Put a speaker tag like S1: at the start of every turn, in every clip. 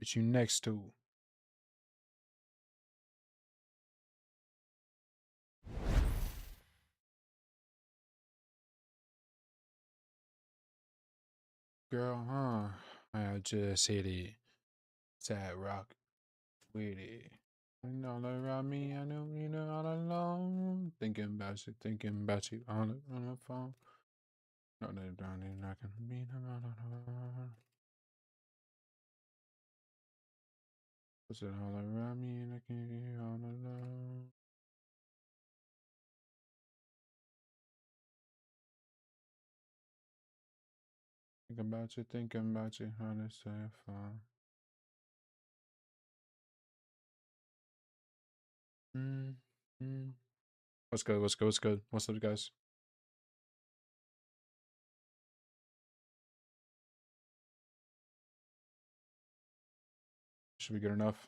S1: What you next to? Girl, huh? I just hit it. Sad rock with it. And all around me, I know you know all alone. Thinking about you on the phone. No, they down there not gonna be what's it all around me and I can't hear all alone. Thinking about you, how to say fun. Mm, mm. What's good? What's good? What's good? What's up, guys? Should be good enough.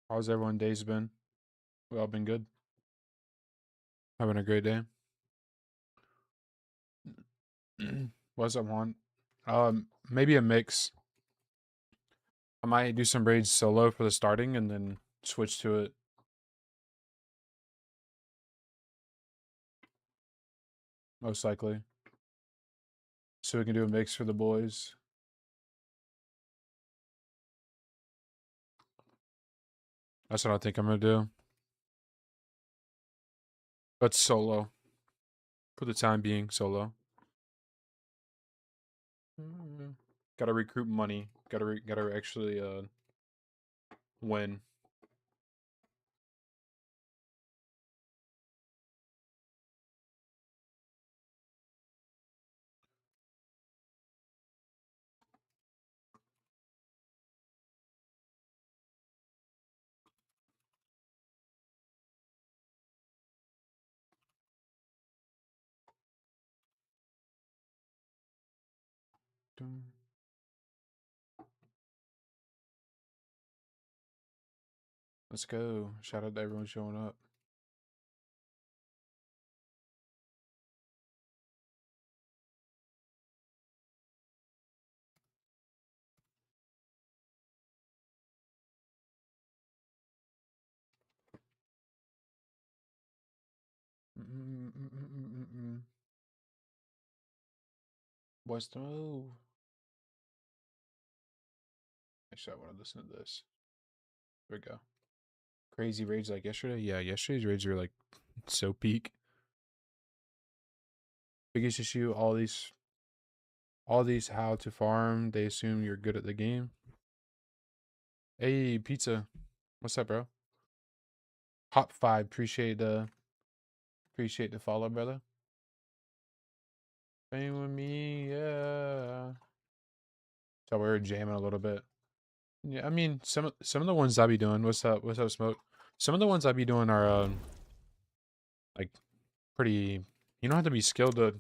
S1: How's everyone days been? We all been good? Having a great day? What's up, Juan? Maybe a mix. I might do some braids solo for the starting and then switch to it. Most likely. So we can do a mix for the boys. That's what I think I'm gonna do. But solo. For the time being, solo. Gotta recruit money. Gotta actually win. Let's go. Shout out to everyone showing up. What's the move? Actually, I want to listen to this. There we go. Crazy raids like yesterday? Yeah, yesterday's raids were like so peak. Biggest issue, all these how to farm, they assume you're good at the game. Hey, pizza. What's up, bro? Hop 5, appreciate the follow, brother. Playing with me, yeah. So we're jamming a little bit. Yeah, I mean some of the ones I be doing. What's up? What's up, Smoke? Some of the ones I be doing are like pretty. You don't have to be skilled to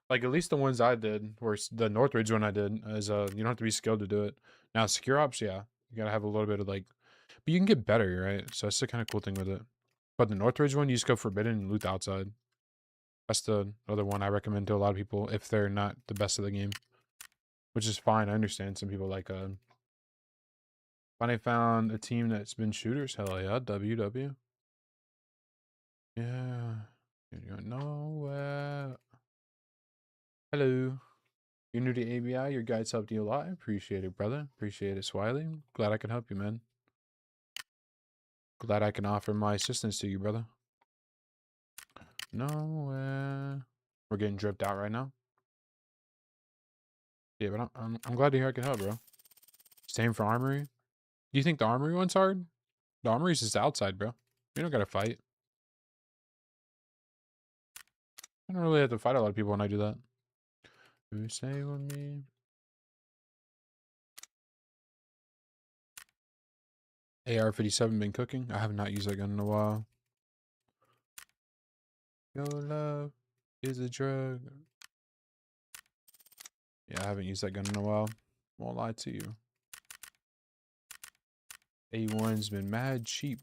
S1: like at least the ones I did, or the Northridge one I did is you don't have to be skilled to do it. Now secure ops, yeah, you gotta have a little bit of like, but you can get better, right? So that's the kind of cool thing with it. But the Northridge one, you just go forbidden and loot the outside. That's the other one I recommend to a lot of people if they're not the best of the game, which is fine. I understand some people like finally found a team that's been shooters. Hell yeah, WW. Yeah, you're going nowhere. Hello. You're new to ABI. Your guides helped you a lot. I appreciate it, brother. Appreciate it, Swiley. Glad I can help you, man. Glad I can offer my assistance to you, brother. Nowhere. We're getting dripped out right now. Yeah, but I'm glad to hear I can help, bro. Same for Armory. Do you think the Armory one's hard? The Armory's just outside, bro. You don't gotta fight. I don't really have to fight a lot of people when I do that. You say with me. AR-57 been cooking. I have not used that gun in a while. Your love is a drug. Yeah, I haven't used that gun in a while. Won't lie to you. A1's been mad cheap.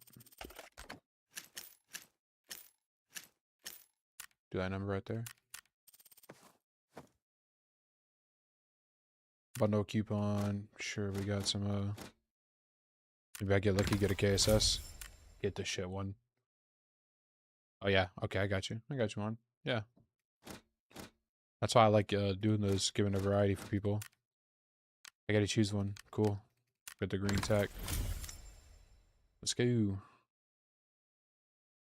S1: Do that number right there. Bundle coupon. Sure, we got some, maybe I get lucky, get a KSS. Get the shit one. Oh, yeah. Okay, I got you. I got you on. Yeah. That's why I like doing those, giving a variety for people. I gotta choose one. Cool. Got the green tack. Let's go.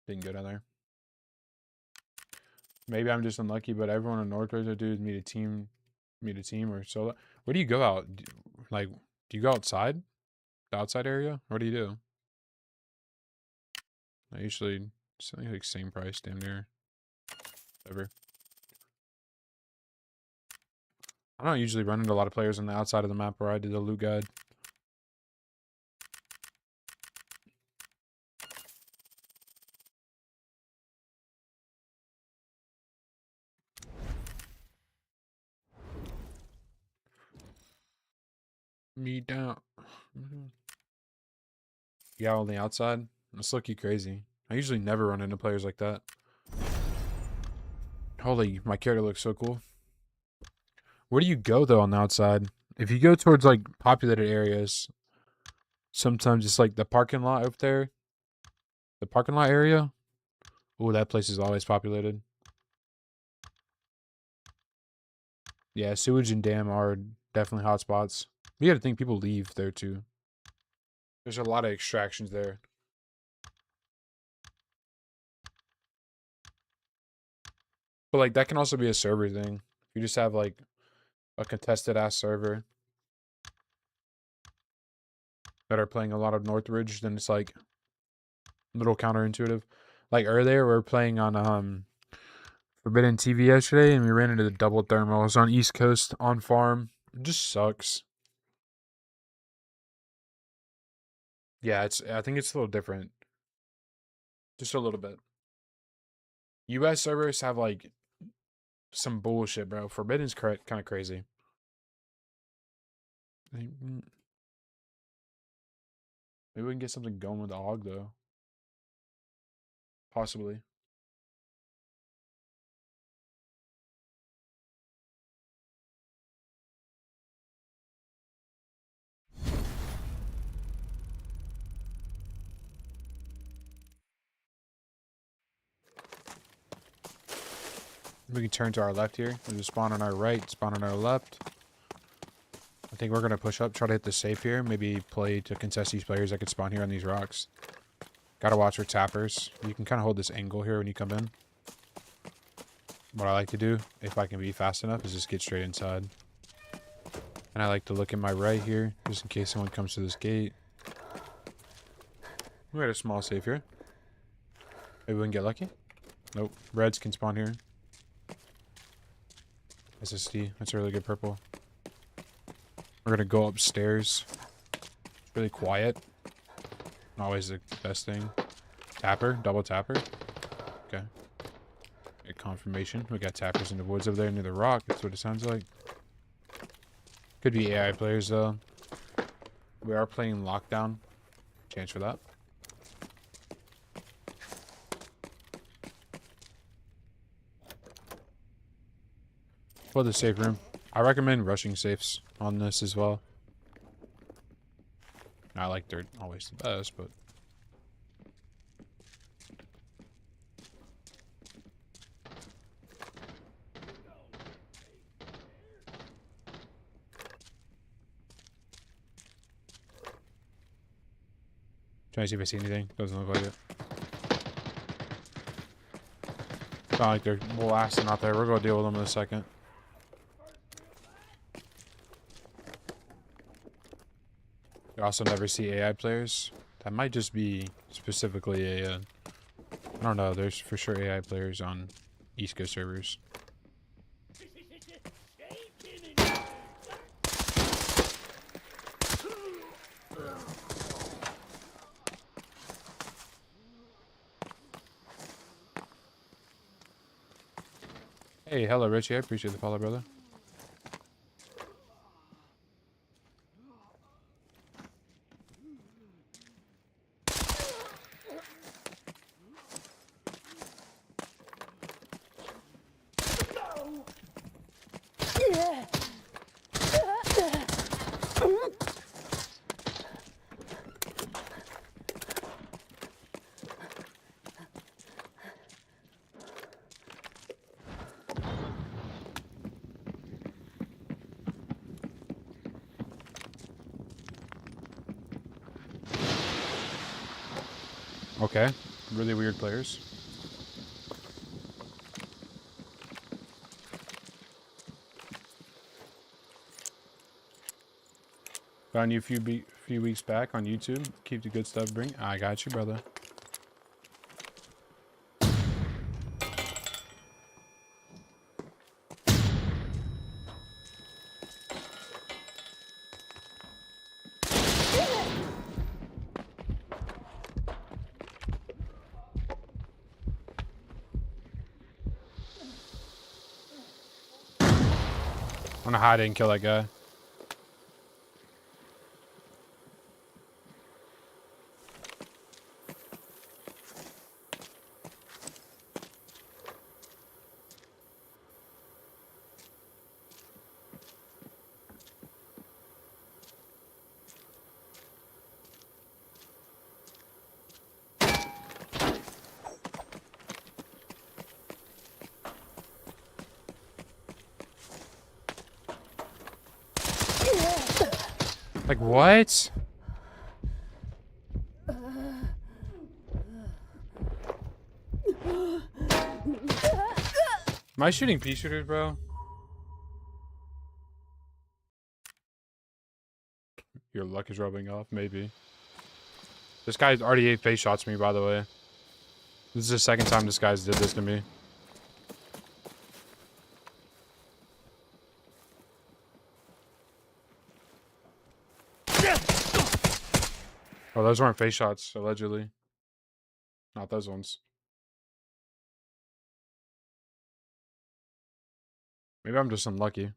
S1: Didn't go down there. Maybe I'm just unlucky, but everyone in Northridge I do is meet a team or solo. Where do you go out? Like, do you go outside? The outside area? What do you do? I usually something like same price, damn near. Whatever. I don't usually run into a lot of players on the outside of the map where I did the loot guide. Me down. Yeah, on the outside. That's lucky crazy. I usually never run into players like that. Holy, my character looks so cool. Where do you go though on the outside? If you go towards like populated areas, sometimes it's like the parking lot up there. The parking lot area. Oh, that place is always populated. Yeah, sewage and dam are definitely hot spots. You gotta think people leave there too. There's a lot of extractions there. But like that can also be a server thing. You just have like a contested ass server that are playing a lot of Northridge, then it's like a little counterintuitive. Like earlier we were playing on Forbidden TV yesterday and we ran into the double thermal. It was on East Coast on farm. It just sucks. Yeah, I think it's a little different. Just a little bit. US servers have like some bullshit, bro. Forbidden's kind of crazy. Maybe we can get something going with the hog though. Possibly. We can turn to our left here. There's a spawn on our right, spawn on our left. I think we're going to push up, try to hit the safe here. Maybe play to contest these players that could spawn here on these rocks. Gotta watch for tappers. You can kind of hold this angle here when you come in. What I like to do, if I can be fast enough, is just get straight inside. And I like to look in my right here, just in case someone comes to this gate. We got a small safe here. Maybe we can get lucky. Nope. Reds can spawn here. SSD. That's a really good purple. We're gonna go upstairs. It's really quiet. Not always the best thing. Tapper. Double tapper. Okay. Get confirmation. We got tappers in the woods over there near the rock. That's what it sounds like. Could be AI players though. We are playing lockdown. Chance for that. For the safe room. I recommend rushing safes on this as well. Not like they're always the best, but... Trying to see if I see anything. Doesn't look like it. It's not like they're blasting out there. We're going to deal with them in a second. You also never see AI players. That might just be specifically a... I don't know. There's for sure AI players on East Coast servers. Hey, hello Richie. I appreciate the follow, brother. Okay. Really weird players. Found you a few weeks back on YouTube. Keep the good stuff bring. I got you, brother. I don't know how I didn't kill that guy. Like, what? Am I shooting pea shooters, bro? Your luck is rubbing off, maybe. This guy's already 8 face shots me, by the way. This is the second time this guy's did this to me. Oh, those weren't face shots, allegedly. Not those ones. Maybe I'm just unlucky.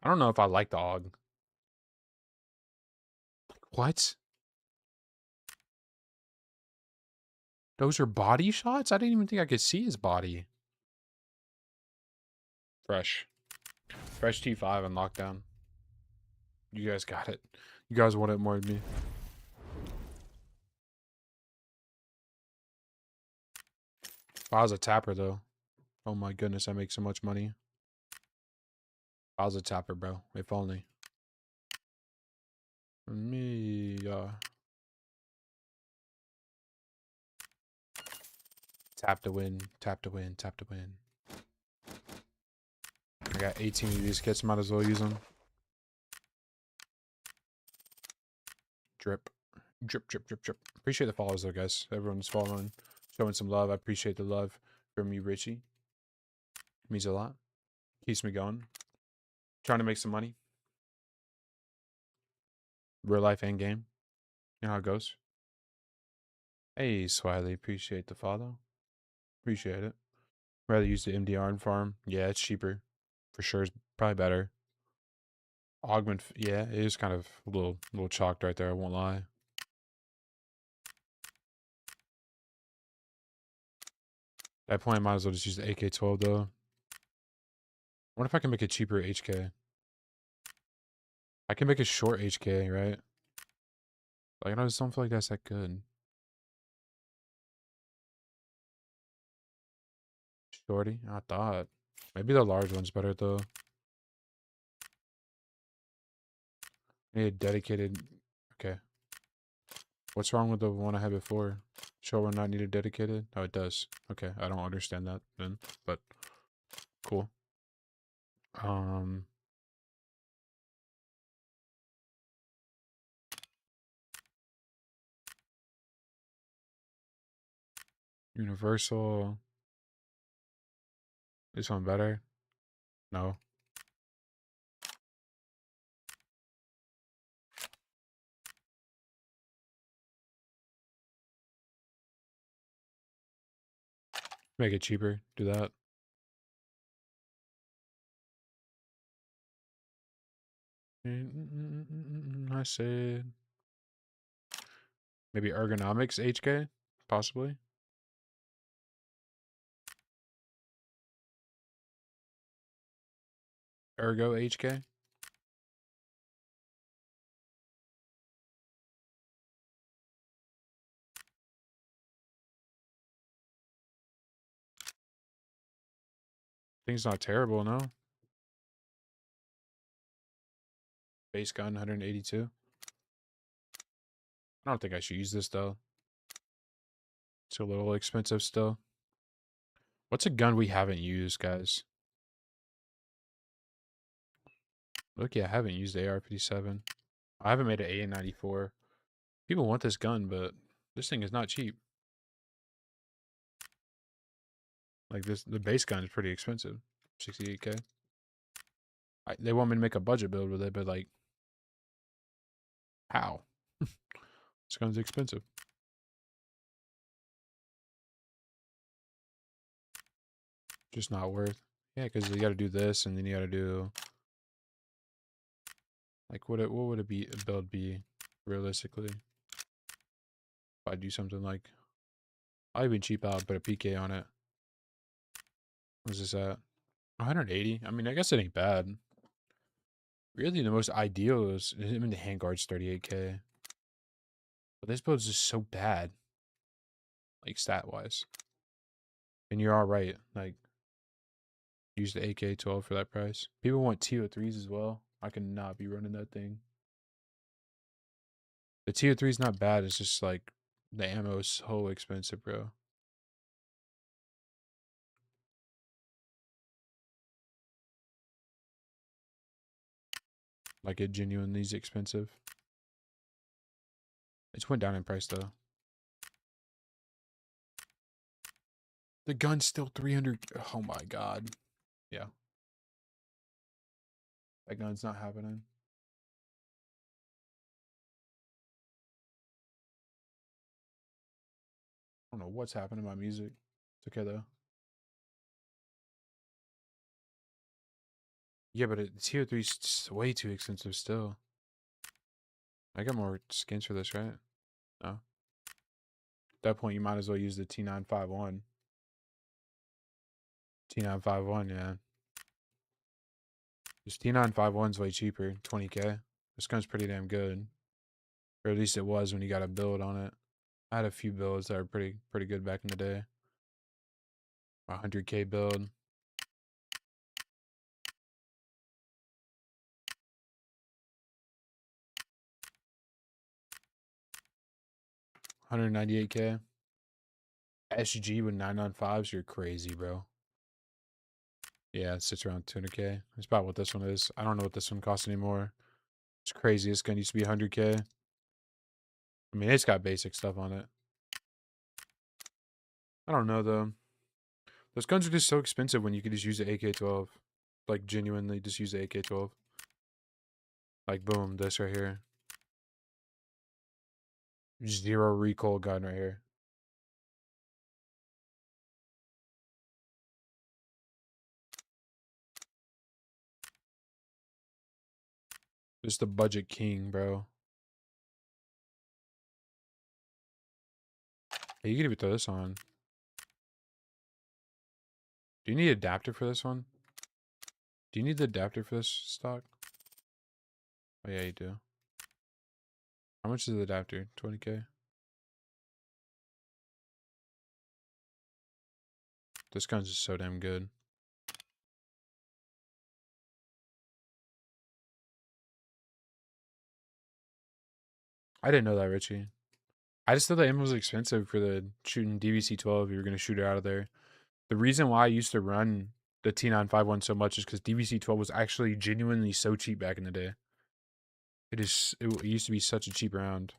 S1: I don't know if I like the AUG. What? Those are body shots? I didn't even think I could see his body. Fresh. Fresh T5 and lockdown. You guys got it. You guys want it more than me. If I was a tapper, though. Oh my goodness, I make so much money. If I was a tapper, bro. If only. Me, tap to win, tap to win, tap to win. I got 18 of these kits, might as well use them. Drip. Drip, drip, drip, drip. Appreciate the follows, though, guys. Everyone's following, showing some love. I appreciate the love from you, Richie. It means a lot. Keeps me going. Trying to make some money. Real life and game. You know how it goes. Hey, Swiley. Appreciate the follow. Appreciate it. Rather use the MDR and farm. Yeah, it's cheaper. For sure. It's probably better. Augment. Yeah, it is kind of a little chalked right there. I won't lie. At that point, I might as well just use the AK-12, though. I wonder if I can make a cheaper HK. I can make a short HK, right? Like, I just don't feel like that's that good. Shorty? I thought. Maybe the large one's better, though. I need a dedicated... Okay. What's wrong with the one I had before? Short one not needed dedicated? Oh, it does. Okay, I don't understand that then, but cool. Universal. This one better? No. Make it cheaper. Do that. I said maybe ergonomics HK, possibly. Ergo HK. Thing's not terrible, no. Base gun 182. I don't think I should use this though. It's a little expensive still. What's a gun we haven't used, guys? Look, yeah, I haven't used the AR-57. I haven't made an A94. People want this gun, but this thing is not cheap. Like this, the base gun is pretty expensive, 68K. They want me to make a budget build with it, but like, how? This gun's expensive. Just not worth. Yeah, because you got to do this, and then you got to do like what would it be a build be realistically? If I do something like, I'll even cheap out, put a PK on it. What's this at? 180. I mean, I guess it ain't bad. Really, the most ideal is, I mean, the handguard's 38K. But this build is just so bad, like stat wise. And you're all right. Like, use the AK-12 for that price. People want TO3s as well. I cannot be running that thing. The TO3 is not bad. It's just like the ammo is so expensive, bro. Like, it genuinely is expensive. It's went down in price though. The gun's still 300. Oh my god. Yeah. That gun's not happening. I don't know what's happening to my music. It's okay though. Yeah, but the TO3 is way too expensive still. I got more skins for this, right? No. At that point, you might as well use the T951. T951, yeah. This T951's way cheaper, 20K. This gun's pretty damn good. Or at least it was when you got a build on it. I had a few builds that were pretty good back in the day. A 100K build. $198K. SG with 995s, you're crazy, bro. Yeah, it sits around 200K. That's about what this one is. I don't know what this one costs anymore. It's crazy. This gun used to be 100K. I mean, it's got basic stuff on it. I don't know, though. Those guns are just so expensive when you could just use the AK-12. Like, genuinely just use the AK-12. Like, boom, this right here. Zero recoil gun right here. Just the budget king, bro. Hey, you can even throw this on. Do you need adapter for this one? Do you need the adapter for this stock? Oh, yeah, you do. How much is the adapter? 20K? This gun's just so damn good. I didn't know that, Richie. I just thought the ammo was expensive for the shooting DVC-12. You were going to shoot it out of there. The reason why I used to run the T951 so much is because DVC-12 was actually genuinely so cheap back in the day. It used to be such a cheap round.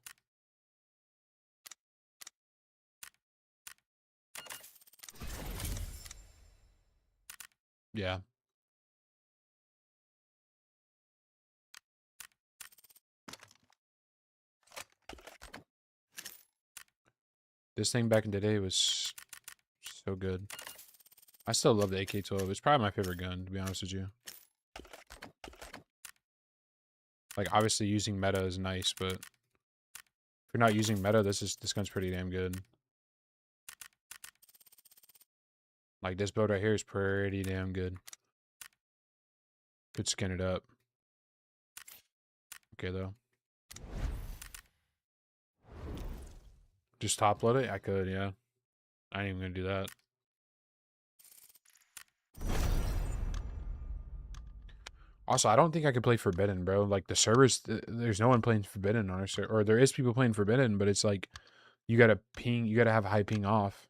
S1: Yeah. This thing back in the day was so good. I still love the AK-12. It's probably my favorite gun, to be honest with you. Like, obviously using meta is nice, but if you're not using meta, this gun's pretty damn good. Like, this build right here is pretty damn good. Could skin it up. Okay, though. Just top load it? I could, yeah. I ain't even gonna do that. Also, I don't think I could play Forbidden, bro. Like, the servers, there's no one playing Forbidden on our server. Or there is people playing Forbidden, but it's like, You gotta ping. You gotta have high ping off.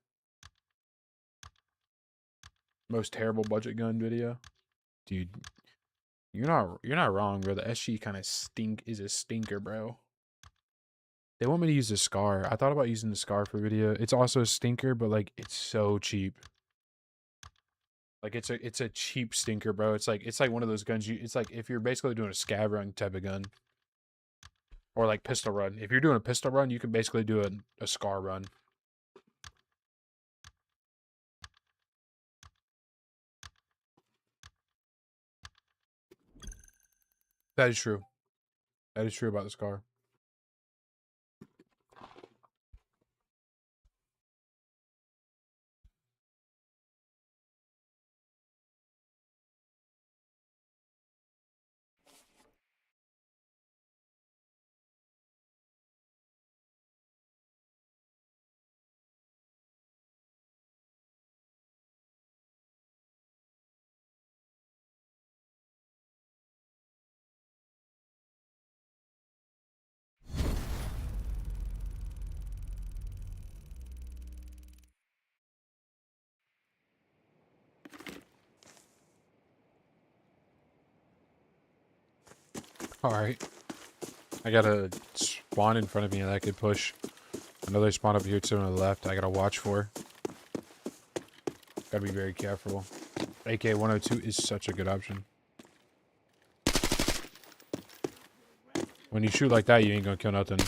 S1: Most terrible budget gun video, dude. You're not wrong, bro. The SG kind of is a stinker, bro. They want me to use the Scar. I thought about using the Scar for video. It's also a stinker, but like it's so cheap. Like it's a cheap stinker, bro. It's like one of those guns it's like if you're basically doing a scav run type of gun. Or like pistol run. If you're doing a pistol run, you can basically do a Scar run. That is true. That is true about the Scar. Alright. I got a spawn in front of me that I could push. Another spawn up here to the left I gotta watch for. Gotta be very careful. AK-102 is such a good option. When you shoot like that, you ain't gonna kill nothing.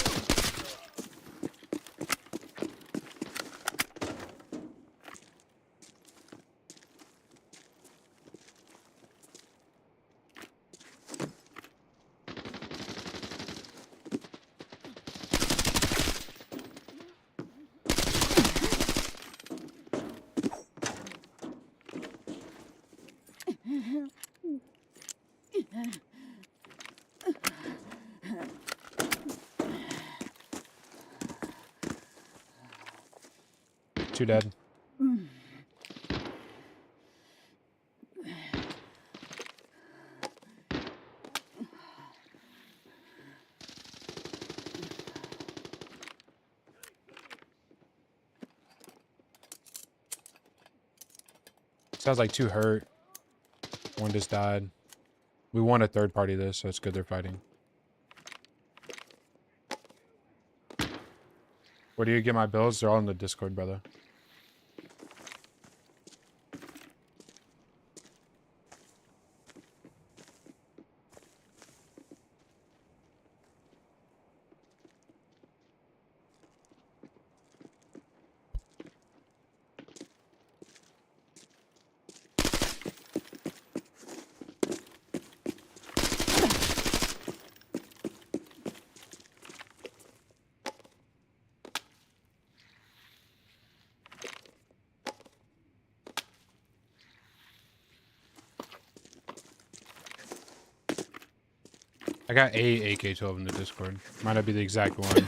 S1: Two dead. Sounds like two hurt. One just died. We won a third party this, so it's good they're fighting. Where do you get my bills? They're all in the Discord, brother. I got a AK-12 in the Discord. Might not be the exact one.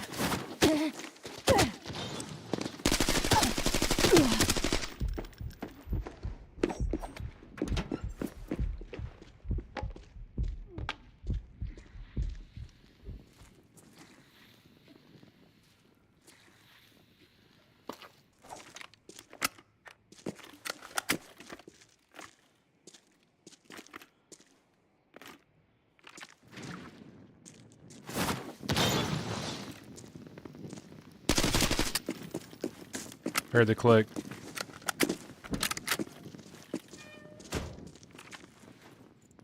S1: Heard the click.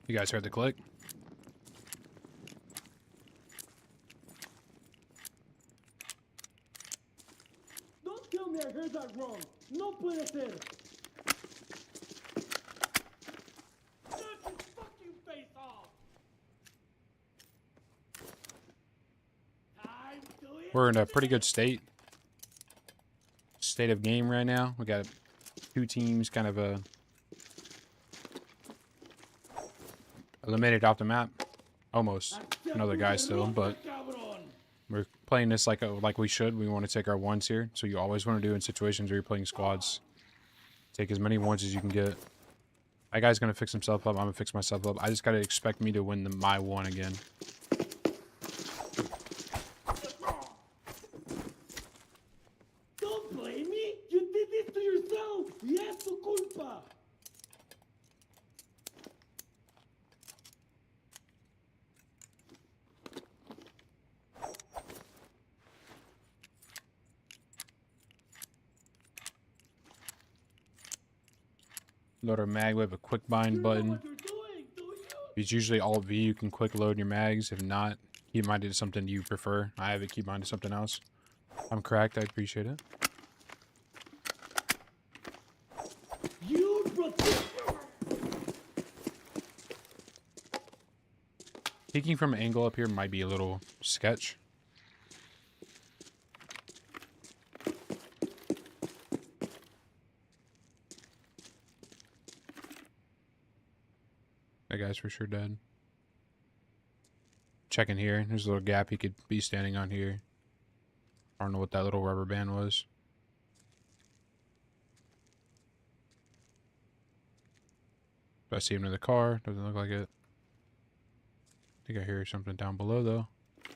S1: You guys heard the click?
S2: Don't tell me I heard that wrong. No puede ser. Shut your fucking face off. Time to it.
S1: We're in a pretty good state of game right now. We got two teams kind of eliminated off the map. Almost. Another guy still, but we're playing this like we should. We want to take our ones here. So you always want to do in situations where you're playing squads. Take as many ones as you can get. That guy's going to fix himself up. I'm going to fix myself up. I just got to expect me to win my one again. Load our mag. We have a quick bind button.
S2: What you're doing, do you?
S1: If it's usually Alt V, you can quick load your mags. If not, keep minded to something you prefer. I have it keep minded to something else. I'm cracked. I appreciate it.
S2: You protect.
S1: Peeking from an angle up here might be a little sketch. That guy's for sure dead. Checking here. There's a little gap he could be standing on here. I don't know what that little rubber band was. Do I see him in the car? Doesn't look like it. I think I hear something down below, though. I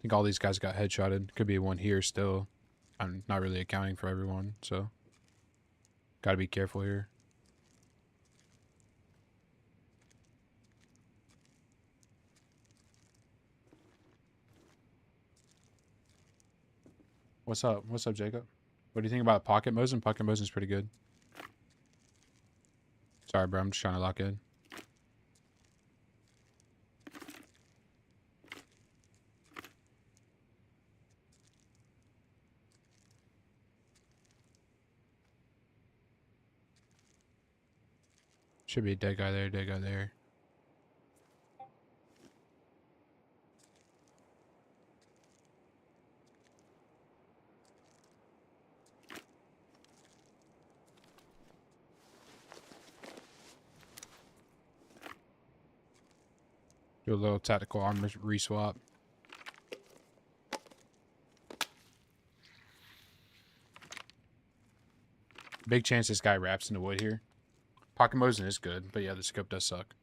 S1: think all these guys got headshotted. Could be one here still. I'm not really accounting for everyone, so gotta be careful here. What's up? What's up, Jacob? What do you think about Pocket Mosin? Pocket Mosin's pretty good. Sorry, bro. I'm just trying to lock in. Should be a dead guy there, dead guy there. Do a little tactical armor reswap. Big chance this guy wraps in the wood here. Pocket Mosin is good, but yeah, the scope does suck.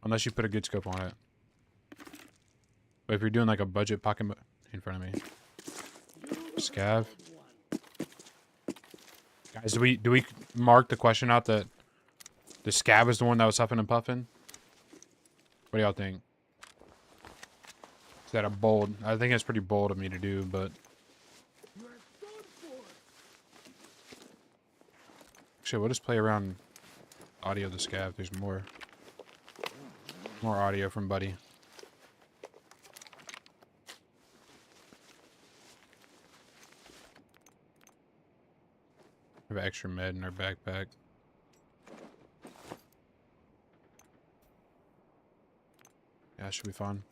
S1: Unless you put a good scope on it. But if you're doing like a budget in front of me. Scav. Guys, do we mark the question out that the scav is the one that was huffing and puffing? What do y'all think? Is that a bold? I think it's pretty bold of me to do, but actually, we'll just play around audio of the scav. There's more audio from Buddy. We have extra med in our backpack. Yeah, it should be fun.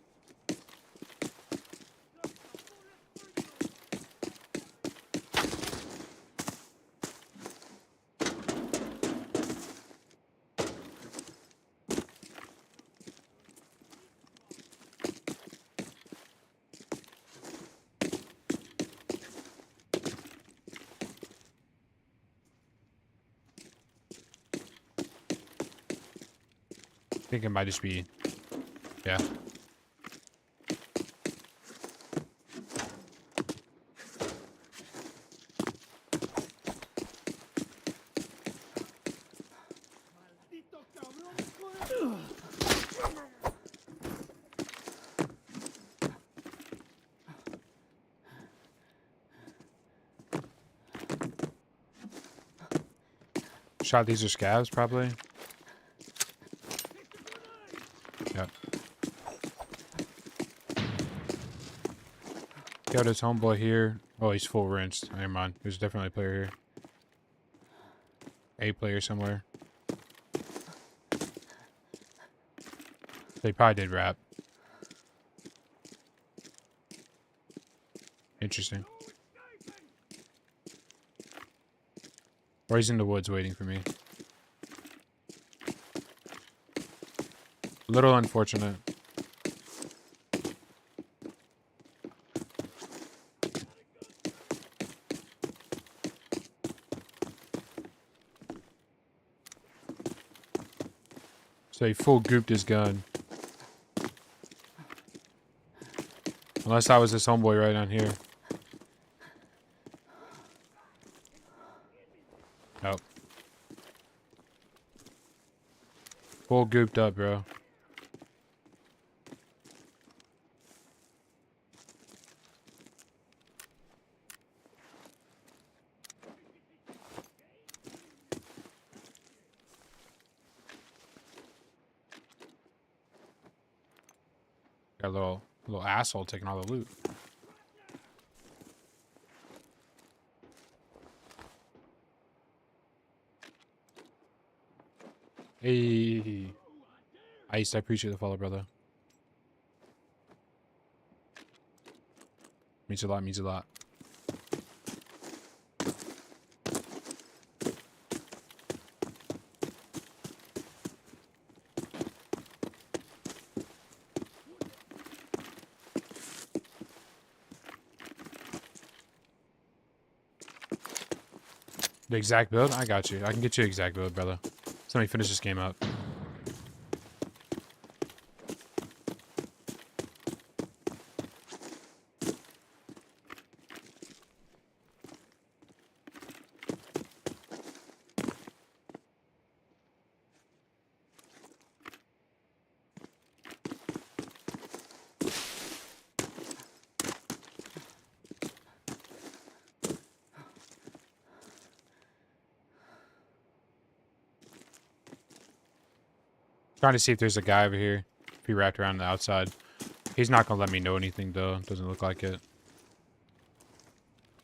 S1: I think it might just be, yeah. Shot these are scavs, probably. Yep. Got his homeboy here. Oh, he's full rinsed. Never mind. There's definitely a player here. A player somewhere. They probably did rap. Interesting. Or he's in the woods waiting for me. A little unfortunate. So he full gooped his gun. Unless I was his homeboy right on here. Nope. Full gooped up, bro. Got a little asshole taking all the loot. Hey, Ice, I appreciate the follow, brother. Means a lot, means a lot. The exact build? I got you. I can get you exact build, brother. So let me finish this game up. Trying to see if there's a guy over here. If he wrapped around the outside. He's not going to let me know anything, though. Doesn't look like it.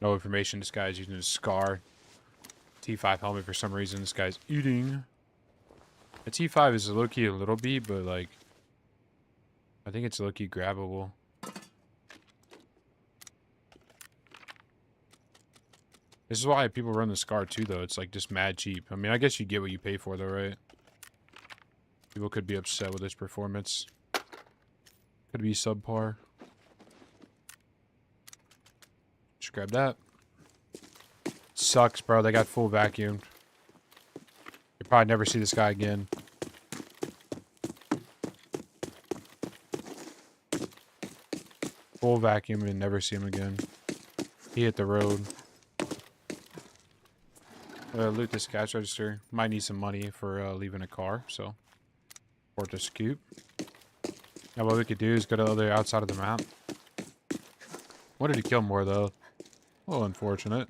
S1: No information. This guy's using a Scar T5 helmet for some reason. This guy's eating. The T5 is low-key a little beat, but, like, I think it's low-key grabbable. This is why people run the Scar, too, though. It's, like, just mad cheap. I mean, I guess you get what you pay for, though, right? People could be upset with this performance. Could be subpar. Just grab that. Sucks, bro. They got full vacuumed. You'll probably never see this guy again. Full vacuum and never see him again. He hit the road. Loot this cash register. Might need some money for leaving a car, so. Or to scoop. Now what we could do is go to the other outside of the map. Wanted to kill more, though. Well, unfortunate.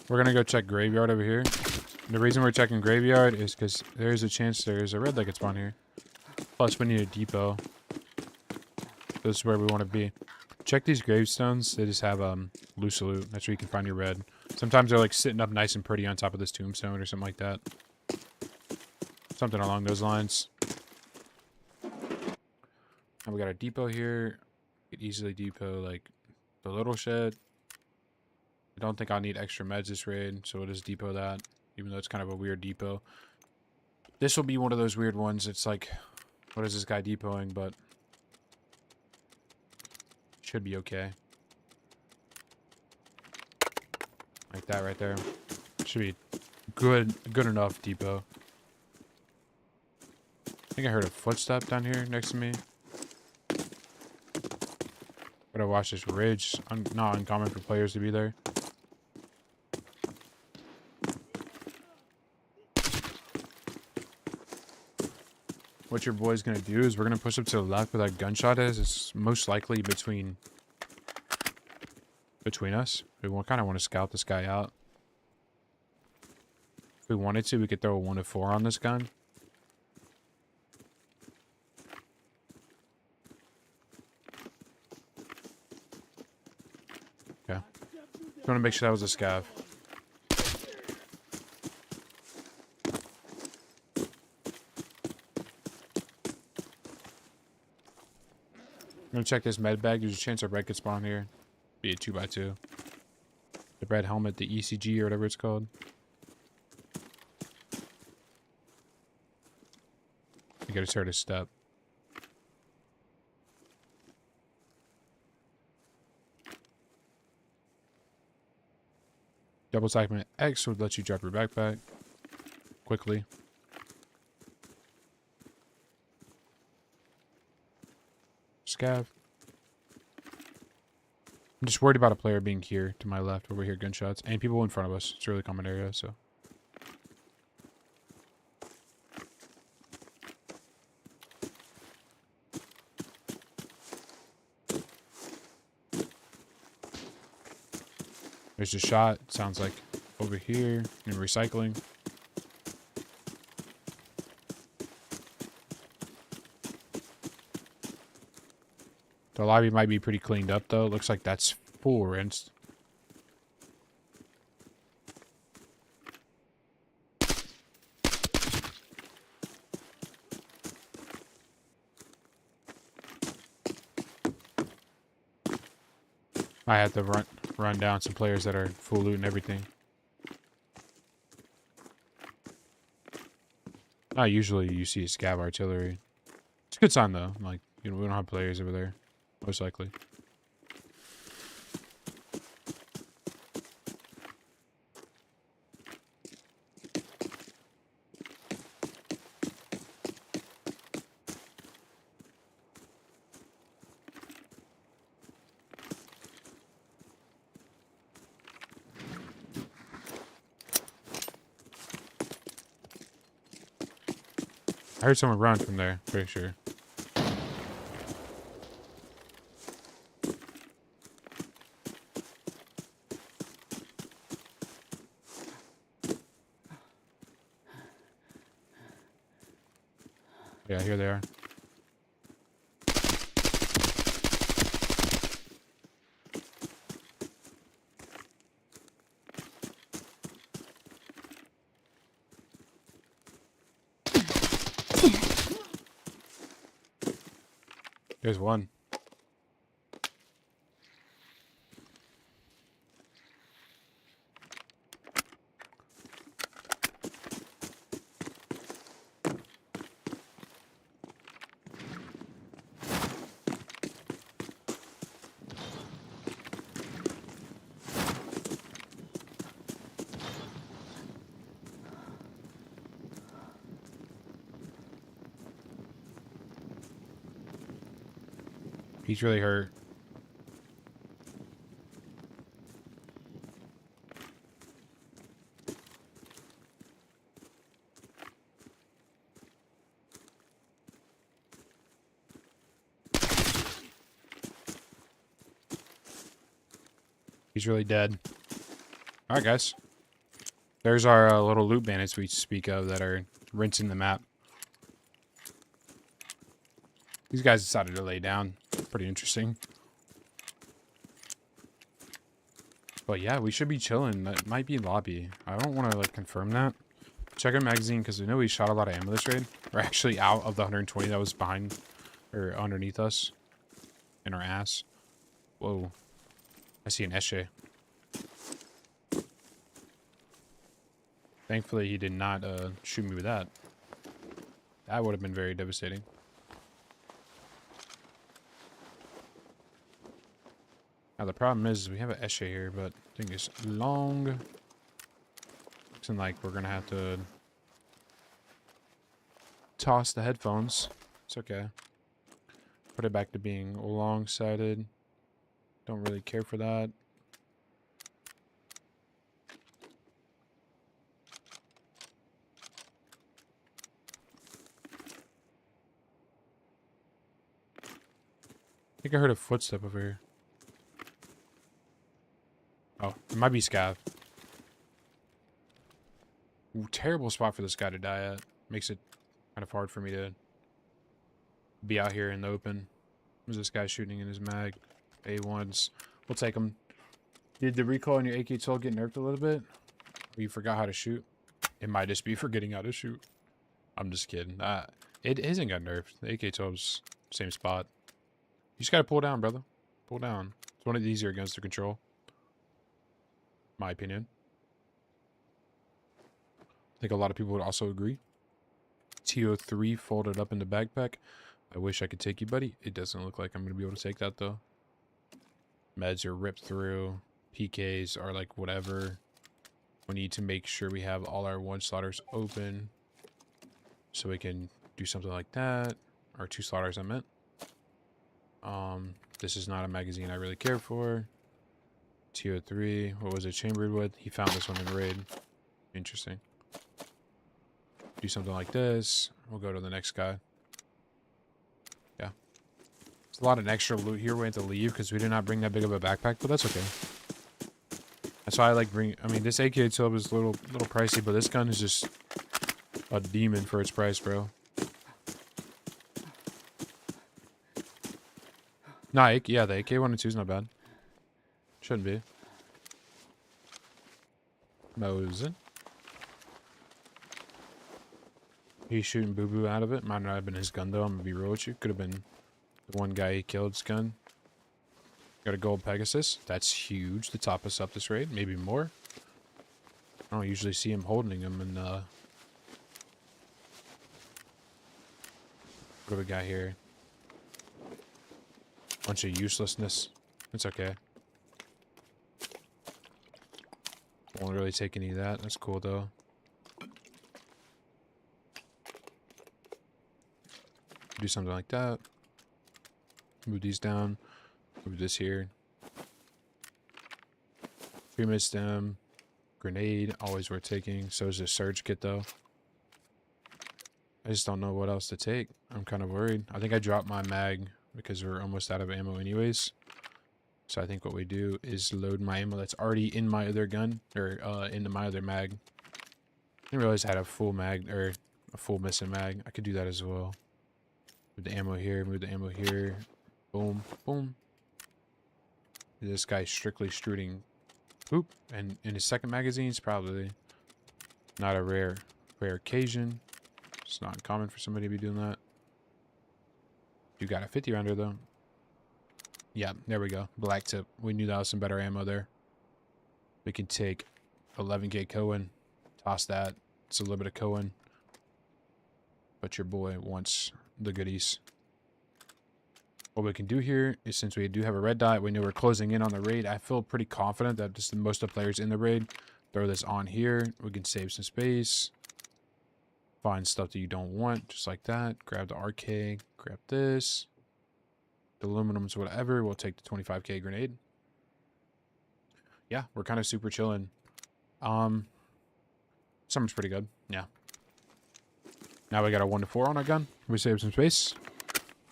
S1: We're gonna go check Graveyard over here. And the reason we're checking Graveyard is because there's a chance there's a red that could spawn here. Plus, we need a depot. This is where we want to be. Check these gravestones. They just have loose loot. That's where you can find your red. Sometimes they're like sitting up nice and pretty on top of this tombstone or something like that. Something along those lines. And we got a depot here. We could easily depot like the little shed. I don't think I'll need extra meds this raid, so we'll just depot that. Even though it's kind of a weird depot. This will be one of those weird ones. It's like, what is this guy depoting? But should be okay. Like that right there. Should be good enough depot. I think I heard a footstep down here next to me. Gotta watch this ridge. Not uncommon for players to be there. What your boy's gonna do is we're gonna push up to the left where that gunshot is. It's most likely between us. We kind of want to scout this guy out. If we wanted to, we could throw a 1 of 4 on this gun. Okay. Just want to make sure that was a scav. I'm gonna check this med bag. There's a chance a red could spawn here. Be a 2x2. The red helmet, the ECG or whatever it's called. You gotta start a step. Double tapping X would let you drop your backpack quickly. Scav. I'm just worried about a player being here to my left where we hear gunshots. And people in front of us. It's a really common area, so. There's a shot, sounds like. over here in recycling. The lobby might be pretty cleaned up though. Looks like that's full rinsed. I had to run down some players that are full loot and everything. Not usually you see scav artillery. It's a good sign though. Like, you know, we don't have players over there, most likely. I heard someone run from there, pretty sure. Yeah, here they are. There's one. He's really hurt. He's really dead. Alright, guys. There's our little loot bandits we speak of that are rinsing the map. These guys decided to lay down. Pretty interesting. But yeah, we should be chilling. That might be lobby. I don't want to like confirm that. Check our magazine because we know we shot a lot of ammo this raid. We're actually out of the 120 that was behind or underneath us. In our ass. Whoa. I see an SJ. Thankfully he did not shoot me with that. That would have been very devastating. Now the problem is we have an SJ here, but I think it's long. Looks like we're gonna have to toss the headphones. It's okay. Put it back to being long-sided. Don't really care for that. I think I heard a footstep over here. Oh, it might be Scav. Ooh, terrible spot for this guy to die at. Makes it kind of hard for me to be out here in the open. There's this guy shooting in his mag. A1s. We'll take him. Did the recoil on your AK-12 get nerfed a little bit? Or you forgot how to shoot? It might just be forgetting how to shoot. I'm just kidding. It isn't got nerfed. The AK-12's same spot. You just gotta pull down, brother. Pull down. It's one of the easier guns to control. My opinion. I think a lot of people would also agree. TO3 folded up in the backpack. I wish I could take you, buddy. It doesn't look like I'm going to be able to take that, though. Meds are ripped through. PKs are like whatever. We need to make sure we have all our one slaughters open. So we can do something like that. Or two slaughters, I meant. This is not a magazine I really care for. TO3. What was it chambered with? He found this one in raid. Interesting. Do something like this. We'll go to the next guy. Yeah. There's a lot of extra loot here we have to leave because we did not bring that big of a backpack, but that's okay. That's why I like bring. I mean, this AK tilt was a little pricey, but this gun is just a demon for its price, bro. Nah, yeah, the AK-102 is not bad. Shouldn't be. Mosin. He's shooting Boo Boo out of it. Might not have been his gun though. I'm gonna be real with you. Could have been the one guy he killed's gun. Got a gold Pegasus. That's huge to top us up this raid. Maybe more. I don't usually see him holding them. And what do we got here? Bunch of uselessness. It's okay. Won't really take any of that. That's cool though. Do something like that. Move these down. Move this here. 3-minute stem. Grenade. Always worth taking. So is this surge kit though. I just don't know what else to take. I'm kind of worried. I think I dropped my mag because we're almost out of ammo anyways. So I think what we do is load my ammo that's already in my other gun. Or into my other mag. I didn't realize I had a full mag. Or a full missing mag. I could do that as well. Move the ammo here. Move the ammo here. Boom. Boom. This guy's strictly shooting poop. And in his second magazine, it's probably not a rare occasion. It's not common for somebody to be doing that. You got a 50 rounder though. Yeah, there we go. Black tip. We knew that was some better ammo there. We can take 11k Cohen. Toss that. It's a little bit of Cohen. But your boy wants the goodies. What we can do here is, since we do have a red dot, we know we're closing in on the raid. I feel pretty confident that just most of the players in the raid. Throw this on here. We can save some space. Find stuff that you don't want, just like that. Grab the RK. Grab this. The aluminums, whatever. We'll take the 25k grenade. Yeah, we're kind of super chilling. Summer's pretty good. Yeah. Now we got a 1-4 on our gun. We save some space.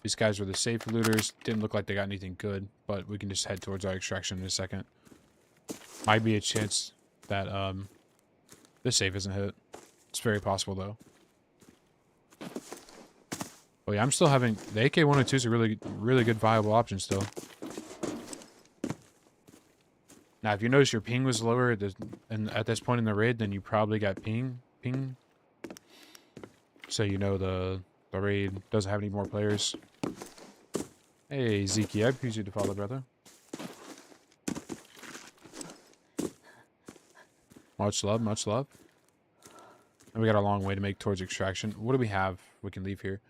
S1: These guys were the safe looters. Didn't look like they got anything good, but we can just head towards our extraction in a second. Might be a chance that this safe isn't hit. It's very possible though. Oh yeah, I'm still having the AK-102 is a really good viable option still. Now, if you notice your ping was lower at this point in the raid, then you probably got ping. So you know the raid doesn't have any more players. Hey, Zeke, I appreciate the follow, brother. Much love, much love. And we got a long way to make towards extraction. What do we have we can leave here?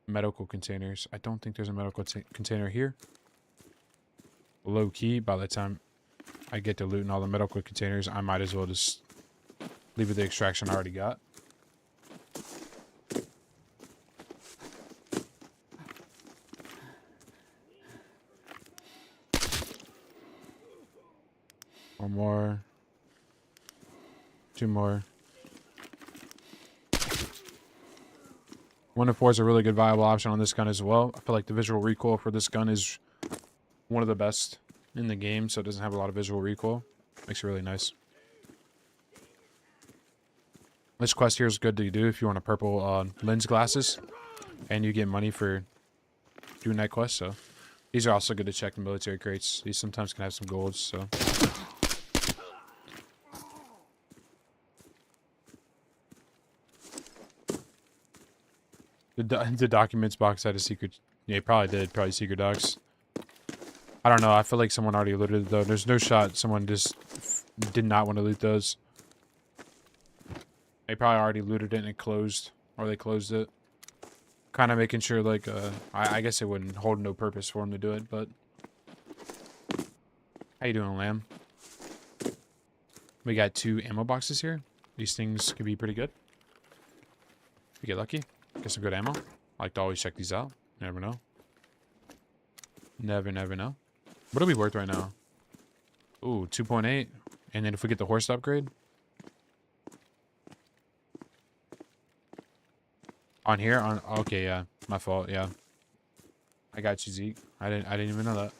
S1: Medical containers. I don't think there's a medical container here. Low key, by the time I get to looting all the medical containers, I might as well just leave with the extraction I already got. One more. 2 more. 1-4 is a really good viable option on this gun as well. I feel like the visual recoil for this gun is one of the best in the game, so it doesn't have a lot of visual recoil. Makes it really nice. This quest here is good to do if you want a purple lens glasses, and you get money for doing that quest. So these are also good to check in military crates. These sometimes can have some golds. So the documents box had a secret. Yeah, it probably did. Probably secret docs. I don't know. I feel like someone already looted it, though. There's no shot someone just did not want to loot those. They probably already looted it and it closed. Or they closed it. Kind of making sure, like, I guess it wouldn't hold no purpose for them to do it, but... How you doing, Lamb? We got 2 ammo boxes here. These things could be pretty good. If we get lucky. Get some good ammo. I like to always check these out. Never know. Never know. What are we worth right now? Ooh, 2.8. And then if we get the horse upgrade. On here? Okay, yeah. My fault, yeah. I got you, Zeke. I didn't even know that.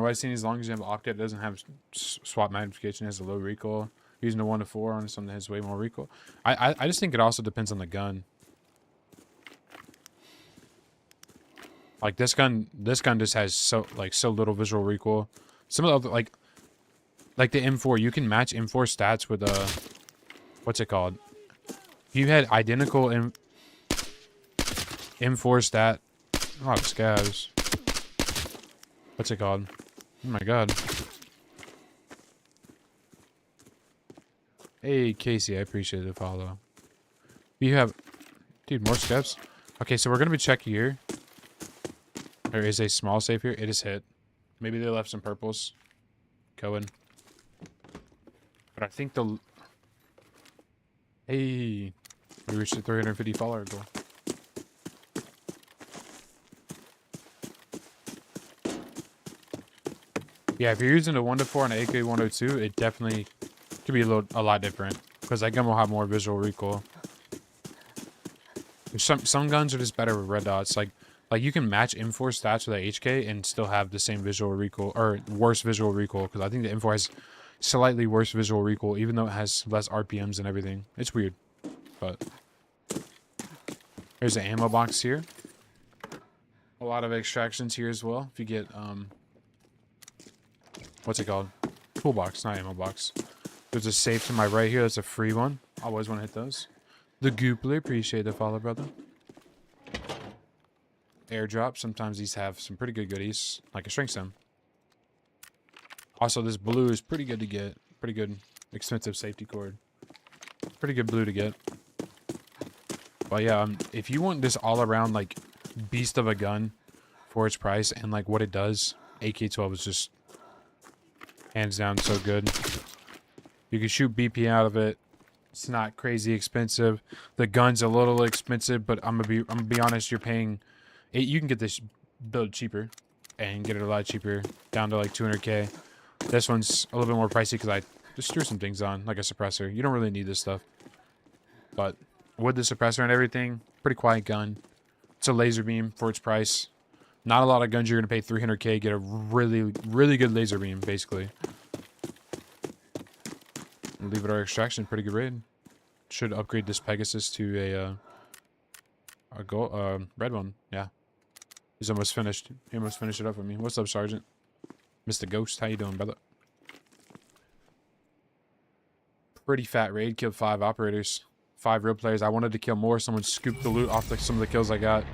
S1: what I've seen, as long as you have Octet, it doesn't have swap magnification, it has a low recoil. Using the 1 to 4 on something that has way more recoil. I just think it also depends on the gun. Like this gun just has so little visual recoil. Some of the other, like the M4, you can match M4 stats with what's it called? If you had identical M4 stat, a lot of scavs. What's it called? Oh my god. Hey Casey, I appreciate the follow. You have, dude, more scavs. Okay, so we're gonna be checking here. There is a small safe here. It is hit. Maybe they left some purples. Cohen. But I think the... Hey. We reached the 350 follower goal. Yeah, if you're using a 1 to 4 on AK 102, it definitely could be a lot different. Because that gun will have more visual recoil. Some guns are just better with red dots. Like you can match M4 stats with a HK and still have the same visual recoil, or worse visual recoil, because I think the M4 has slightly worse visual recoil, even though it has less RPMs and everything. It's weird, but there's an ammo box here. A lot of extractions here as well. If you get what's it called? Toolbox, not ammo box. There's a safe to my right here. That's a free one. I always want to hit those. The Goopler, appreciate the follow, brother. Airdrop, sometimes these have some pretty good goodies, like a shrink stem. Also, this blue is pretty good to get. Pretty good, expensive safety cord. Pretty good blue to get. But yeah, if you want this all-around, like, beast of a gun for its price and, like, what it does, AK-12 is just hands down so good. You can shoot BP out of it. It's not crazy expensive. The gun's a little expensive, but I'm gonna be honest. You're paying. You can get this build cheaper, and get it a lot cheaper, down to like 200K. This one's a little bit more pricey because I just threw some things on, like a suppressor. You don't really need this stuff, but with the suppressor and everything, pretty quiet gun. It's a laser beam for its price. Not a lot of guns you're gonna pay 300K get a really good laser beam, basically. Leave it our extraction, pretty good raid. Should upgrade this Pegasus to a gold, red one. Yeah, he's almost finished. He almost finished it up for me. What's up, Sergeant? Mr. Ghost, how you doing, brother? Pretty fat raid. Killed 5 operators, 5 real players. I wanted to kill more. Someone scooped the loot off some of the kills I got.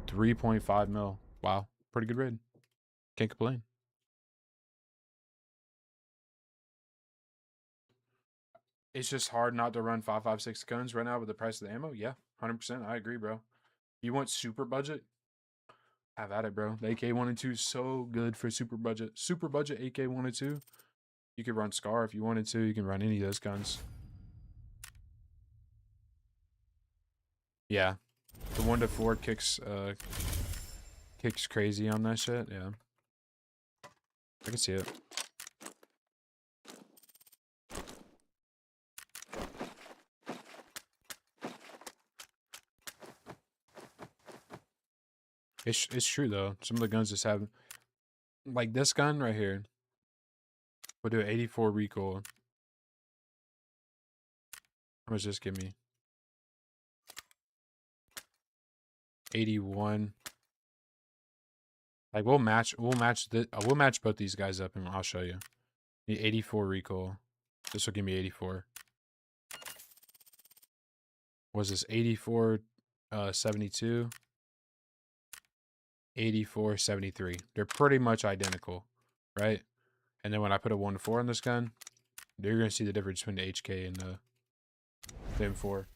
S1: 3.5 mil. Wow, pretty good raid. Can't complain. It's just hard not to run 5.56 guns right now with the price of the ammo. Yeah, 100%. I agree, bro. You want super budget? Have at it, bro. The AK-102 is so good for super budget. Super budget AK-102. You could run Scar if you wanted to. You can run any of those guns. Yeah. The 1 to 4 kicks crazy on that shit. Yeah. I can see it. It's true though. Some of the guns just have, like this gun right here, will do 84 recoil. How much this give me? 81. Like we'll match both these guys up and I'll show you. The 84 recoil. This will give me 84. Was this 84 72? 84 73. They're pretty much identical, right? And then when I put a 1 to 4 on this gun, you're gonna see the difference between the HK and the M4.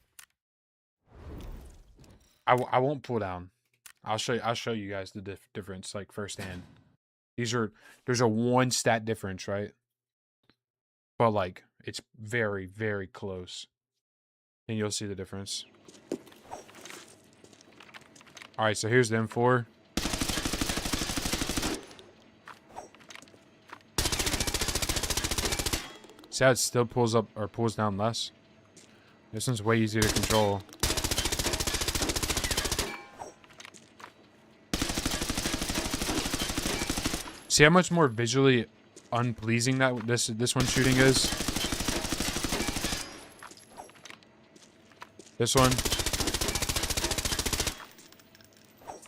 S1: I won't pull down. I'll show you guys the difference like firsthand. There's a 1 stat difference, right? But like it's very, very close. And you'll see the difference. Alright, so here's the M4. See how it still pulls up or pulls down less? This one's way easier to control. See how much more visually unpleasing that this one's shooting is? This one.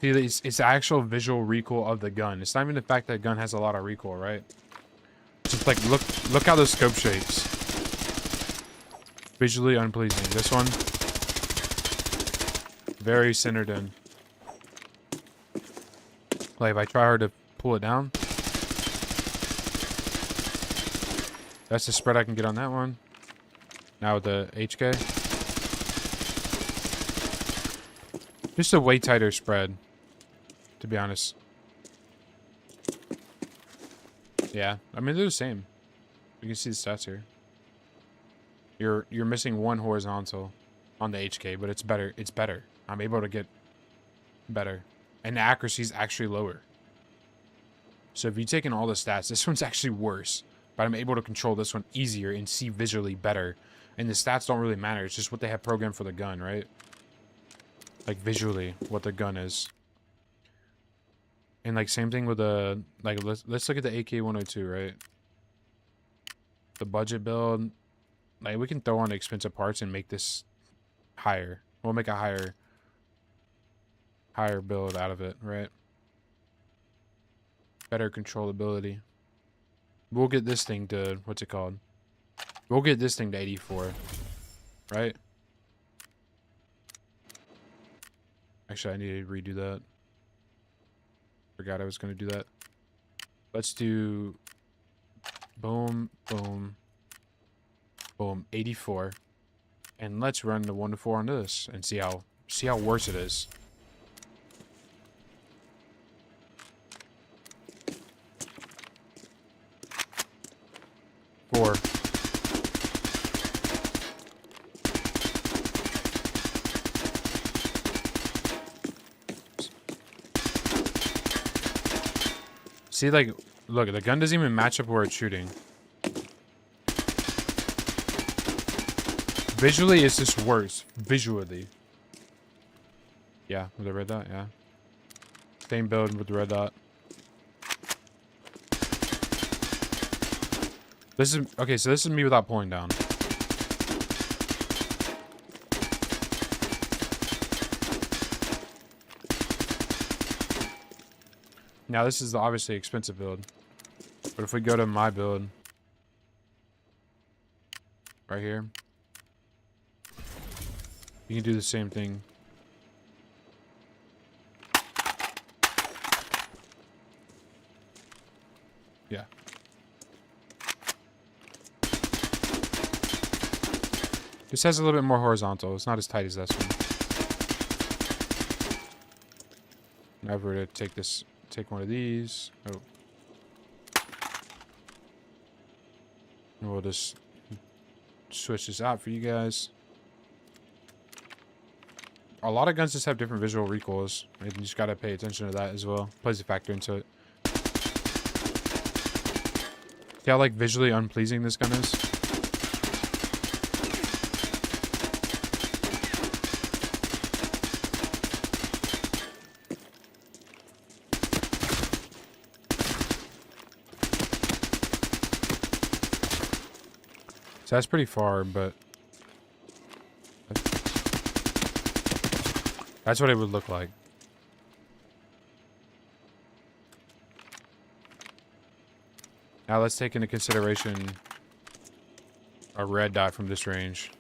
S1: See, it's the actual visual recoil of the gun. It's not even the fact that the gun has a lot of recoil, right? Just like look how the scope shakes. Visually unpleasing. This one, very centered in. Like if I try hard to pull it down, that's the spread I can get on that one. Now with the HK, just a way tighter spread, to be honest. Yeah, I mean they're the same. You can see the stats here. You're missing one horizontal on the HK, but it's better. It's better. I'm able to get better, and the accuracy is actually lower. So if you take in all the stats, this one's actually worse, but I'm able to control this one easier and see visually better. And the stats don't really matter. It's just what they have programmed for the gun, right? Like visually, what the gun is. And like same thing with the like let's look at the AK-102, right? The budget build, like we can throw on expensive parts and make this higher. We'll make a higher build out of it, right? Better controllability. We'll get this thing to what's it called? We'll get this thing to 84, right? Actually, I need to redo that. Forgot I was going to do that. Let's do boom, boom, boom, 84. And let's run the 1 to 4 on this and see how worse it is. Four. See, like, look, the gun doesn't even match up where it's shooting. Visually, it's just worse. Visually. Yeah, with the red dot, yeah. Same build with the red dot. This is, okay, so this is me without pulling down. Now, this is the obviously expensive build. But if we go to my build, right here, you can do the same thing. Yeah. This has a little bit more horizontal. It's not as tight as this one. Now if we were to take this, take one of these. Oh. And we'll just switch this out for you guys. A lot of guns just have different visual recoils. And you just gotta pay attention to that as well. Plays a factor into it. See how like visually unpleasing this gun is? So that's pretty far, but that's what it would look like. Now let's take into consideration a red dot from this range.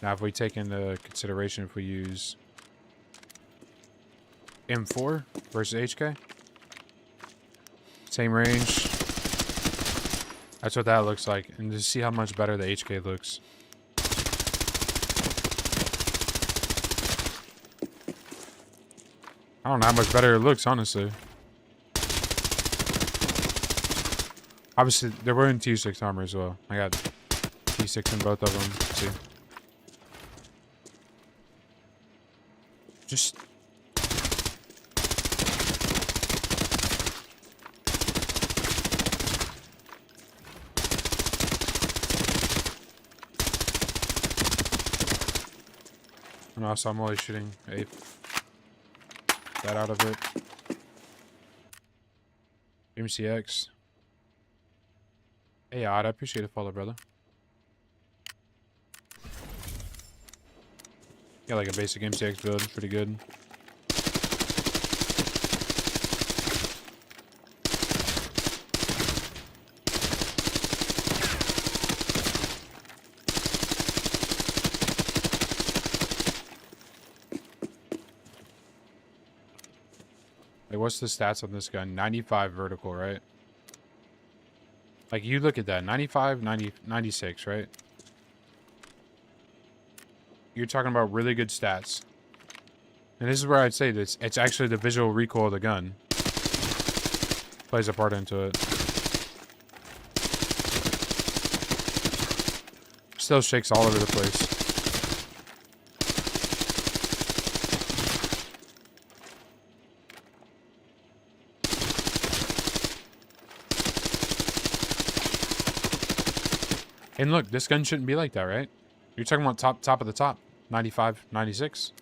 S1: Now if we take into consideration if we use M4 versus HK. Same range. That's what that looks like. And just see how much better the HK looks. I don't know how much better it looks, honestly. Obviously, they're wearing T6 armor as well. I got T6 in both of them. Let's see. Just... And also, I'm always shooting that out of it. MCX. Hey, Odd, I appreciate the follow, brother. Got like a basic MCX build, pretty good. Like, what's the stats on this gun? 95 vertical, right? Like, you look at that. 95, 90, 96, right? You're talking about really good stats. And this is where I'd say this. It's actually the visual recoil of the gun. Plays a part into it. Still shakes all over the place. And look, this gun shouldn't be like that, right? You're talking about top of the top. 95, 96.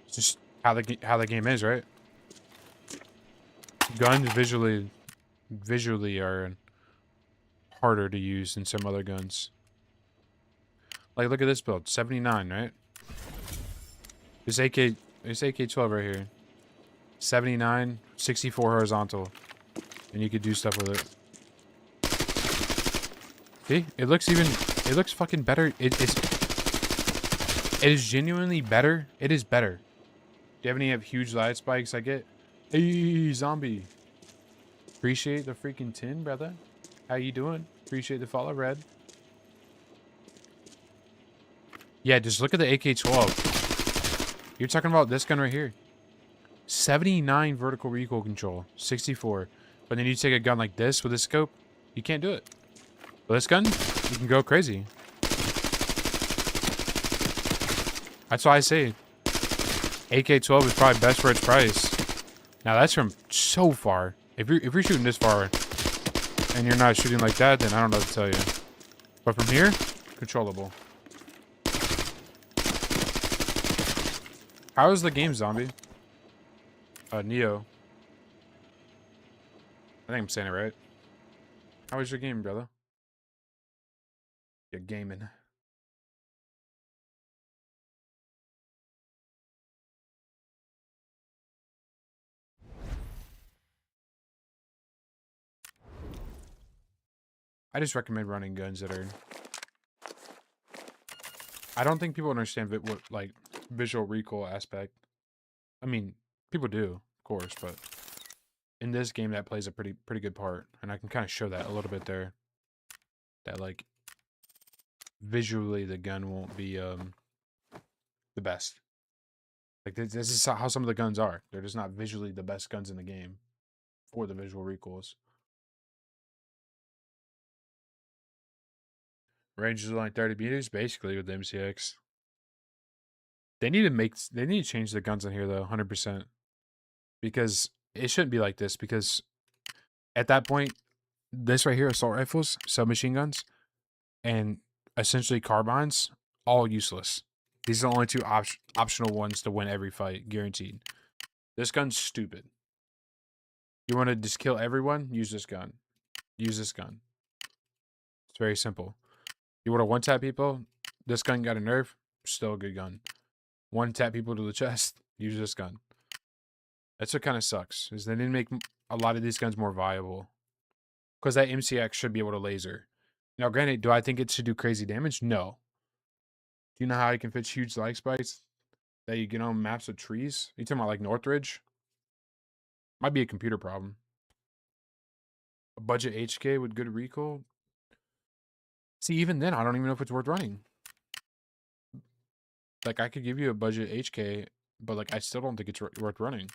S1: It's just how the game is, right? Guns visually are harder to use than some other guns. Like, look at this build. 79, right? This AK-12 right here. 79, 64 horizontal. And you could do stuff with it. See? It looks fucking better. It is genuinely better. It is better. Do you have any huge light spikes I get? Hey, zombie. Appreciate the freaking tin, brother. How you doing? Appreciate the follow, Red. Yeah, just look at the AK-12. You're talking about this gun right here. 79 vertical recoil control. 64. But then you take a gun like this with a scope, you can't do it. But this gun, you can go crazy. That's why I say AK-12 is probably best for its price. Now that's from so far. If you're shooting this far and you're not shooting like that, then I don't know what to tell you. But from here, controllable. How is the game, zombie? Neo. I think I'm saying it right. How was your game, brother? You're gaming. I just recommend running guns that are... I don't think people understand what like visual recoil aspect. I mean, people do, of course, but in this game that plays a pretty good part, and I can kind of show that a little bit there. That like visually the gun won't be the best. Like this is how some of the guns are. They're just not visually the best guns in the game for the visual recoils. Range is only 30 meters, basically, with the MCX. They need to change the guns in here though, 100%. Because it shouldn't be like this, because at that point, this right here, assault rifles, submachine guns, and essentially carbines, all useless. These are the only two optional ones to win every fight, guaranteed. This gun's stupid. You want to just kill everyone? Use this gun. Use this gun. It's very simple. You want to one-tap people? This gun got a nerf. Still a good gun. One-tap people to the chest? Use this gun. That's what kind of sucks, is they didn't make a lot of these guns more viable. Because that MCX should be able to laser. Now, granted, do I think it should do crazy damage? No. Do you know how it can fit huge lag spikes that you get on maps with trees? You talking about like Northridge? Might be a computer problem. A budget HK with good recoil? See, even then, I don't even know if it's worth running. Like, I could give you a budget HK, but like, I still don't think it's worth running.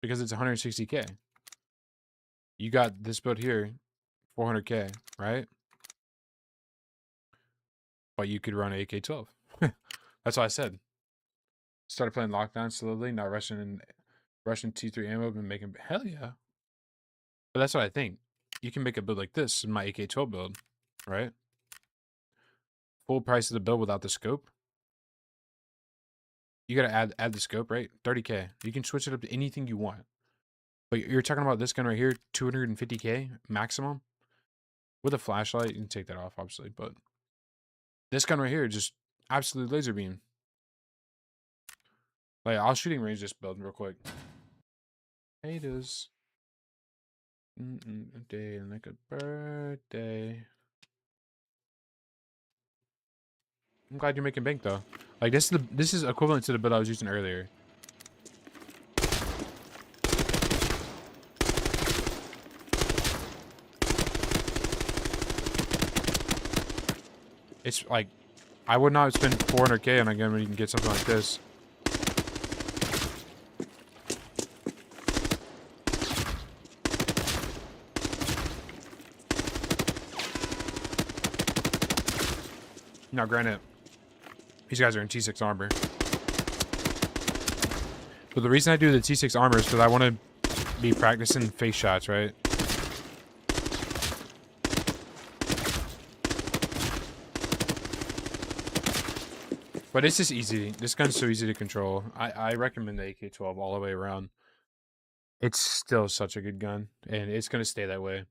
S1: Because it's 160K. You got this build here, 400K, right? But you could run AK-12. That's what I said. Started playing Lockdown slowly, not rushing T3 ammo, and making... Hell yeah. But that's what I think. You can make a build like this in my AK-12 build, right? full price of the build without the scope. You gotta add the scope, right? 30K. You can switch it up to anything you want. But you're talking about this gun right here, 250K maximum. With a flashlight, you can take that off, obviously. But this gun right here, just absolute laser beam. Like, I'll shooting range this build real quick. Haters. A day like a birthday. I'm glad you're making bank though. Like this is equivalent to the build I was using earlier. It's like I would not spend 400K on a gun when you can get something like this. Now, granted, these guys are in T6 armor. But the reason I do the T6 armor is because I want to be practicing face shots, right? But it's just easy. This gun's so easy to control. I recommend the AK-12 all the way around. It's still such a good gun, and it's going to stay that way.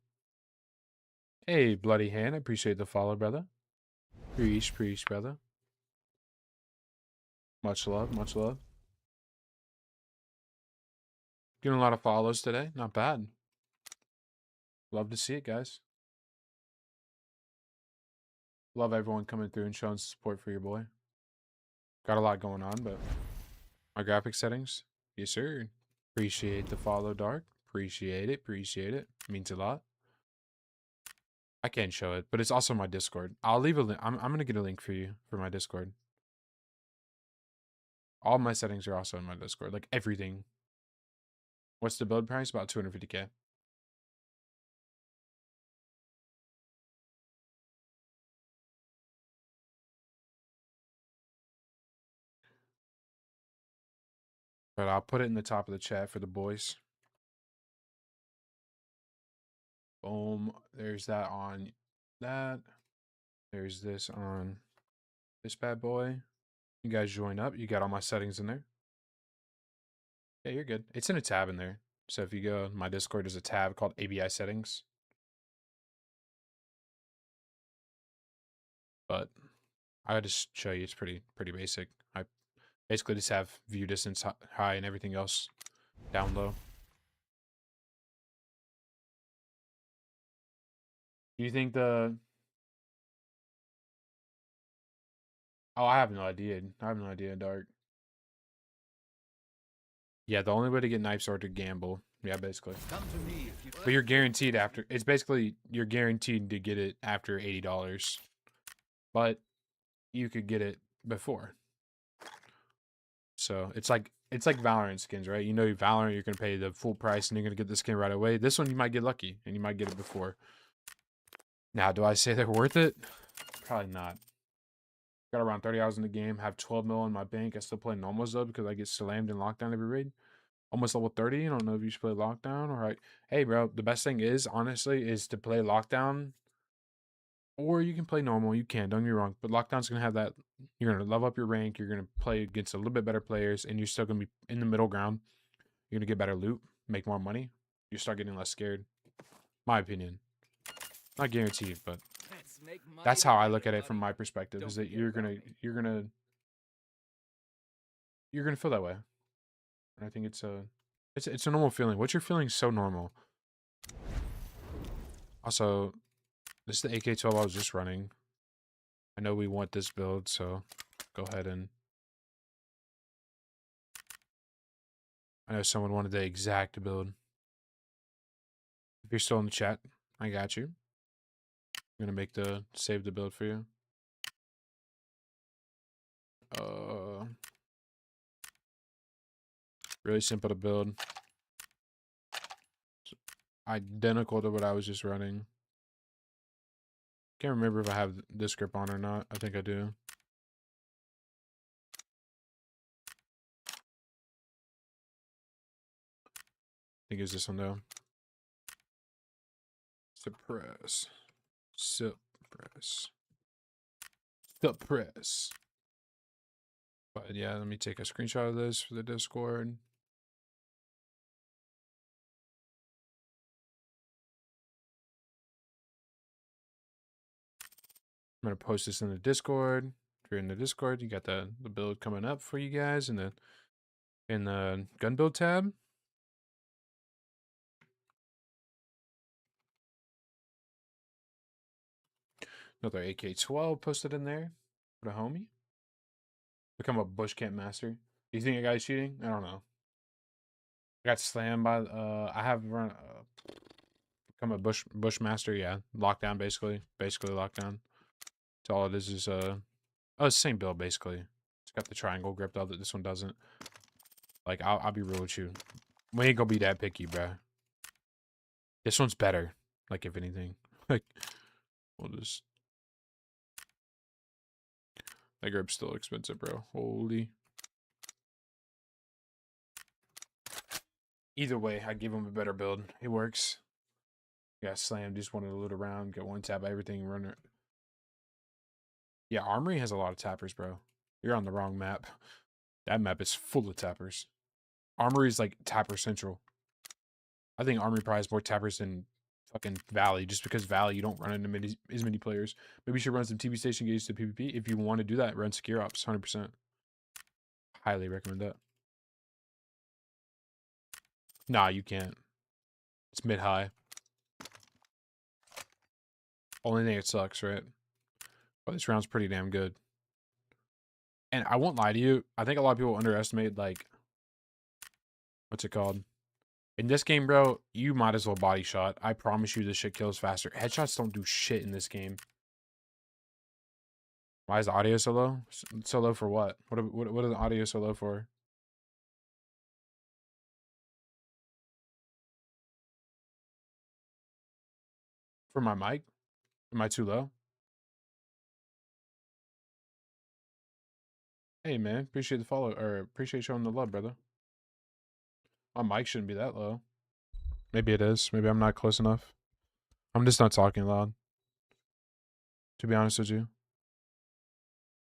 S1: Hey, Bloody Hand, I appreciate the follow, brother. Preach, brother. Much love, much love. Getting a lot of follows today. Not bad. Love to see it, guys. Love everyone coming through and showing support for your boy. Got a lot going on, but my graphic settings, yes, sir. Appreciate the follow, Dark. Appreciate it. Appreciate it. Means a lot. I can't show it, but it's also my Discord. I'll leave a link. I'm going to get a link for you for my Discord. All my settings are also in my Discord. Like everything. What's the build price? About 250K. But I'll put it in the top of the chat for the boys. Boom. There's that on that. There's this on this bad boy. You guys join up. You got all my settings in there. Yeah, you're good. It's in a tab in there. So if you go, my Discord, there's a tab called ABI settings. But I just show you, it's pretty basic. I basically just have view distance high and everything else down low. Do you think the... Oh, I have no idea. I have no idea, Dark. Yeah, the only way to get knives are to gamble. Yeah, basically. But you're guaranteed after... It's basically, you're guaranteed to get it after $80. But you could get it before. So it's like Valorant skins, right? You know, Valorant, you're gonna pay the full price and you're gonna get the skin right away. This one you might get lucky and you might get it before. Now, do I say they're worth it? Probably not. Got around 30 hours in the game, have 12 mil in my bank. I still play normals though because I get slammed in lockdown every raid. Almost level 30. I don't know if you should play lockdown or like, hey bro, the best thing is honestly is to play lockdown. Or you can play normal. You can, don't get me wrong. But lockdown's gonna have that. You're gonna level up your rank. You're gonna play against a little bit better players, and you're still gonna be in the middle ground. You're gonna get better loot, make more money. You start getting less scared. My opinion. Not guaranteed, but that's how I look at it from my perspective. Is that you're gonna feel that way. And I think it's a normal feeling. What you're feeling is so normal. Also, this is the AK-12 I was just running. I know we want this build, so go ahead and... I know someone wanted the exact build. If you're still in the chat, I got you. I'm gonna save the build for you. Really simple to build. It's identical to what I was just running. Can't remember if I have this grip on or not. I think I do. I think it's this one though. Suppress. Suppress. But yeah, let me take a screenshot of this for the Discord. I'm gonna post this in the Discord. If you're in the Discord, you got the build coming up for you guys in the gun build tab. Another AK-12 posted in there for the homie. Become a bush camp master. Do you think a guy's cheating? I don't know. I got slammed by I have run become a bush master, yeah. Lockdown basically. Basically lockdown. So all it is oh, it's the same build basically. It's got the triangle grip though that this one doesn't. Like I'll be real with you. We ain't gonna be that picky, bro. This one's better. Like if anything. Like we'll just that grip's still expensive, bro. Holy. Either way, I give him a better build. It works. Got slammed, just wanted to loot around, get one tap everything, run it. Yeah, Armory has a lot of tappers, bro. You're on the wrong map. That map is full of tappers. Armory is like tapper central. I think Armory probably has more tappers than fucking Valley, just because Valley you don't run into as many players. Maybe you should run some TV station gauge to PvP. If you want to do that, run Secure Ops, 100%. Highly recommend that. Nah, you can't. It's mid-high. Only thing it sucks, right? But this round's pretty damn good. And I won't lie to you, I think a lot of people underestimate, like, what's it called? In this game, bro, you might as well body shot. I promise you this shit kills faster. Headshots don't do shit in this game. Why is the audio so low? So low for what? What are the audio so low for? For my mic? Am I too low? Hey, man. Appreciate the follow, or appreciate showing the love, brother. My mic shouldn't be that low. Maybe it is. Maybe I'm not close enough. I'm just not talking loud. To be honest with you.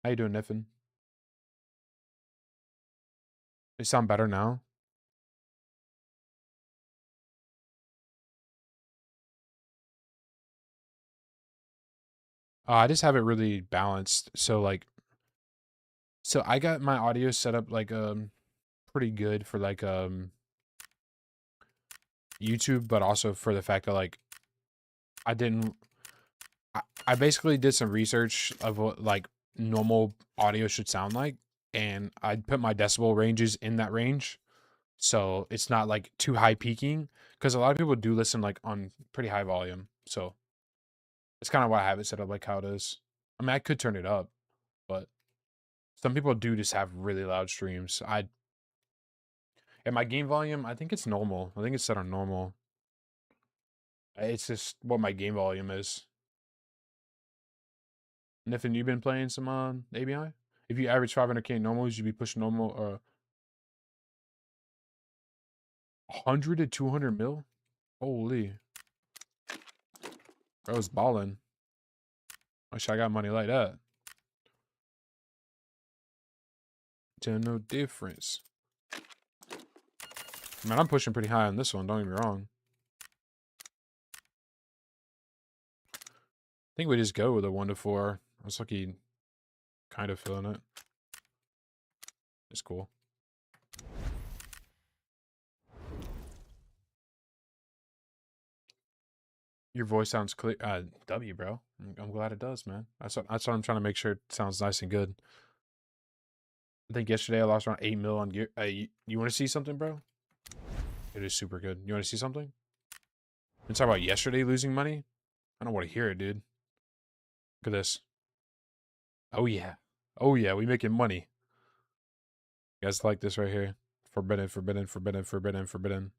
S1: How you doing, Niffin? They sound better now. I just have it really balanced. So like, so I got my audio set up like pretty good for like YouTube, but also for the fact that like I didn't. I basically did some research of what like normal audio should sound like, and I put my decibel ranges in that range, so it's not like too high peaking. Because a lot of people do listen like on pretty high volume, so it's kind of why I have it set up like how it is. I mean, I could turn it up, but some people do just have really loud streams. And my game volume, I think it's normal. I think it's set on normal. It's just what my game volume is. Niffin, you been playing some ABI? If you average 500k normal, you should be pushing normal 100 to 200 mil? Holy. Bro's balling. Wish I got money like that. Tell no difference. Man, I'm pushing pretty high on this one, don't get me wrong. I think we just go with a 1 to 4. I was lucky, kind of feeling it. It's cool. Your voice sounds clear. W, bro. I'm glad it does, man. That's what I'm trying to make sure it sounds nice and good. I think yesterday I lost around 8 mil on gear. You want to see something, bro? It is super good. You want to see something? You talk about yesterday losing money? I don't want to hear it, dude. Look at this. Oh, yeah. Oh, yeah. We making money. You guys like this right here. Forbidden, forbidden, forbidden, forbidden, forbidden.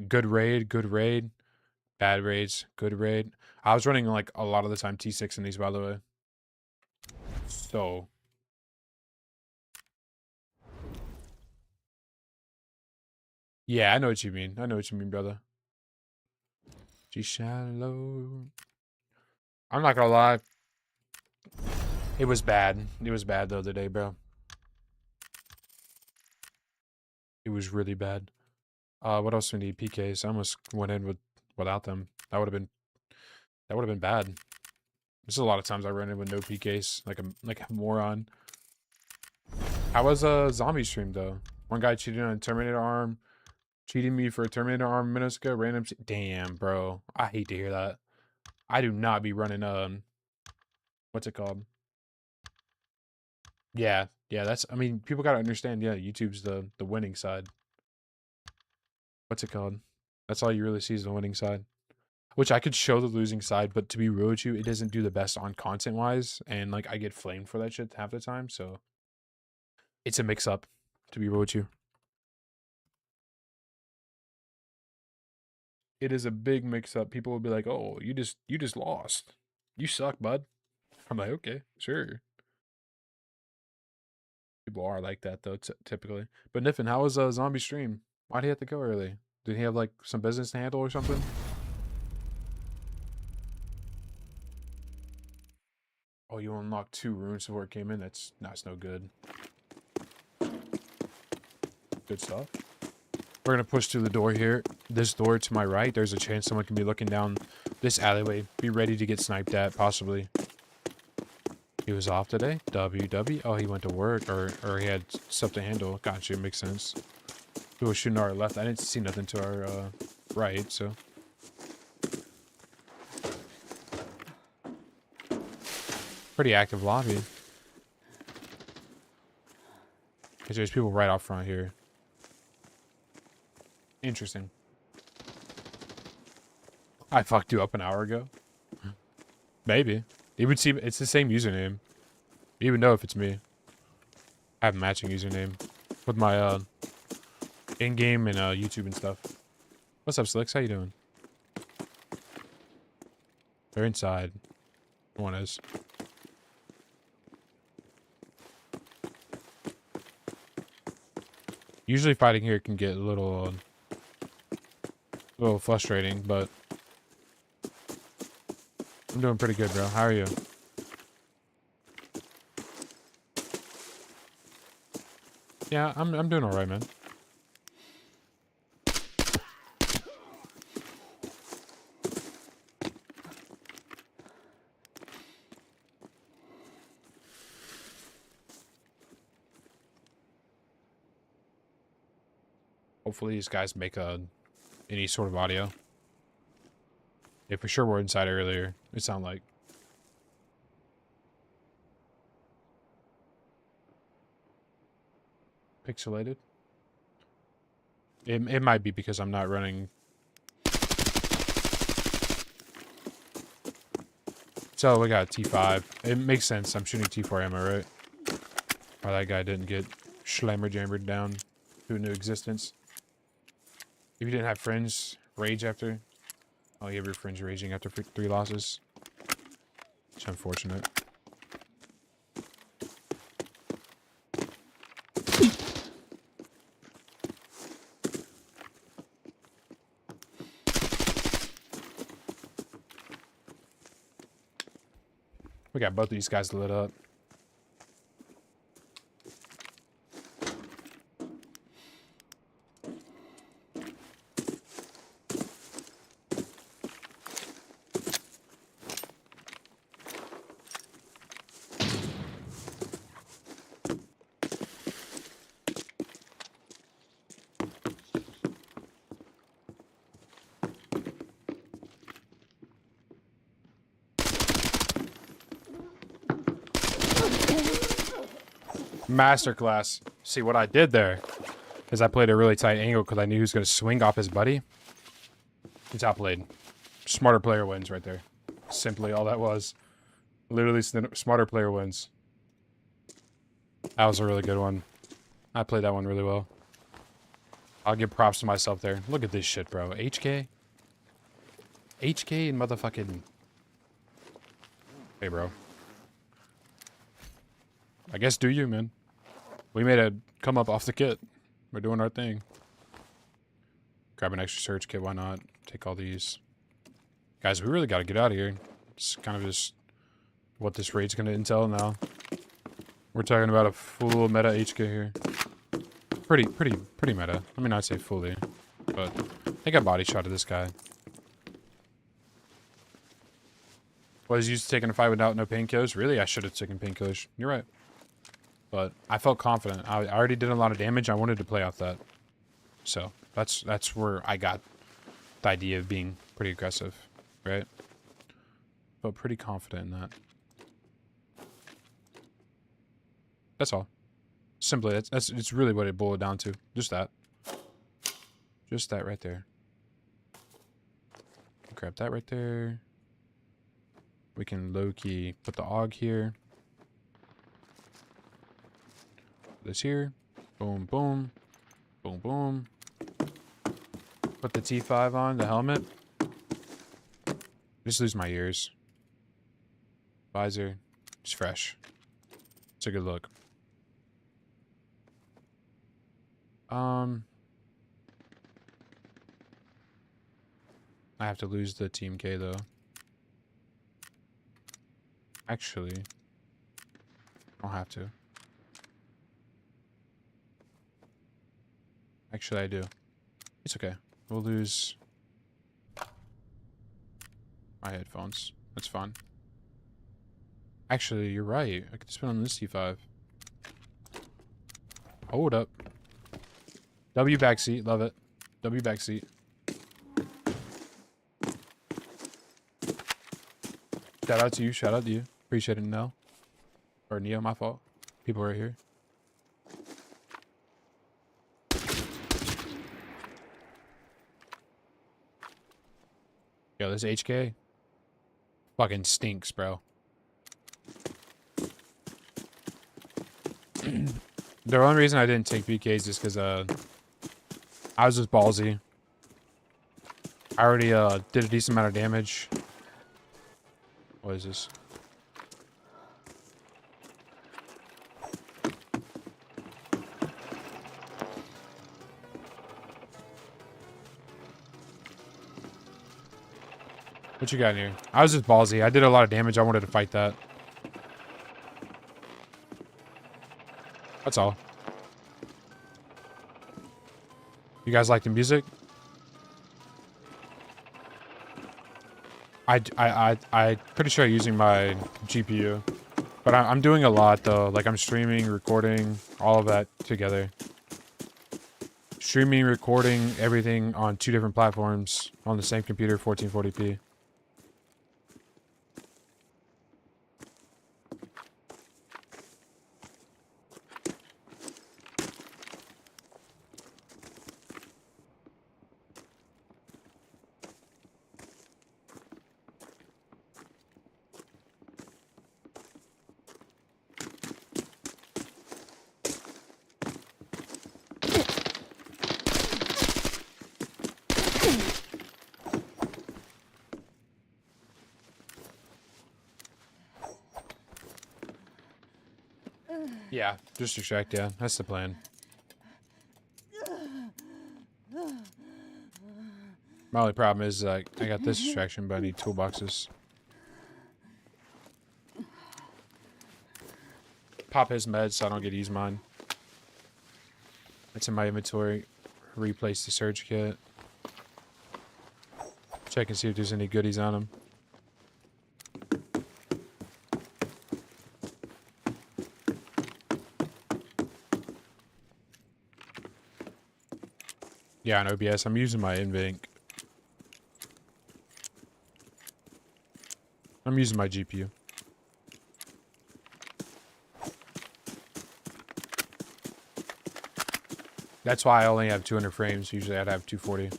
S1: Good raid, good raid. Bad raids, good raid. I was running like a lot of the time T6 in these, by the way. So. Yeah, I know what you mean. I know what you mean, brother. G shallow. I'm not gonna lie. It was bad. It was bad the other day, bro. It was really bad. What else do we need? PKs. I almost went in without them. That would have been bad. There's a lot of times I run in with no PKs, like a moron. How was a zombie stream though? One guy cheated on a Terminator arm, cheating me for a Terminator arm minutes ago. Random. Damn, bro. I hate to hear that. I do not be running. What's it called? Yeah, yeah. That's. I mean, people gotta understand. Yeah, YouTube's the winning side. What's it called? That's all you really see is the winning side. Which I could show the losing side, but to be real with you, it doesn't do the best on content wise, and like I get flamed for that shit half the time. So it's a mix up. To be real with you, it is a big mix up. People will be like, "Oh, you just lost. You suck, bud." I'm like, "Okay, sure." People are like that though, typically. But Niffin, how was a zombie stream? Why'd he have to go early? Did he have like some business to handle or something? Oh, you unlocked 2 runes before it came in. That's no good. Good stuff. We're gonna push through the door here. This door to my right, there's a chance someone can be looking down this alleyway. Be ready to get sniped at, possibly. He was off today? WW? Oh, he went to work, or he had stuff to handle. Gotcha, makes sense. He was shooting to our left. I didn't see nothing to our right, so. Pretty active lobby. Because there's people right out front here. Interesting. I fucked you up an hour ago. Maybe. You would see it's the same username. You would know if it's me. I have a matching username with my in-game and YouTube and stuff. What's up, Slicks? How you doing? They're inside. One is. Usually fighting here can get a little frustrating, but I'm doing pretty good, bro. How are you? Yeah, I'm doing all right, man. Hopefully these guys make any sort of audio. Yeah, for sure we're inside earlier. It sounded like. Pixelated? It might be because I'm not running. So we got T5. It makes sense. I'm shooting T4 ammo, right? Or that guy didn't get slammer-jammered down to a new existence. If you didn't have friends rage after... Oh, you have your friends raging after 3 losses. It's unfortunate. We got both of these guys lit up. Masterclass. See, what I did there is I played a really tight angle because I knew he was going to swing off his buddy. It's outplayed. Smarter player wins right there. Simply all that was. Literally, smarter player wins. That was a really good one. I played that one really well. I'll give props to myself there. Look at this shit, bro. HK? HK and motherfucking... Hey, bro. I guess do you, man. We made a come up off the kit. We're doing our thing. Grab an extra search kit, why not? Take all these. Guys, we really got to get out of here. It's kind of just what this raid's gonna entail now. We're talking about a full meta HK here. Pretty meta. I mean, I'd say fully, but I think I body shot this guy. Was used to taking a fight without no painkillers. Really, I should have taken painkillers. You're right. But I felt confident. I already did a lot of damage. I wanted to play off that. So that's where I got the idea of being pretty aggressive, right? Felt pretty confident in that. That's all. Simply, it's really what it boiled down to. Just that. Just that right there. Grab that right there. We can low-key put the AUG here. This here. Boom, boom. Boom, boom. Put the T5 on, the helmet. Just lose my ears. Visor. Just fresh. It's a good look. I have to lose the Team K though. Actually, I don't have to. Actually, I do. It's okay. We'll lose my headphones. That's fine. Actually, you're right. I could spin on this T5. Hold up. W backseat. Love it. W backseat. Shout out to you. Shout out to you. Appreciate it, Nell. Or Neo, my fault. People right here. Yo, this HK fucking stinks, bro. The only reason I didn't take BKs is because I was just ballsy. I already did a decent amount of damage. What is this? What you got in here? I was just ballsy. I did a lot of damage. I wanted to fight that. That's all. You guys like the music? I pretty sure I'm using my GPU, but I'm doing a lot though. Like I'm streaming, recording, all of that together. Streaming, recording, everything on 2 different platforms on the same computer, 1440p. Yeah, just distract, yeah. That's the plan. My only problem is I got this distraction, but I need toolboxes. Pop his meds so I don't get to use mine. It's in my inventory. Replace the surge kit. Check and see if there's any goodies on him. Yeah, on OBS. I'm using my InVank. I'm using my GPU. That's why I only have 200 frames. Usually I'd have 240.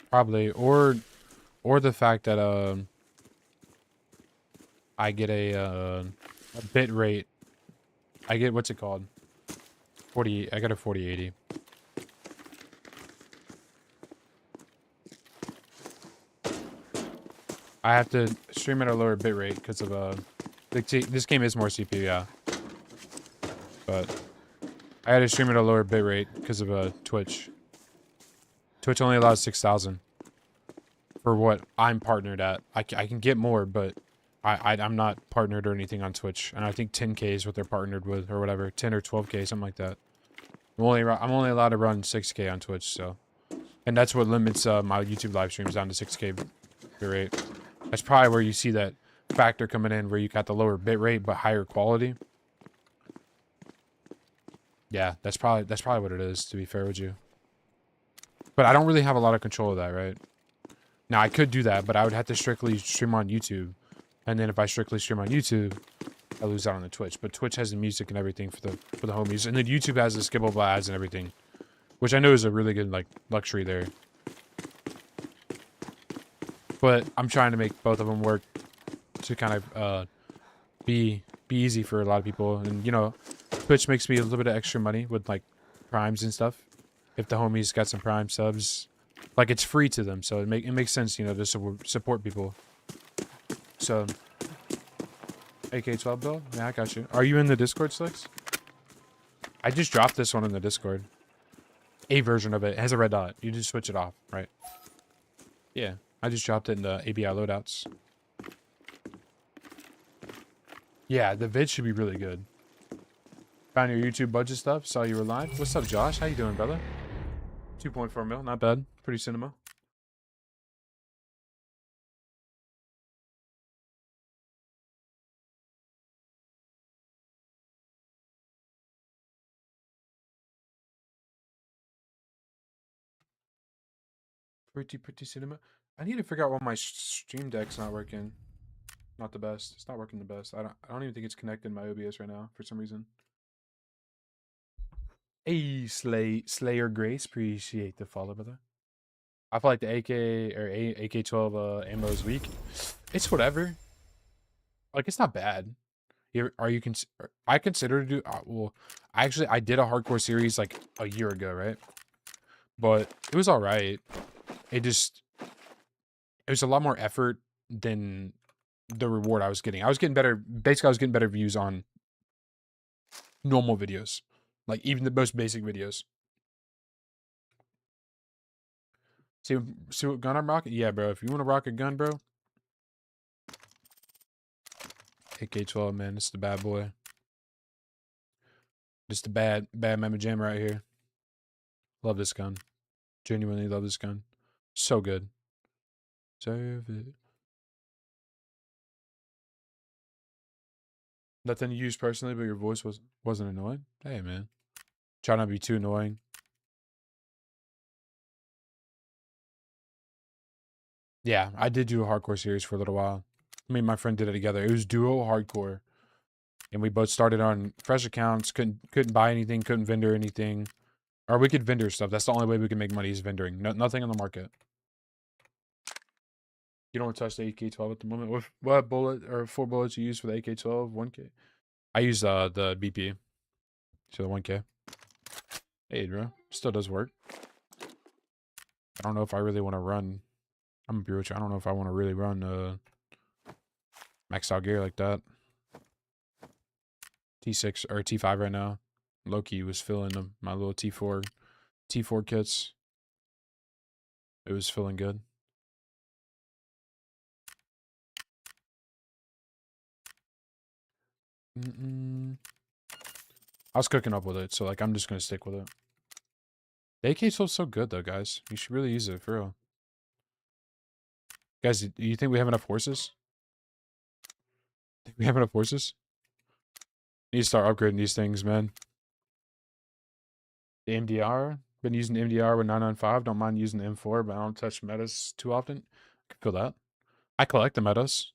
S1: Probably, or the fact that I get a bit rate. I get, what's it called? 40. I got a 4080. I have to stream at a lower bitrate because of this game is more CPU, yeah. But I had to stream at a lower bitrate because of Twitch. Twitch only allows 6,000 for what I'm partnered at. I can get more, but I'm not partnered or anything on Twitch. And I think 10K is what they're partnered with or whatever, 10 or 12K, something like that. I'm only allowed to run 6K on Twitch, so. And that's what limits my YouTube live streams down to 6K bitrate. That's probably where you see that factor coming in, where you got the lower bitrate but higher quality. Yeah, that's probably what it is, to be fair with you. But I don't really have a lot of control of that, right? Now I could do that, but I would have to strictly stream on YouTube. And then if I strictly stream on YouTube, I lose out on the Twitch. But Twitch has the music and everything for the homies. And then YouTube has the skippable ads and everything. Which I know is a really good like luxury there. But I'm trying to make both of them work to kind of be easy for a lot of people. And you know, Twitch makes me a little bit of extra money with like primes and stuff. If the homies got some prime subs, like it's free to them, so it makes sense, you know, to support people. So AK-12 build, yeah, I got you. Are you in the Discord, Slicks? I just dropped this one in the Discord. A version of it. It has a red dot. You just switch it off, right? Yeah, I just dropped it in the ABI loadouts. Yeah, the vid should be really good. Found your YouTube budget stuff. Saw you were live. What's up, Josh? How you doing, brother? 2.4 mil. Not bad. Pretty cinema. Pretty cinema. I need to figure out why my stream deck's not working. Not the best. It's not working the best. I don't even think it's connected to my OBS right now for some reason. Hey, Slayer Grace, appreciate the follow, brother. I feel like the AK or AK-12 ammo is weak. It's whatever. Like it's not bad. I consider to do well. I did a hardcore series like a year ago, right? But it was all right. It was a lot more effort than the reward I was getting. I was getting better. Basically, I was getting better views on normal videos, like even the most basic videos. See what gun I'm rocking? Yeah, bro. If you want to rock a gun, bro, AK-12, man. It's the bad boy. Just the bad mamma jam right here. Love this gun. Genuinely love this gun. So good. Serve it. Nothing you used personally, but your voice wasn't annoying. Hey, man. Try not to be too annoying. Yeah, I did do a hardcore series for a little while. Me and my friend did it together. It was duo hardcore. And we both started on fresh accounts, couldn't buy anything, couldn't vendor anything. Or we could vendor stuff. That's the only way we can make money is vendoring. Nothing on the market. You don't touch the AK-12 at the moment. What bullet or 4 bullets you use for the AK-12? 1K? I use the BP. So the 1K. Hey, bro. Still does work. I don't know if I really want to run. I'm gonna be real with you. I don't know if I want to really run maxed out gear like that. T6 or T5 right now. Loki was filling my little T4 kits. It was feeling good. I was cooking up with it, so like I'm just gonna stick with it. The AK-12's so good though, guys. You should really use it for real. Guys, do you think we have enough horses? Think we have enough horses? Need to start upgrading these things, man. The MDR. Been using the MDR with 995. Don't mind using the M4, but I don't touch metas too often. I can feel that. I collect the metas.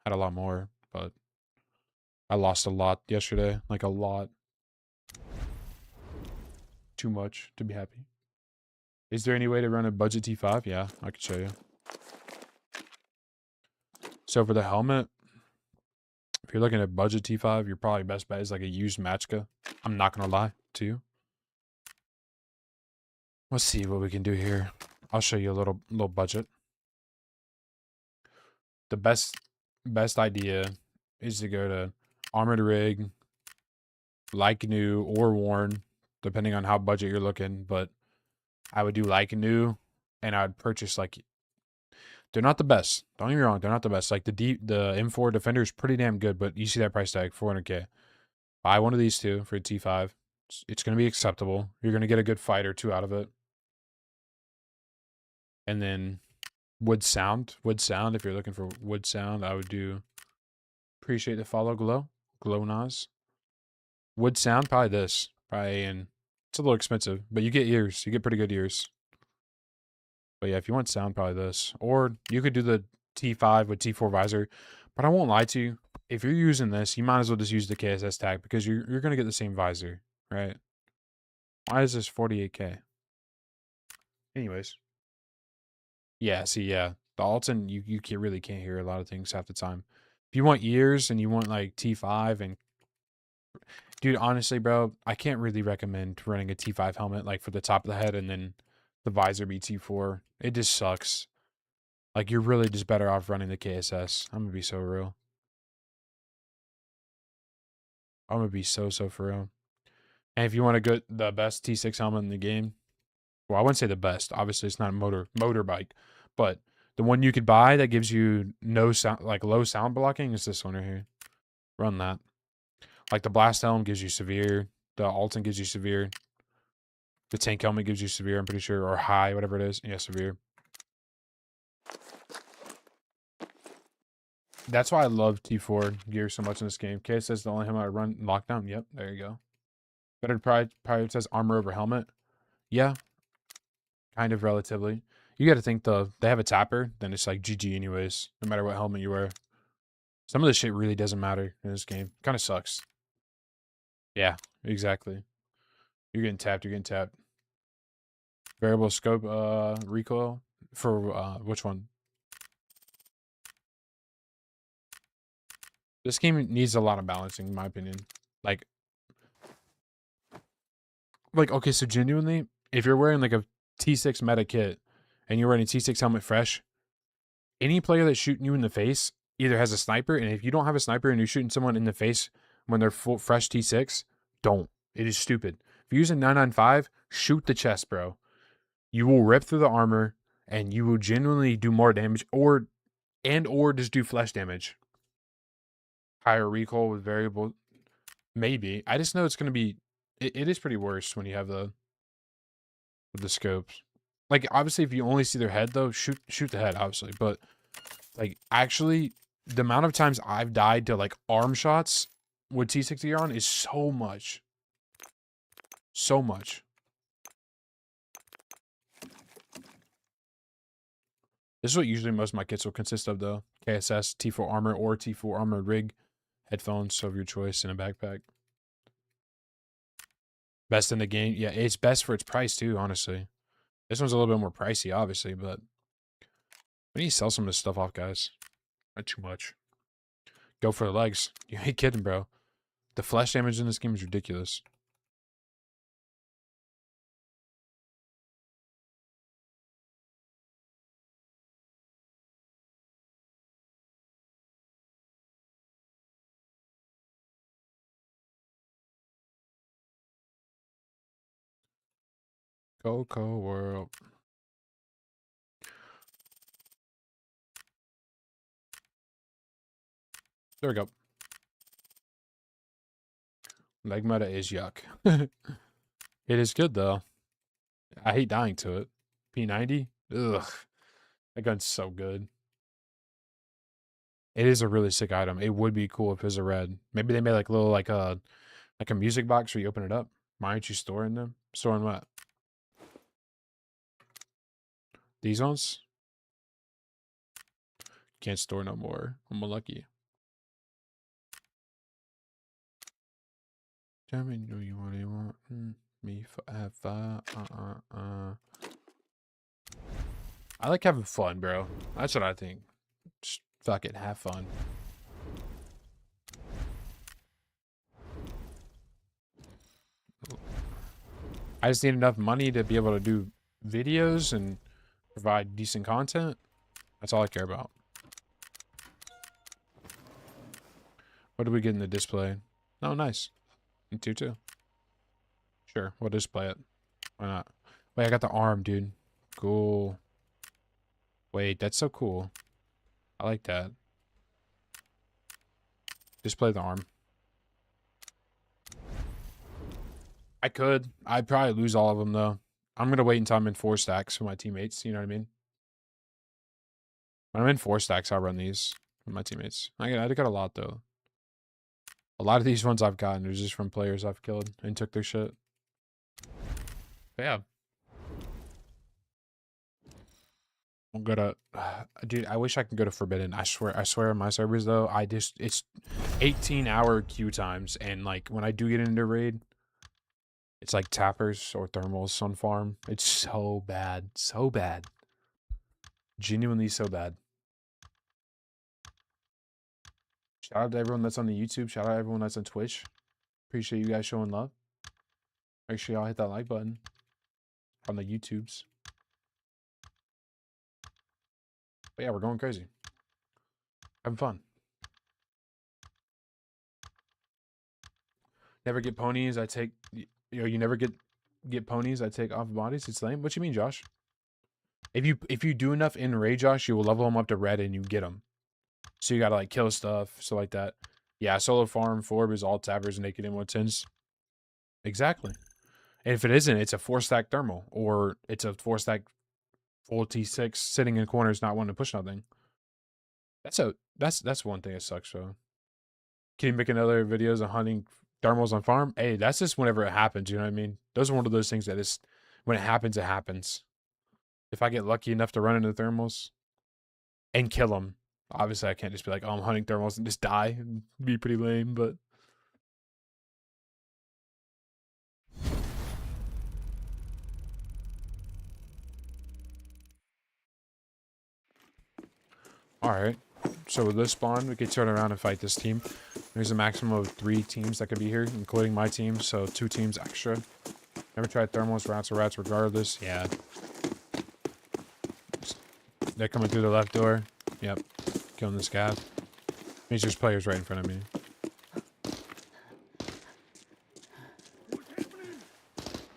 S1: Had a lot more, but I lost a lot yesterday. Like a lot. Too much to be happy. Is there any way to run a budget T5? Yeah, I can show you. So for the helmet, if you're looking at budget T5, your probably best bet is like a used Matchka. I'm not gonna lie to you. Let's see what we can do here. I'll show you a little budget. the best idea is to go to Armored Rig, like new or worn, depending on how budget you're looking. But I would do like new, and I'd purchase like they're not the best. Don't get me wrong, they're not the best. Like the M4 Defender is pretty damn good, but you see that price tag, 400K. Buy one of these two for a T5. It's going to be acceptable. You're going to get a good fight or two out of it. And then wood sound. If you're looking for wood sound, I would do appreciate the follow glow Nas. Wood sound, probably this. Probably, and it's a little expensive, but you get ears. You get pretty good ears. But yeah, if you want sound, probably this. Or you could do the T5 with T4 visor. But I won't lie to you. If you're using this, you might as well just use the KSS tag because you're going to get the same visor, right? Why is this 48K? Anyways. Yeah, see, yeah. The Alton, you really can't hear a lot of things half the time. If you want ears and you want like T5 and dude, honestly, bro, I can't really recommend running a T5 helmet like for the top of the head and then the visor be T4. It just sucks. Like you're really just better off running the KSS. I'm gonna be so real. I'm gonna be so for real. And if you want to get the best T6 helmet in the game, well, I wouldn't say the best. Obviously, it's not a motorbike, but the one you could buy that gives you no sound, like low sound blocking, is this one right here. Run that. Like the blast helm gives you severe. The Alton gives you severe. The tank helmet gives you severe, I'm pretty sure, or high, whatever it is. Yeah, severe. That's why I love T4 gear so much in this game. KSS is the only helmet I run lockdown. Yep, there you go. Better prioritize armor over helmet. Yeah, kind of relatively. You got to think though, they have a tapper, then it's like GG anyways, no matter what helmet you wear. Some of this shit really doesn't matter in this game. Kind of sucks. Yeah, exactly. You're getting tapped. Variable scope recoil for which one? This game needs a lot of balancing, in my opinion. Like okay, so genuinely, if you're wearing like a T6 meta kit and you're wearing a T6 helmet fresh, any player that's shooting you in the face either has a sniper, and if you don't have a sniper and you're shooting someone in the face when they're full fresh T6, don't. It is stupid. If you're using 995, shoot the chest, bro. You will rip through the armor and you will genuinely do more damage or just do flesh damage. Higher recoil with variable. Maybe. I just know it's going to be... It is pretty worse when you have the scopes. Like, obviously, if you only see their head, though, shoot the head, obviously. But, like, actually, the amount of times I've died to, like, arm shots with T6 gear on is so much. So much. This is what usually most of my kits will consist of, though. KSS, T4 armor, or T4 armored rig. Headphones of your choice, and a backpack. Best in the game. Yeah, it's best for its price, too, honestly. This one's a little bit more pricey, obviously, but we need to sell some of this stuff off, guys. Not too much. Go for the legs. You ain't kidding, bro. The flash damage in this game is ridiculous. Coco World. There we go. Leg meta is yuck. It is good, though. I hate dying to it. P90? Ugh. That gun's so good. It is a really sick item. It would be cool if it was a red. Maybe they made like a little like a music box where you open it up. Why aren't you storing them? Storing what? These ones? Can't store no more. I'm lucky. Tell me, do you want me have fun? I like having fun, bro. That's what I think. Just fuck it, have fun. I just need enough money to be able to do videos and provide decent content. That's all I care about. What did we get in the display? Oh, nice. In tier 2. Sure, we'll display it. Why not? Wait, I got the arm, dude. Cool. Wait, that's so cool. I like that. Display the arm. I could. I'd probably lose all of them, though. I'm going to wait until I'm in 4 stacks for my teammates. You know what I mean? When I'm in 4 stacks, I'll run these with my teammates. I got a lot, though. A lot of these ones I've gotten are just from players I've killed and took their shit. But yeah. I'm gonna, dude. I wish I could go to Forbidden. I swear, on my servers though, it's 18-hour queue times, and like when I do get into raid, it's like tappers or thermals on farm. It's so bad, genuinely so bad. Shout out to everyone that's on the YouTube. Shout out to everyone that's on Twitch. Appreciate you guys showing love. Make sure y'all hit that like button on the YouTubes. But yeah, we're going crazy. Having fun. Never get ponies. I take, you never get ponies. I take off bodies. It's lame. What you mean, Josh? If you do enough in raid, Josh, you will level them up to red and you get them. So you gotta like kill stuff, so like that. Yeah, solo farm Forb is all tappers, naked in 110s. Exactly. And if it isn't, it's a 4-stack thermal, or it's a 4-stack full T6 sitting in corners, not wanting to push nothing. That's one thing that sucks, though. Can you make another videos on hunting thermals on farm? Hey, that's just whenever it happens. You know what I mean? Those are one of those things that is when it happens, it happens. If I get lucky enough to run into thermals and kill them, obviously I can't just be like, oh, I'm hunting thermals and just die. It'd be pretty lame, but. Alright. So with this spawn, we could turn around and fight this team. There's a maximum of 3 teams that could be here, including my team, so 2 teams extra. Never tried thermals, rats are rats regardless. Yeah. They're coming through the left door. Yep. Killing the scav. Means there's players right in front of me.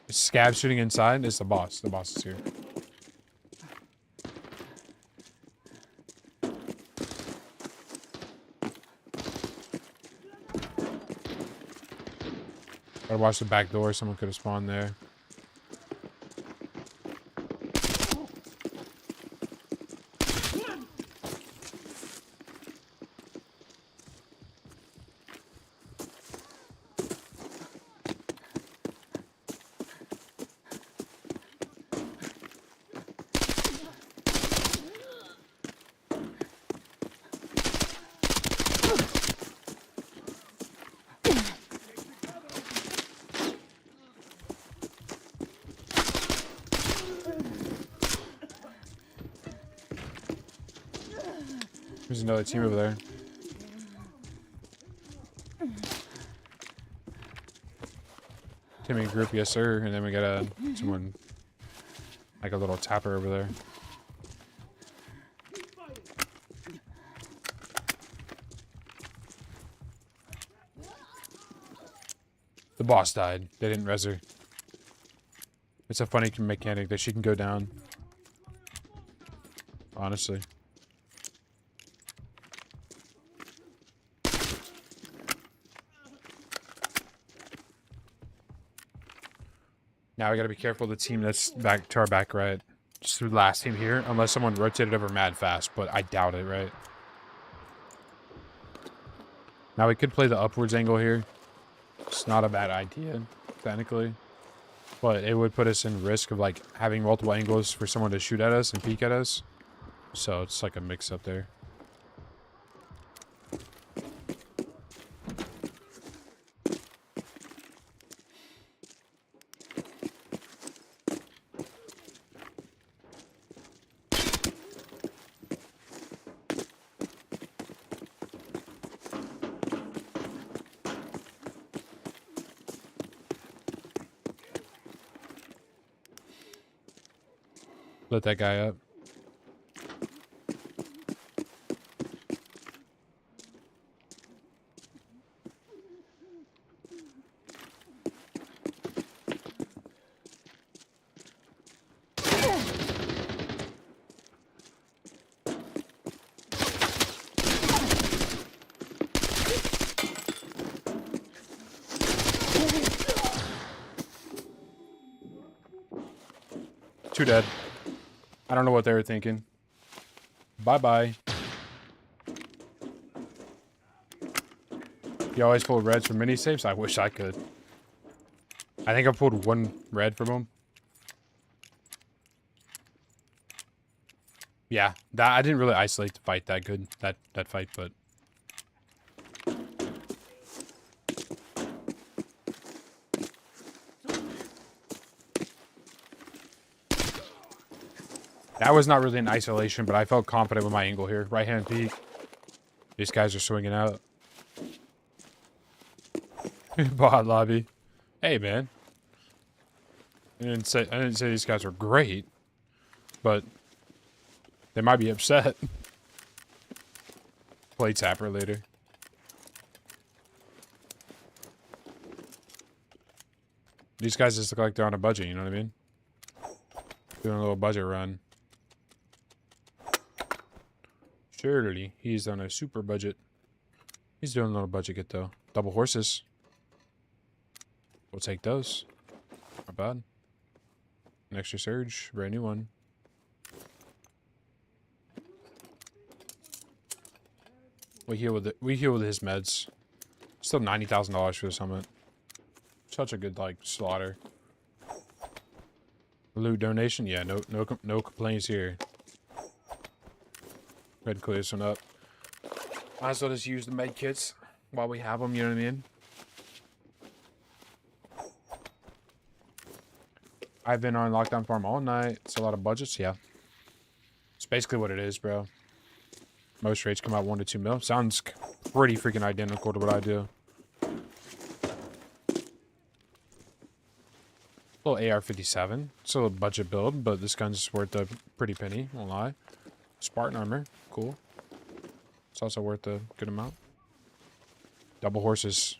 S1: Is scav shooting inside? It's the boss. The boss is here. Gotta watch the back door. Someone could have spawned there. There's another team over there. Teaming group, yes sir. And then we got someone, like a little tapper over there. The boss died. They didn't res her. It's a funny mechanic that she can go down. Honestly. Now we gotta be careful the team that's back to our back right. Just the last team here, unless someone rotated over mad fast, but I doubt it, right? Now we could play the upwards angle here. It's not a bad idea, technically. But it would put us in risk of like having multiple angles for someone to shoot at us and peek at us. So it's like a mix up there. Let that guy up. Two dead. I don't know what they were thinking. Bye-bye. You always pull reds for mini saves? I wish I could. I think I pulled one red from him. Yeah, that I didn't really isolate the fight that good. That fight, but that was not really an isolation, but I felt confident with my angle here. Right hand peek. These guys are swinging out. Bot lobby. Hey man. I didn't say these guys were great, but they might be upset. Play Tapper later. These guys just look like they're on a budget, you know what I mean? Doing a little budget run. Surely he's on a super budget. He's doing a little budget get though. Double horses. We'll take those. Not bad. An extra surge, brand new one. We heal with it. We heal with his meds. Still $90,000 for this helmet. Such a good like slaughter. Loot donation, yeah, no complaints here. Go ahead and clear this one up. Might as well just use the med kits while we have them. You know what I mean? I've been on lockdown farm all night. It's a lot of budgets, yeah. It's basically what it is, bro. Most raids come out 1 to 2 mil. Sounds pretty freaking identical to what I do. Little AR-57. It's a little budget build, but this gun's worth a pretty penny. Won't lie. Spartan armor, cool. It's also worth a good amount. Double horses.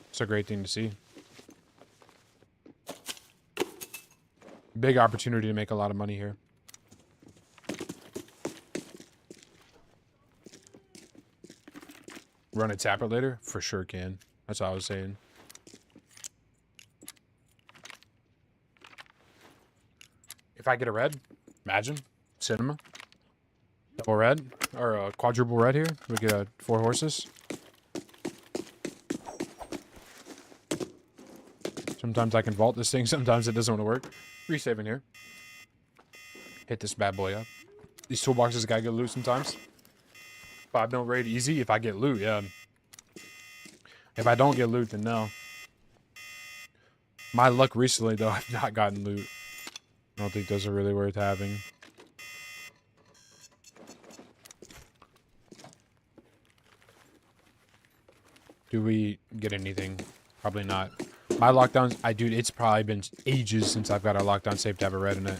S1: It's a great thing to see. Big opportunity to make a lot of money here. Run a tapper later? For sure can. That's all I was saying. If I get a red, imagine. Cinema. Double red. Or a quadruple red here. We get 4 horses. Sometimes I can vault this thing. Sometimes it doesn't want to work. Resaving here. Hit this bad boy up. These toolboxes gotta get loot sometimes. 5 mil raid easy if I get loot, yeah. If I don't get loot, then no. My luck recently, though, I've not gotten loot. I don't think those are really worth having. Do we get anything? Probably not. My lockdowns, dude, it's probably been ages since I've got a lockdown safe to have a red in it.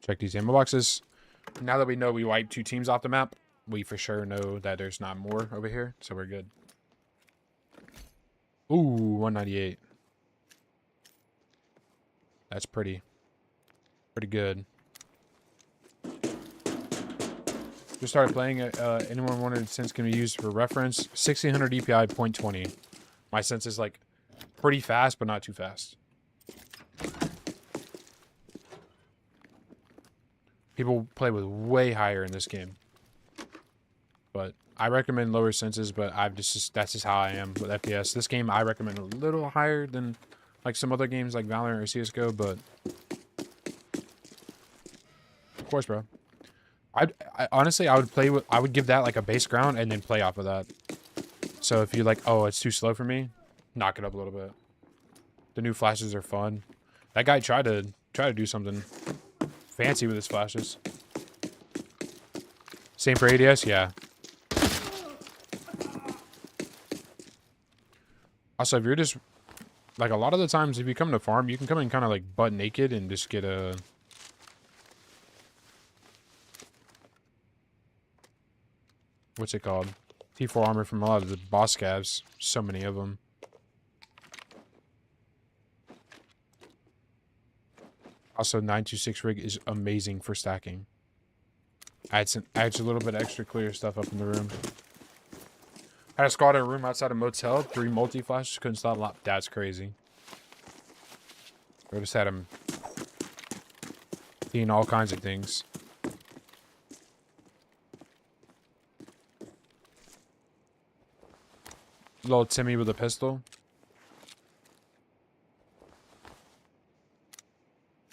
S1: Check these ammo boxes. Now that we know we wiped 2 teams off the map, we for sure know that there's not more over here, so we're good. Ooh, 198. That's pretty good. Just started playing it. Anyone wanted sense can be used for reference. 1600 DPI, 0.20. My sense is like pretty fast, but not too fast. People play with way higher in this game. But I recommend lower senses, but that's just how I am with FPS. This game I recommend a little higher than like some other games like Valorant or CSGO, but of course, bro. I honestly I would give that like a base ground and then play off of that. So if you're like, oh, it's too slow for me, knock it up a little bit. The new flashes are fun. That guy tried to do something fancy with his flashes. Same for ADS, yeah. Also, if you're just like a lot of the times if you come to farm, you can come in kind of like butt naked and just get a what's it called? T4 armor from a lot of the boss scavs. So many of them. Also, 926 rig is amazing for stacking. Adds a little bit extra clear stuff up in the room. Had a squad in a room outside a motel. 3 multi-flashes. Couldn't stop. That's crazy. I just had him seeing all kinds of things. Little Timmy with a pistol.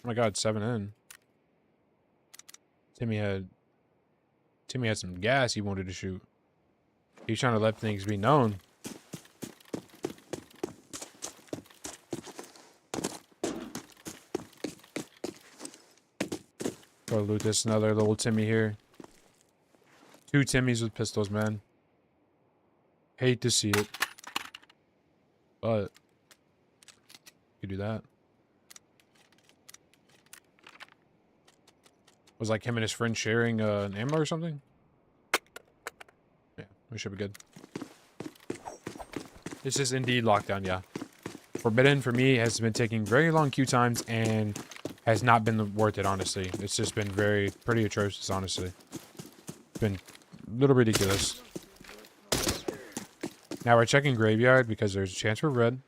S1: Oh my god, 7 in. Timmy had some gas he wanted to shoot. He's trying to let things be known. Go loot this. Another little Timmy here. 2 Timmys with pistols, man. Hate to see it. But you do that. Was like him and his friend sharing an ammo or something? Yeah, we should be good. This is indeed lockdown, yeah. Forbidden for me has been taking very long queue times and has not been worth it, honestly. It's just been pretty atrocious, honestly. It's been a little ridiculous. Now we're checking graveyard because there's a chance for red.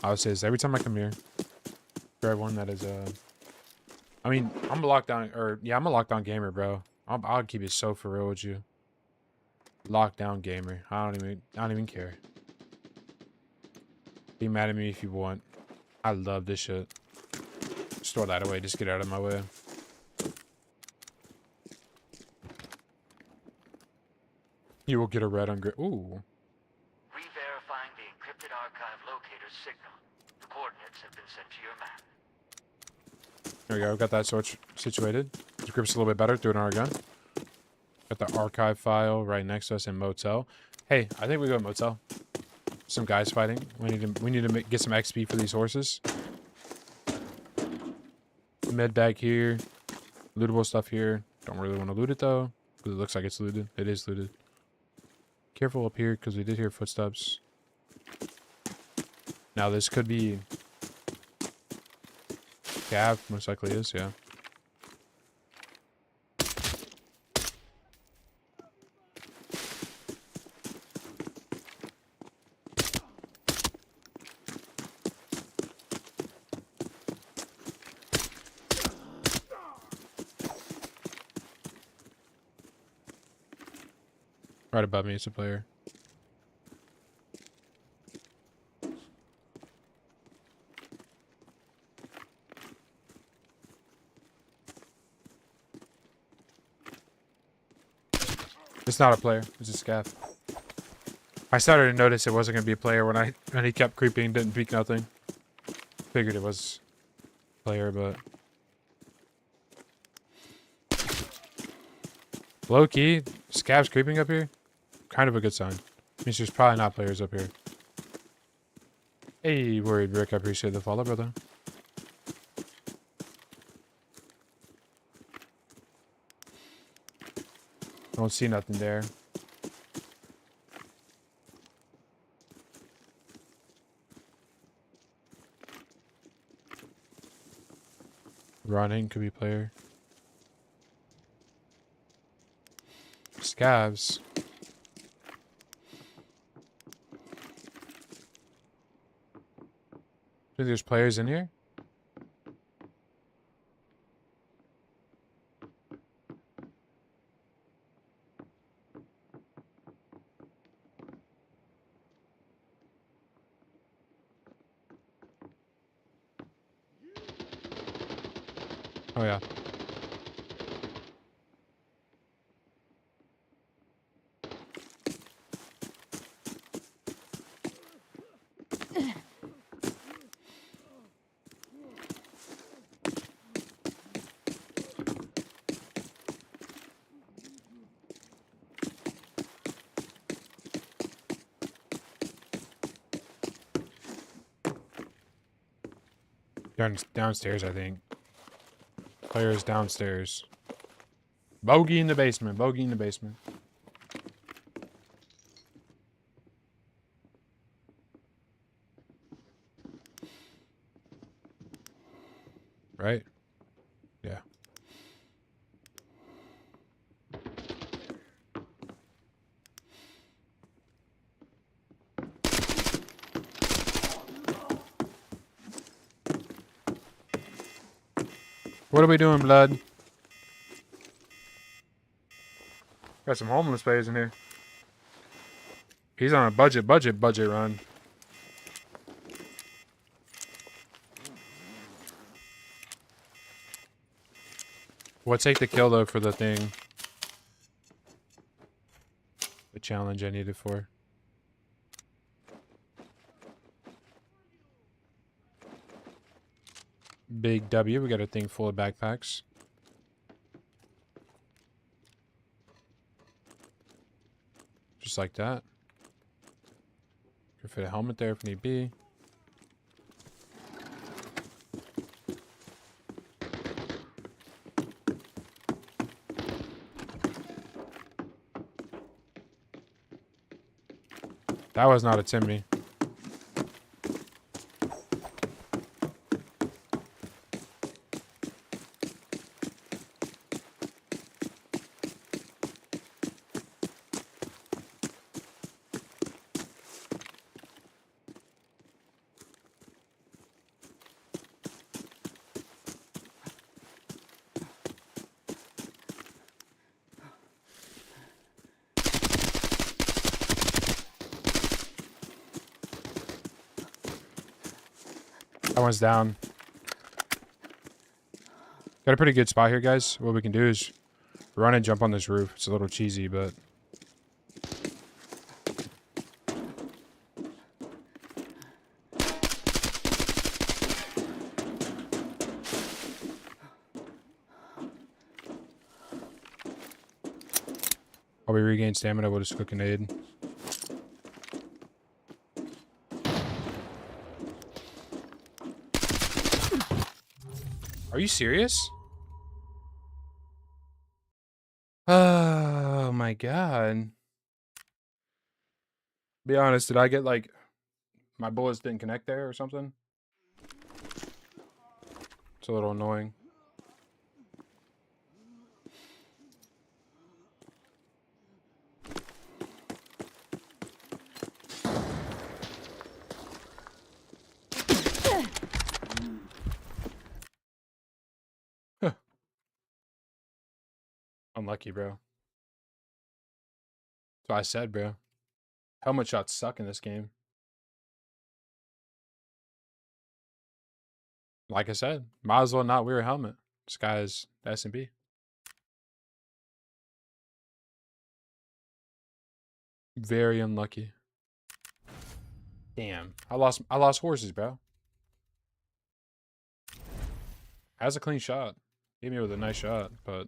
S1: I would say this every time I come here. For everyone that is I mean, I'm a lockdown, I'm a lockdown gamer, bro. I'll keep it so for real with you. Lockdown gamer. I don't even care. Be mad at me if you want. I love this shit. Just throw that away. Just get out of my way. You will get a red on grid. Ooh.
S3: Re-verifying the encrypted archive locator's signal. The coordinates have been sent to your map.
S1: There we go. Got that switch situated. The grip's a little bit better. Threw it on our gun. Got the archive file right next to us in motel. Hey, I think we go to motel. Some guys fighting. We need to get some XP for these horses. Med bag here. Lootable stuff here. Don't really want to loot it though, because it looks like it's looted. It is looted. Careful up here because we did hear footsteps. Now this could be Gav, most likely is, yeah. Right above me, it's a player. It's not a player, it's a scav. I started to notice it wasn't gonna be a player when he kept creeping, didn't peek nothing. Figured it was a player, but low key, scavs creeping up here. Kind of a good sign. Means there's probably not players up here. Hey, worried Rick, I appreciate the follow, brother. Don't see nothing there. Running could be player. Scavs. Think there's players in here? Oh yeah. Downstairs, I think. Players downstairs. Bogey in the basement. Bogey in the basement. Right? Yeah. What are we doing, blood? Got some homeless players in here. He's on a budget run. What take the kill though for the thing? The challenge I needed for. Big W. We got a thing full of backpacks. Just like that. Could fit a helmet there if need be. That was not a Timmy. That one's down. Got a pretty good spot here, guys. What we can do is run and jump on this roof. It's a little cheesy, but... while we regain stamina, we'll just cook an aid. Are you serious? Oh my god. Be honest, did I get like... my bullets didn't connect there or something? It's a little annoying. Huh. Unlucky, bro. That's what I said, bro. Helmet shots suck in this game. Like I said, might as well not wear a helmet. This guy's S&B. Very unlucky. Damn. I lost horses, bro. Has a clean shot. Hit me with a nice shot, but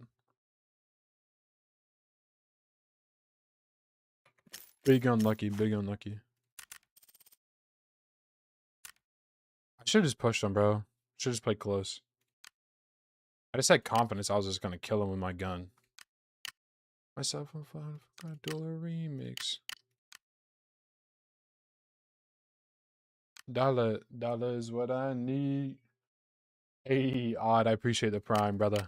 S1: big unlucky, big unlucky. I should have just pushed him, bro. Should have just played close. I just had confidence I was just gonna kill him with my gun. Myself on $5 remix. Dollar is what I need. Hey, Odd, I appreciate the prime, brother.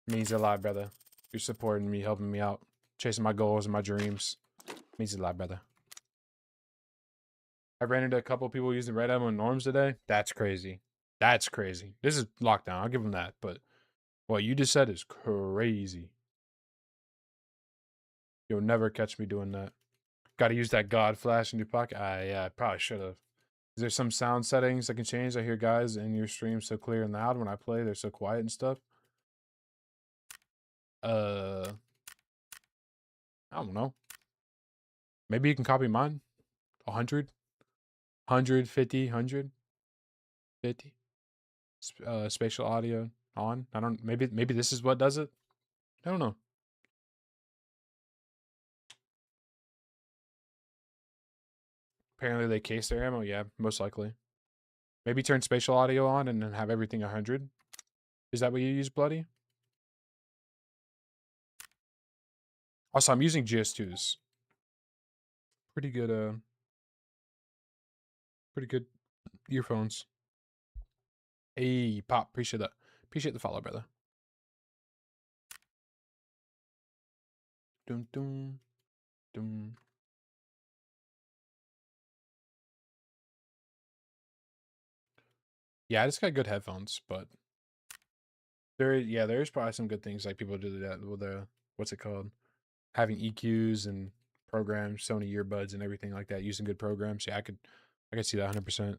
S1: Means a lot, brother. You're supporting me, helping me out, chasing my goals and my dreams. Means a lot, brother. I ran into a couple people using red ammo and norms today. That's crazy. That's crazy. This is lockdown. I'll give them that. But what you just said is crazy. You'll never catch me doing that. Got to use that God flash in your pocket. Yeah, I probably should have. Is there some sound settings I can change? I hear guys in your stream so clear and loud. When I play, they're so quiet and stuff. I don't know. Maybe you can copy mine. 100, 150, 100, 50. Spatial audio on. I don't. Maybe this is what does it. I don't know. Apparently they case their ammo. Yeah, most likely. Maybe turn spatial audio on and then have everything 100. Is that what you use, Bloody? Also, I'm using GS2s. Pretty good earphones. Hey, Pop, appreciate that. Appreciate the follow, brother. Dum dum dum. Yeah, I just got good headphones, but there's probably some good things like people do that with the what's it called? Having EQs and programs, Sony earbuds and everything like that, using good programs. Yeah, I could see that 100%.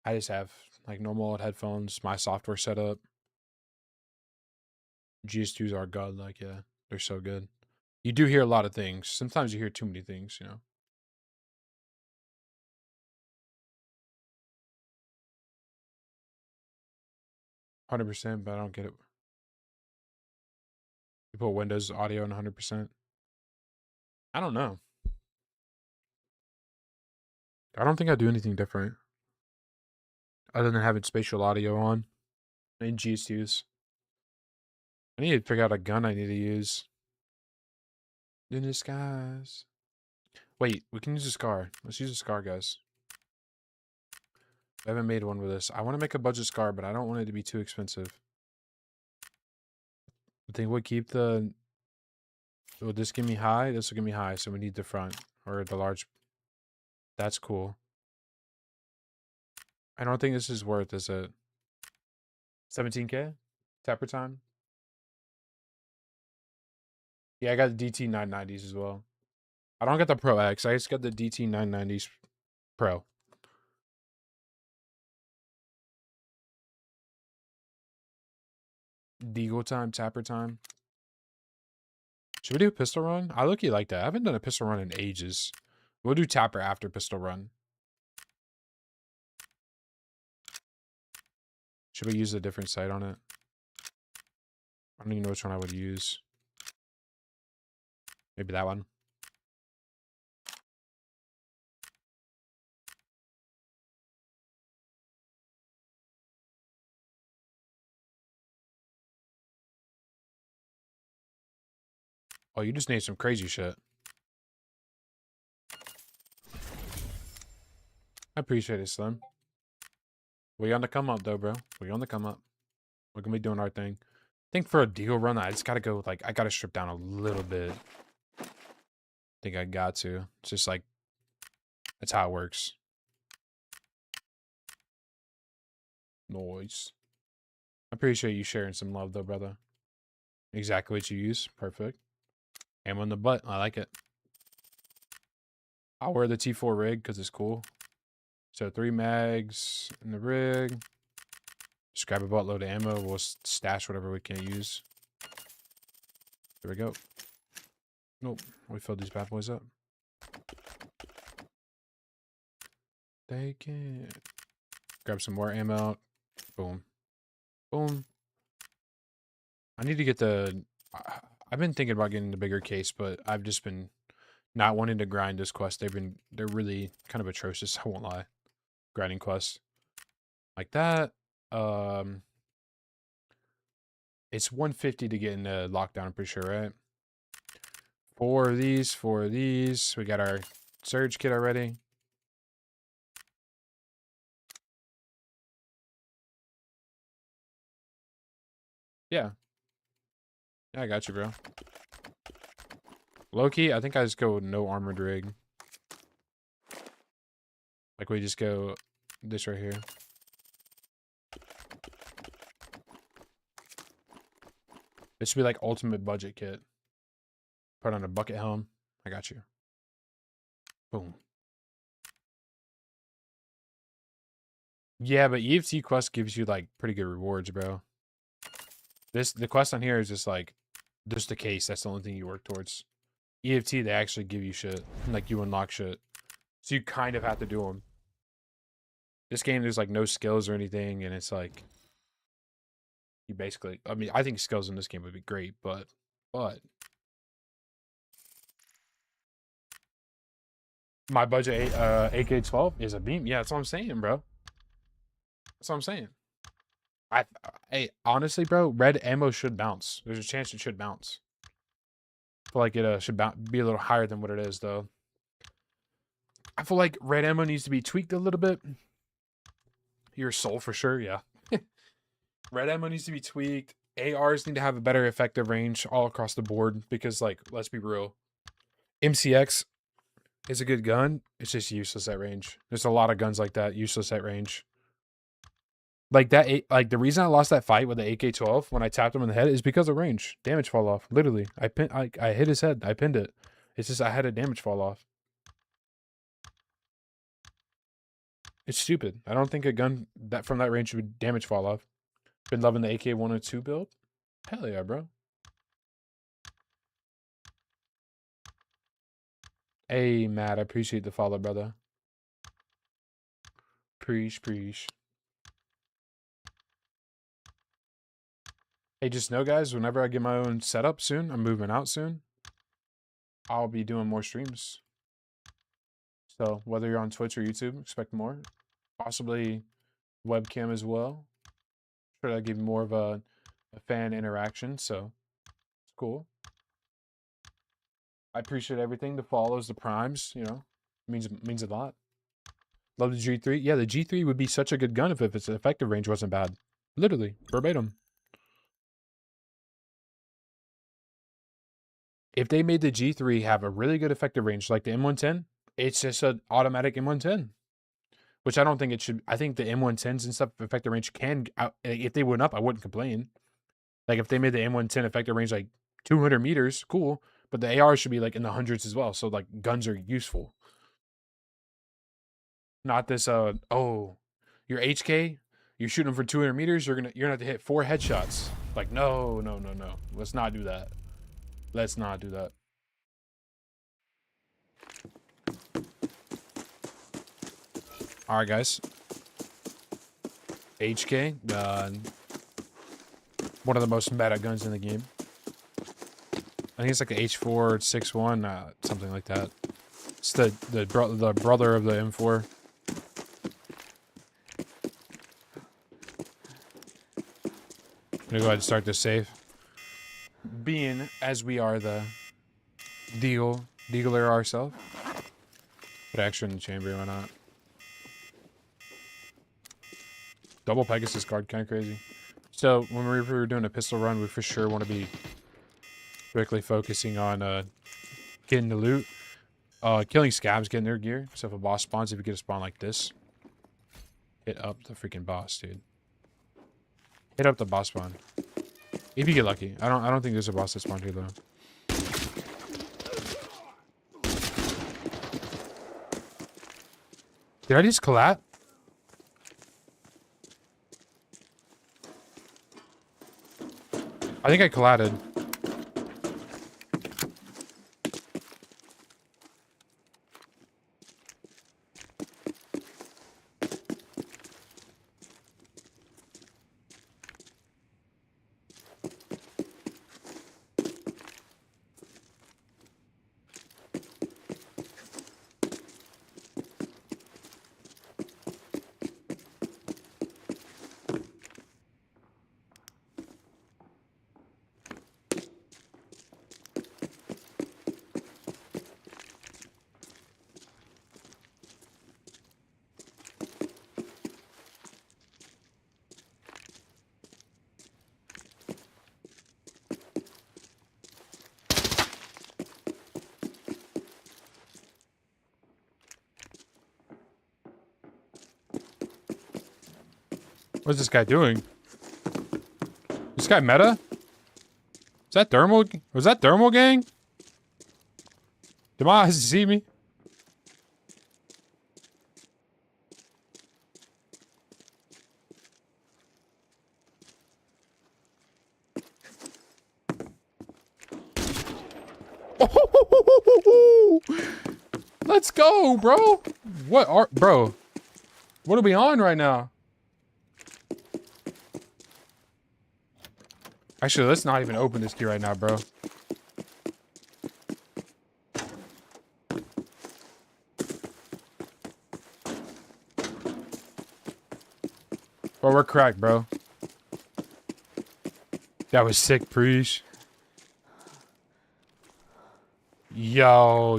S1: I just have like normal old headphones, my software setup. GS2s are god, like yeah, they're so good. You do hear a lot of things. Sometimes you hear too many things, you know. 100%, but I don't get it. You put Windows audio in 100%. I don't know. I don't think I do anything different other than having spatial audio on and GS2s. I need to figure out a gun I need to use. In the skies. Wait, we can use a scar. Let's use a scar, guys. I haven't made one with this. I want to make a budget scar, but I don't want it to be too expensive. I think we'll keep the... Will this give me high? This will give me high, so we need the front. Or the large... That's cool. I don't think this is worth, is it? 17k? Tapper time? Yeah, I got the DT 990s as well. I don't get the Pro X. I just got the DT 990s Pro. Deagle time, tapper time. Should we do pistol run? I look like that. I haven't done a pistol run in ages. We'll do tapper after pistol run. Should we use a different sight on it? I don't even know which one I would use. Maybe that one. Oh, you just need some crazy shit. I appreciate it, Slim. We on the come up, though, bro. We on the come up. We're gonna be doing our thing. I think for a deal run, I just gotta go, like, I gotta strip down a little bit. I think I got to. It's just like, that's how it works. Noise. I appreciate you sharing some love, though, brother. Exactly what you use. Perfect. Ammo in the butt. I like it. I'll wear the T4 rig because it's cool. So 3 mags in the rig. Just grab a buttload of ammo. We'll stash whatever we can't use. There we go. Nope. We filled these bad boys up. They can grab some more ammo. Boom. Boom. I need to get the... I've been thinking about getting the bigger case, but I've just been not wanting to grind this quest. They're really kind of atrocious, I won't lie. Grinding quests. Like that. It's 150 to get in the lockdown, I'm pretty sure, right? 4 of these, 4 of these. We got our surge kit already. Yeah. Yeah, I got you, bro. Low-key, I think I just go with no armored rig. Like, we just go this right here. This should be like ultimate budget kit. Put on a bucket helm. I got you. Boom. Yeah, but EFT quest gives you like pretty good rewards, bro. The quest on here is just like just the case. That's the only thing you work towards. EFT, they actually give you shit. Like you unlock shit. So you kind of have to do them. This game, there's like no skills or anything, and it's like you basically. I mean, I think skills in this game would be great, but my budget AK-12 is a beam. Yeah, that's what I'm saying, bro. That's what I'm saying. Hey, honestly, bro, red ammo should bounce. There's a chance it should bounce. I feel like it should be a little higher than what it is, though. I feel like red ammo needs to be tweaked a little bit. Your soul for sure, yeah. Red ammo needs to be tweaked. ARs need to have a better effective range all across the board because, like, let's be real. MCX is a good gun. It's just useless at range. There's a lot of guns like that, useless at range. Like that, like the reason I lost that fight with the AK-12 when I tapped him in the head is because of range. Damage fall off. Literally, I hit his head. I pinned it. It's just I had a damage fall off. It's stupid. I don't think a gun that from that range would damage fall off. Been loving the AK-102 build. Hell yeah, bro. Hey, Matt, I appreciate the follow, brother. Preach. Hey, just know, guys, whenever I get my own setup soon, I'm moving out soon, I'll be doing more streams. So whether you're on Twitch or YouTube, expect more. Possibly webcam as well. Try to give more of a fan interaction, so it's cool. I appreciate everything. The follows, the primes, you know, means a lot. Love the G3. Yeah, the G3 would be such a good gun if its effective range wasn't bad. Literally, verbatim. If they made the G3 have a really good effective range like the M110, it's just an automatic M110. Which I don't think it should. I think the M110s and stuff effective range can. If they went up, I wouldn't complain. Like if they made the M110 effective range like 200 meters, cool. But the AR should be like in the hundreds as well. So like guns are useful. Not this. Oh, your HK, you're shooting for 200 meters. You're gonna have to hit 4 headshots. Like no. Let's not do that. Let's not do that. All right, guys. HK, one of the most meta guns in the game. I think it's like the H461, something like that. It's the brother of the M4. I'm gonna go ahead and start this safe. Being as we are the dealer ourselves. Put extra in the chamber, why not? Double Pegasus card, kind of crazy. So when we were doing a pistol run, we for sure want to be strictly focusing on getting the loot. Killing scabs, getting their gear. So if a boss spawns, if you get a spawn like this, hit up the freaking boss, dude. Hit up the boss spawn. If you get lucky. I don't think there's a boss that spawned here though. Did I just collat? I think I collatted. What's this guy doing? This guy meta? Is that thermal? Was that thermal gang? Did my eyes see me? Let's go, bro. Bro? What are we on right now? Actually, let's not even open this key right now, bro. Bro, we're cracked, bro. That was sick, Preach. Yo.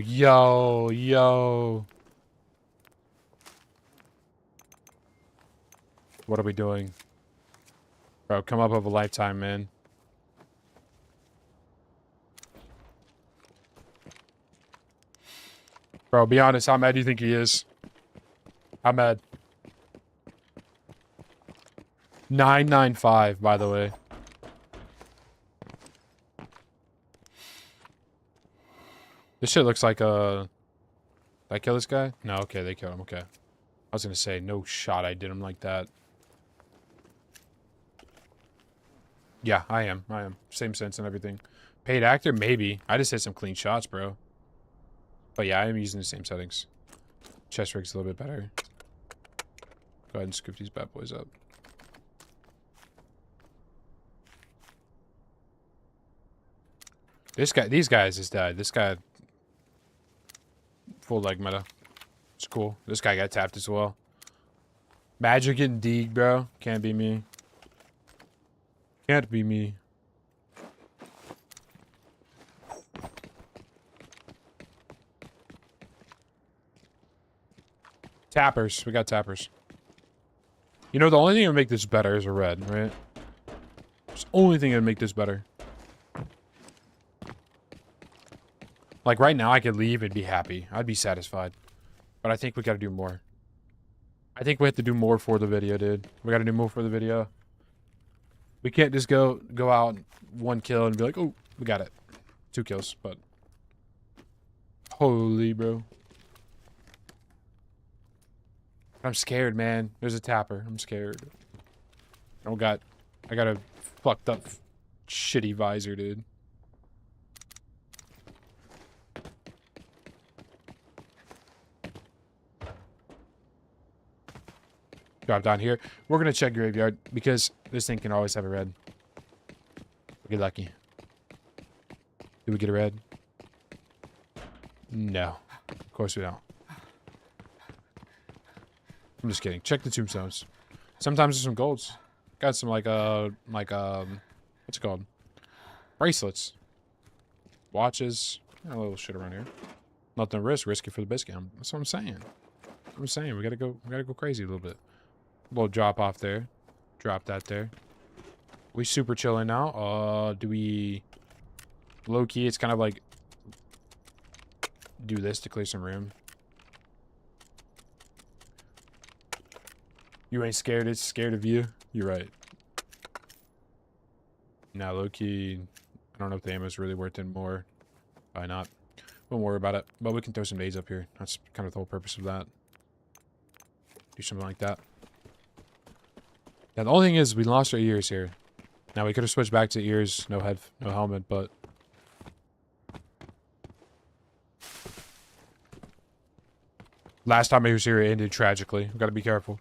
S1: What are we doing? Bro, come up of a lifetime, man. Bro, be honest, how mad do you think he is? How mad? 995, by the way. This shit looks like a... Did I kill this guy? No, okay, they killed him, okay. I was gonna say, no shot I did him like that. Yeah, I am. Same sense and everything. Paid actor? Maybe. I just hit some clean shots, bro. But yeah, I am using the same settings. Chest rig's a little bit better. Go ahead and scoop these bad boys up. These guys just died. This guy... Full leg meta. It's cool. This guy got tapped as well. Magic getting deeg, bro. Can't be me. Can't be me. Tappers. We got tappers. You know, the only thing that would make this better is a red, right? It's the only thing that would make this better. Like, right now, I could leave and be happy. I'd be satisfied. But I think we gotta do more. I think we have to do more for the video, dude. We gotta do more for the video. We can't just go out one kill and be like, oh, we got it. 2 kills, but... Holy, bro. I'm scared, man. There's a tapper. I'm scared. I got a fucked up, shitty visor, dude. Drop down here. We're gonna check graveyard because this thing can always have a red. Get lucky. Did we get a red? No. Of course we don't. I'm just kidding. Check the tombstones. Sometimes there's some golds. Got some like what's it called? Bracelets. Watches. A little shit around here. Nothing to risk. Risk it for the biscuit. That's what I'm saying. We gotta go crazy a little bit. Little drop off there. Drop that there. We super chilling now. Do we... Low key, it's kind of like... Do this to clear some room. You ain't scared, it's scared of you. You're right. Now, low key... I don't know if the ammo's really worth it more. Probably not. Won't worry about it. But we can throw some nades up here. That's kind of the whole purpose of that. Do something like that. Now, the only thing is, we lost our ears here. Now, we could have switched back to ears, no head, no helmet, but... Last time I was here, it ended tragically. We gotta be careful.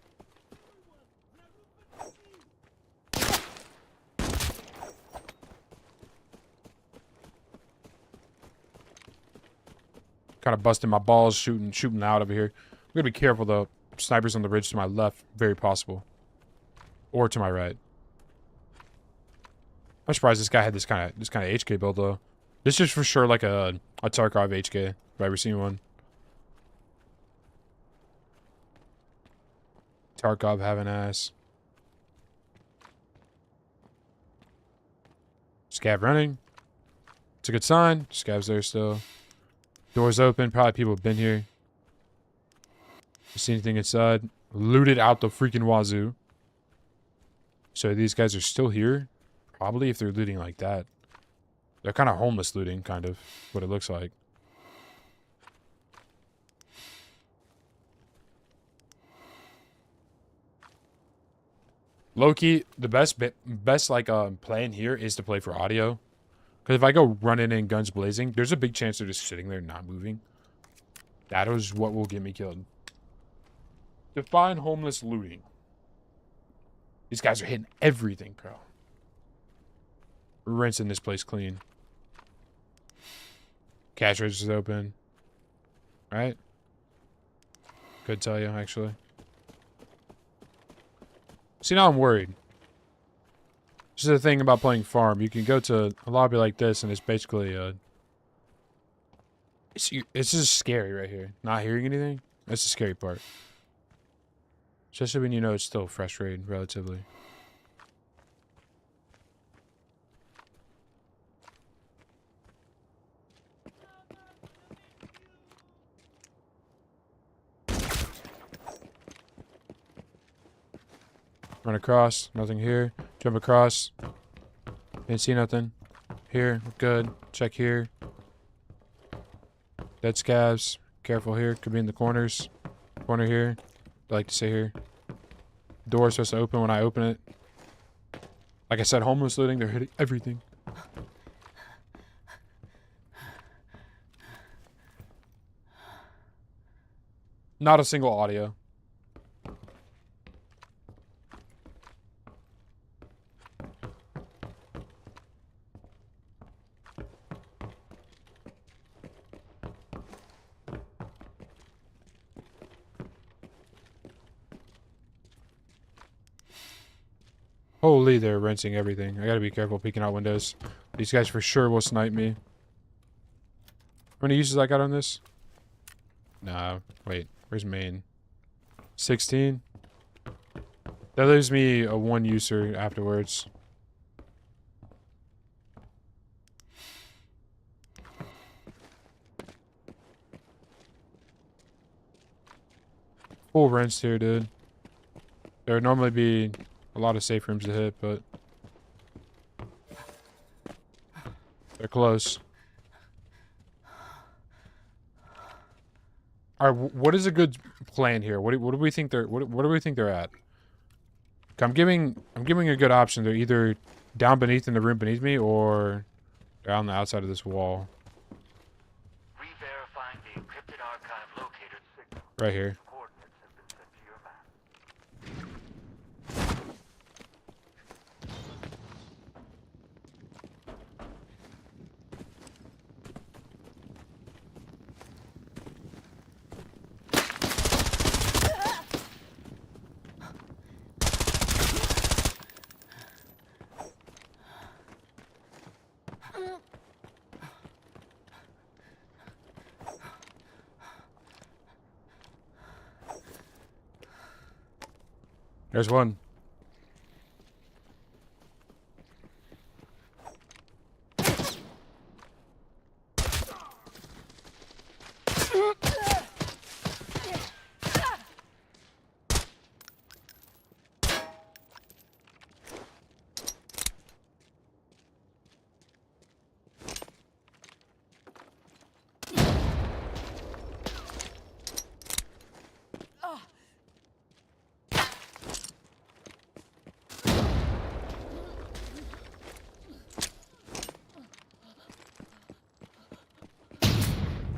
S1: Kind of busting my balls, shooting out over here. We gotta be careful, though. Snipers on the ridge to my left, very possible. Or to my right. I'm surprised this guy had this kind of HK build though. This is for sure like a Tarkov HK if I've ever seen one. Tarkov having ass. Scav running. It's a good sign. Scav's there still. Doors open. Probably people have been here. See anything inside? Looted out the freaking wazoo. So these guys are still here? Probably if they're looting like that. They're kind of homeless looting, kind of. What it looks like. Low-key, the best like plan here is to play for audio. Because if I go running in guns blazing, there's a big chance they're just sitting there not moving. That is what will get me killed. Define homeless looting. These guys are hitting everything, bro. We're rinsing this place clean. Cash register's open. Right? Could tell you, actually. See, now I'm worried. This is the thing about playing farm. You can go to a lobby like this, and it's basically it's just scary right here. Not hearing anything. That's the scary part. Especially when you know it's still fresh raid, relatively. Run across. Nothing here. Jump across. Didn't see nothing. Here. Good. Check here. Dead scabs. Careful here. Could be in the corners. Corner here. I like to say here. Door's supposed to open when I open it. Like I said, homeless looting. They're hitting everything. Not a single audio. Holy, they're rinsing everything. I gotta be careful peeking out windows. These guys for sure will snipe me. How many uses I got on this? Nah, wait. Where's main? 16? That leaves me a 1 user afterwards. Full rinse here, dude. There would normally be a lot of safe rooms to hit, but they're close. All right, what is a good plan here? What do we think they're what do we think they're at? I'm giving a good option. They're either down beneath in the room beneath me, or they're on the outside of this wall.
S3: Re-verifying the encrypted archive locator signal.
S1: Right here.
S3: Coordinates have been sent to your map.
S1: There's one.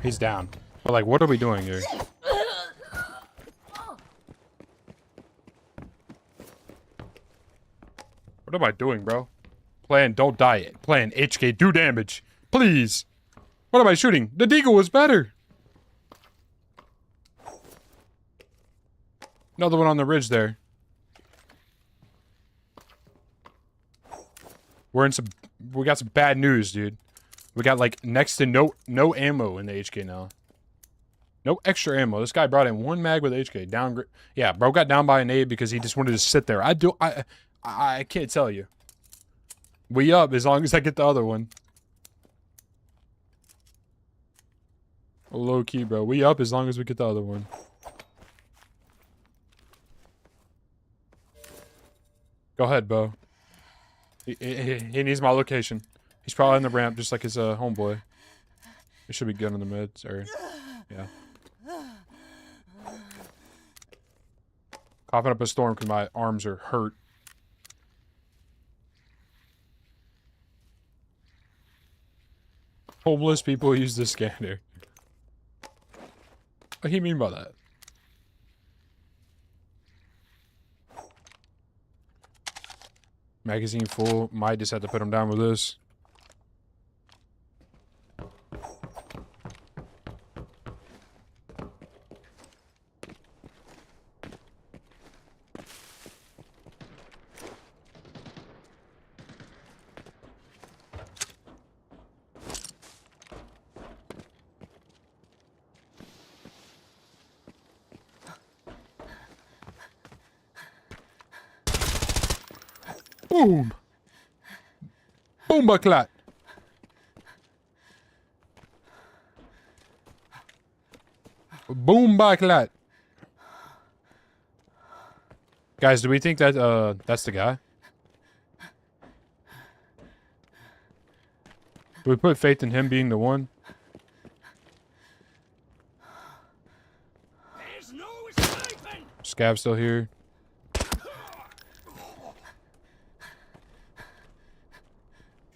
S1: He's down. But like, what are we doing here? What am I doing, bro? Plan, don't die. Plan, HK, do damage. Please. What am I shooting? The Deagle was better. Another one on the ridge there. We got some bad news, dude. We got like next to no ammo in the HK now. No extra ammo. This guy brought in 1 mag with HK. Down. Yeah, bro got down by an aid because he just wanted to sit there. I can't tell you. We up as long as I get the other one. Low key, bro. We up as long as we get the other one. Go ahead, Bo. He needs my location. He's probably in the ramp just like his homeboy. He should be good on the mids, or yeah. Coughing up a storm because my arms are hurt. Homeless people use the scanner. What do you mean by that? Magazine full. Might just have to put him down with this. Boom! Boomba-clat! Boomba-clat! Guys, do we think that that's the guy? Do we put faith in him being the one?
S2: There's no escaping!
S1: Scav's still here.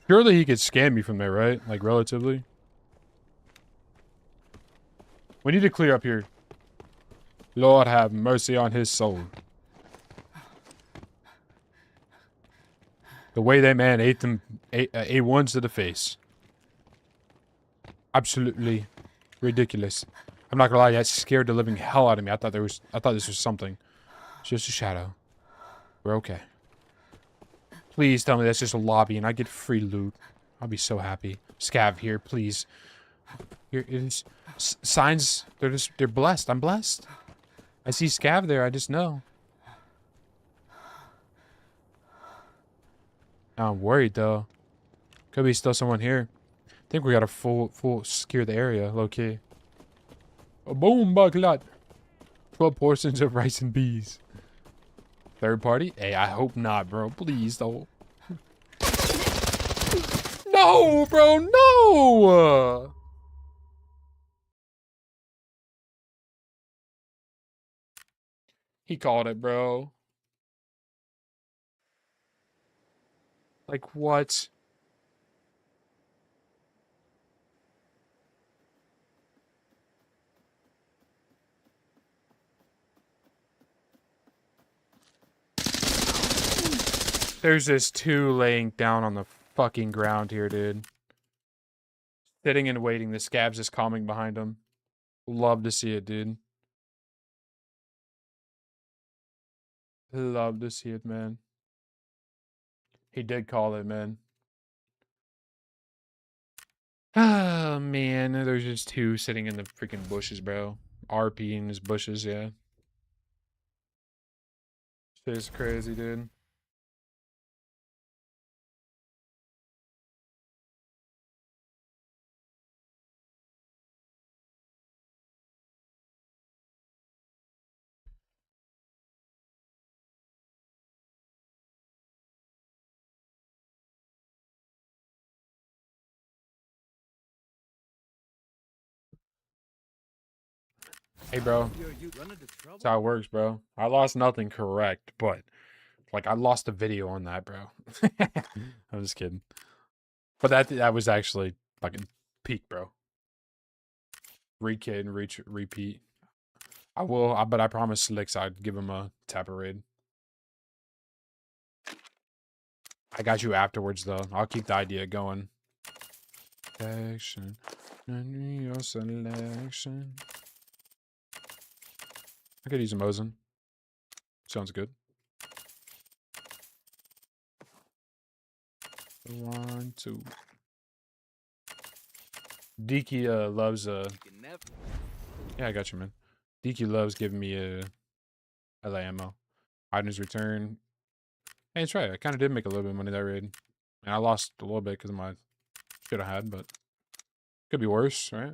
S1: Surely he could scan me from there, right? Like, relatively. We need to clear up here. Lord have mercy on his soul. The way that man ate them A1s to the face. Absolutely ridiculous. I'm not gonna lie, that scared the living hell out of me. I thought this was something. It's just a shadow. We're okay. Please tell me that's just a lobby and I get free loot. I'll be so happy. Scav here, please. Here it is. Signs, they're blessed. I'm blessed. I see Scav there, I just know. I'm worried though. Could be still someone here. I think we got a full secure the area, low key. A boom bucklet. 12 portions of rice and bees. Third party? Hey, I hope not, bro. Please don't. No, bro, no! He called it, bro. Like, what? There's this two laying down on the fucking ground here, dude. Sitting and waiting. The scab's just calming behind him. Love to see it, dude. Love to see it, man. He did call it, man. Oh, man. There's just two sitting in the freaking bushes, bro. RP in his bushes, yeah. Shit's crazy, dude. Hey, bro. That's how it works, bro. I lost nothing correct, but, like, I lost a video on that, bro. I'm just kidding. But that was actually fucking peak, bro. Re-kid and repeat. I will, but I promise Slicks I'd give him a tapper raid. I got you afterwards, though. I'll keep the idea going. Action. Your selection. I could use a Mosin. Sounds good. 1, 2. Deke loves yeah, I got you, man. Deke loves giving me LA ammo. Items return. Hey, that's right. I kind of did make a little bit of money that raid. And I lost a little bit because of my shit I had, but could be worse, right?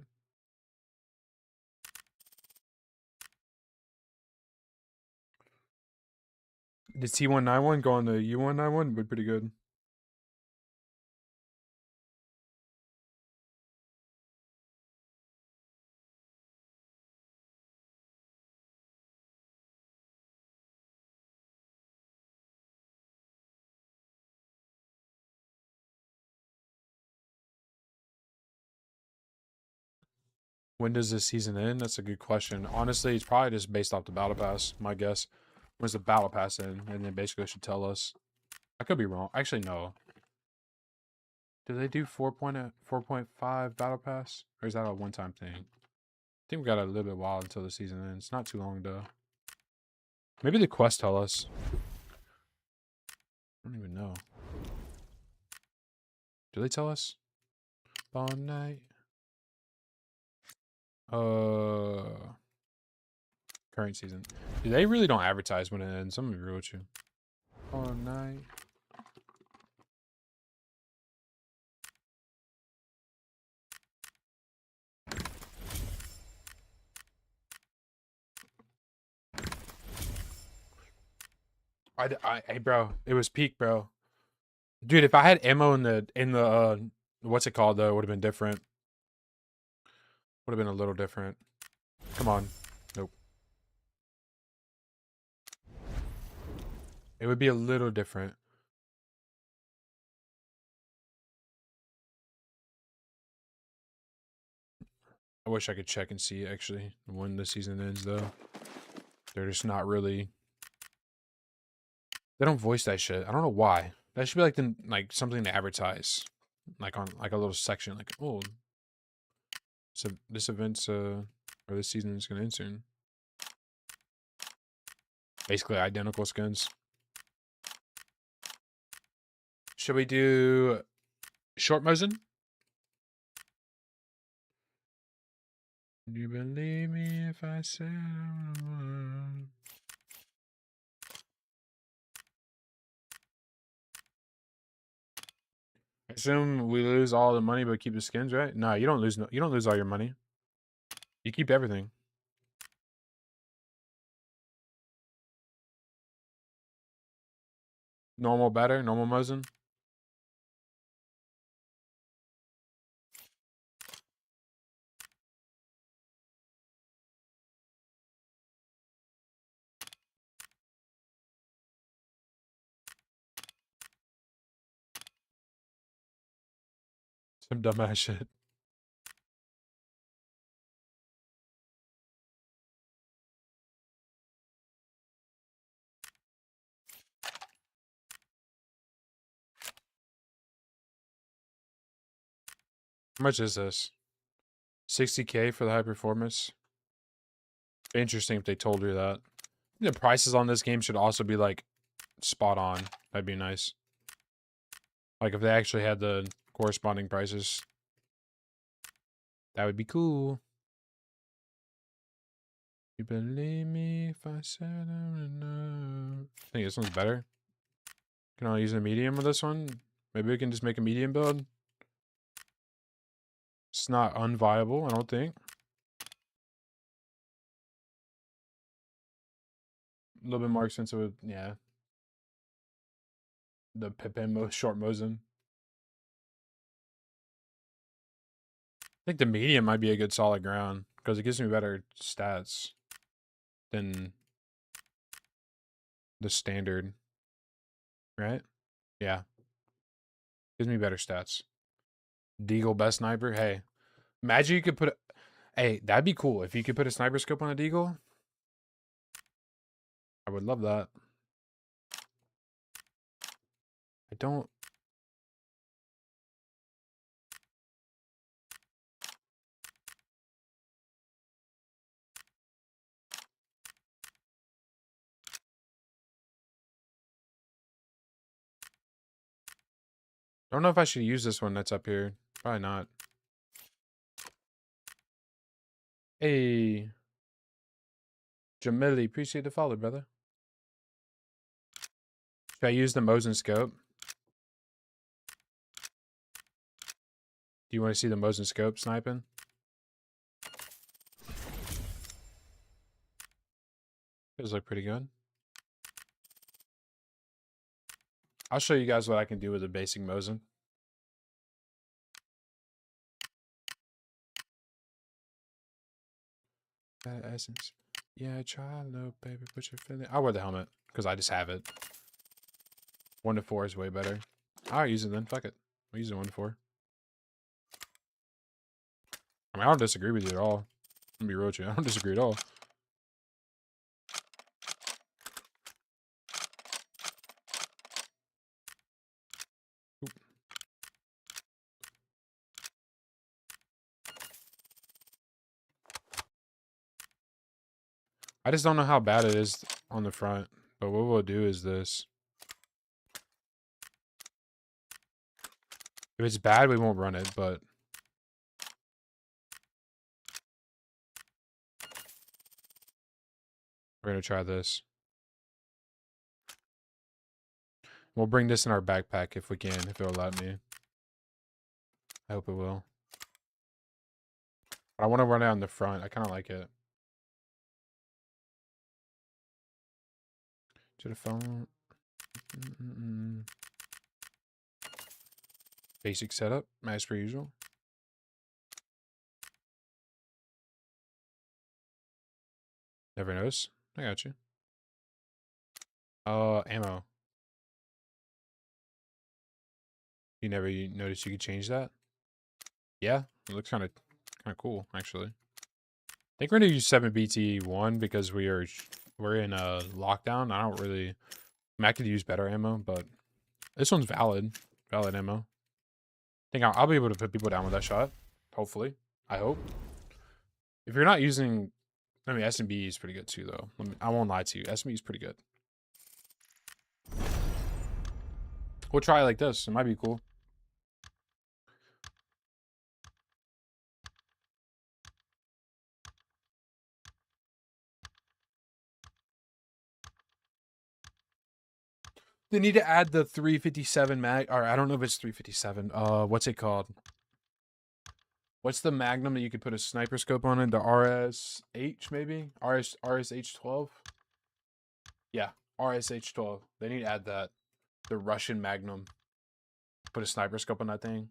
S1: The T191 go on the U191 would be pretty good. When does this season end? That's a good question. Honestly, it's probably just based off the battle pass, my guess. When's the battle pass in? And then basically should tell us. I could be wrong. Actually, no. Do they do 4.5 battle pass? Or is that a one-time thing? I think we got a little bit while until the season ends. Not too long, though. Maybe the quest tell us. I don't even know. Do they tell us? All night. Current season. Dude, they really don't advertise when it ends. I'm gonna be real with you. All night. Hey, bro, it was peak, bro. Dude, if I had ammo in the what's it called though, it would have been different. Would have been a little different. Come on. Nope. It would be a little different. I wish I could check and see actually when the season ends though. They're just not really. They don't voice that shit. I don't know why. That should be like something to advertise, like on like a little section, like oh, so this event's or this season is gonna end soon. Basically identical skins. Should we do short motion? You believe me if I said I assume we lose all the money but keep the skins, right? No, you don't lose you don't lose all your money. You keep everything. Normal better, normal Mosin. Some dumbass shit. How much is this? 60K for the high performance. Interesting if they told you that. The prices on this game should also be like spot on. That'd be nice. Like if they actually had the corresponding prices. That would be cool. You believe me if I said enough. I think this one's better. Can I use a medium with this one? Maybe we can just make a medium build. It's not unviable, I don't think. A little bit more expensive with, yeah. The Pippin short Mosin. I think the medium might be a good solid ground because it gives me better stats than the standard, right? Yeah, gives me better stats. Deagle best sniper. Hey, imagine you could put. Hey, that'd be cool if you could put a sniper scope on a Deagle. I would love that. I don't know if I should use this one that's up here. Probably not. Hey, Jamili, appreciate the follow, brother. Should I use the Mosin scope? Do you want to see the Mosin scope sniping? Those look pretty good. I'll show you guys what I can do with a basic Mosin. Essence. Yeah, try low, baby. Put your feeling. I'll wear the helmet because I just have it. 1 to 4 is way better. I'll use it then. Fuck it. I'll use it 1 to 4. I mean, I don't disagree with you at all. I'm gonna be real with you. I don't disagree at all. Oop. I just don't know how bad it is on the front. But what we'll do is this. If it's bad, we won't run it, but we're gonna try this. We'll bring this in our backpack if we can, if it'll let me. I hope it will. But I want to run it on the front. I kind of like it. To the phone. Basic setup, as per usual. Never noticed. I got you. Ammo. You never noticed you could change that? Yeah, it looks kind of cool actually. I think we're gonna use 7BT1 because we're in a lockdown. I don't really. I could use better ammo, but this one's valid ammo. I think I'll be able to put people down with that shot. Hopefully, I hope. If you're not using, I mean, SMB is pretty good too, though. I won't lie to you. SMB is pretty good. We'll try it like this. It might be cool. They need to add the 357 mag, or I don't know if it's 357. What's it called? What's the Magnum that you could put a sniper scope on it? The RSH maybe? RSH12? Yeah, RSH12. They need to add that. The Russian Magnum. Put a sniper scope on that thing.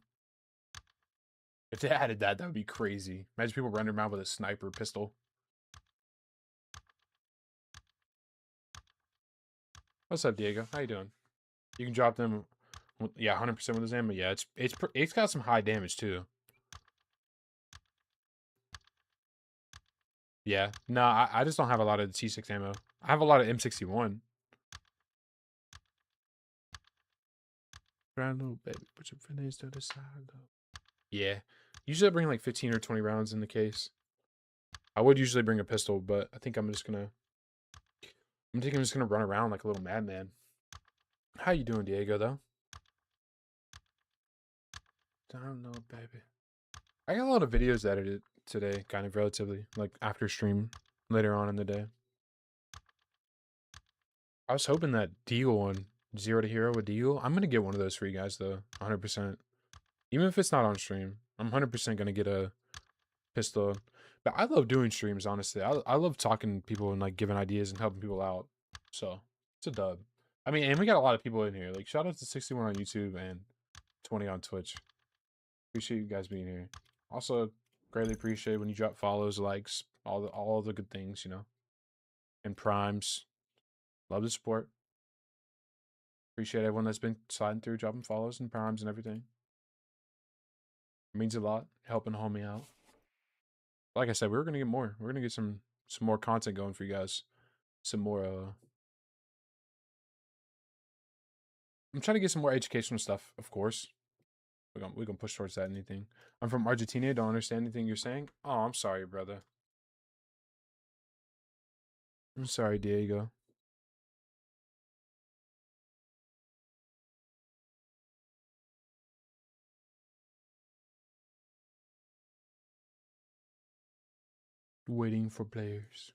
S1: If they added that, that would be crazy. Imagine people running around with a sniper pistol. What's up, Diego? How you doing? You can drop them, yeah, 100% with his ammo. Yeah, it's got some high damage too. Yeah, no, I just don't have a lot of T6 ammo. I have a lot of M61. Little baby, put your fingers to the side though. Yeah, usually I bring like 15 or 20 rounds in the case. I would usually bring a pistol, but I think I'm just gonna run around like a little madman. How you doing, Diego? Though. Down low, baby. I got a lot of videos edited today, kind of relatively, like after stream later on in the day. I was hoping that Deagle one, 0 to Hero with Deagle. I'm gonna get one of those for you guys though, 100%. Even if it's not on stream, I'm 100% gonna get a pistol. But I love doing streams, honestly. I love talking to people and like giving ideas and helping people out. So it's a dub. I mean, and we got a lot of people in here. Like shout out to 61 on YouTube and 20 on Twitch. Appreciate you guys being here. Also, greatly appreciate when you drop follows, likes, all the good things, you know. And primes. Love the support. Appreciate everyone that's been sliding through, dropping follows and primes and everything. It means a lot, helping homie out. Like I said, we're gonna get more. We're gonna get some more content going for you guys. Some more I'm trying to get some more educational stuff, of course. We're gonna push towards that. Anything. I'm from Argentina. Don't understand anything you're saying. Oh, I'm sorry, brother. I'm sorry, Diego. Waiting for players.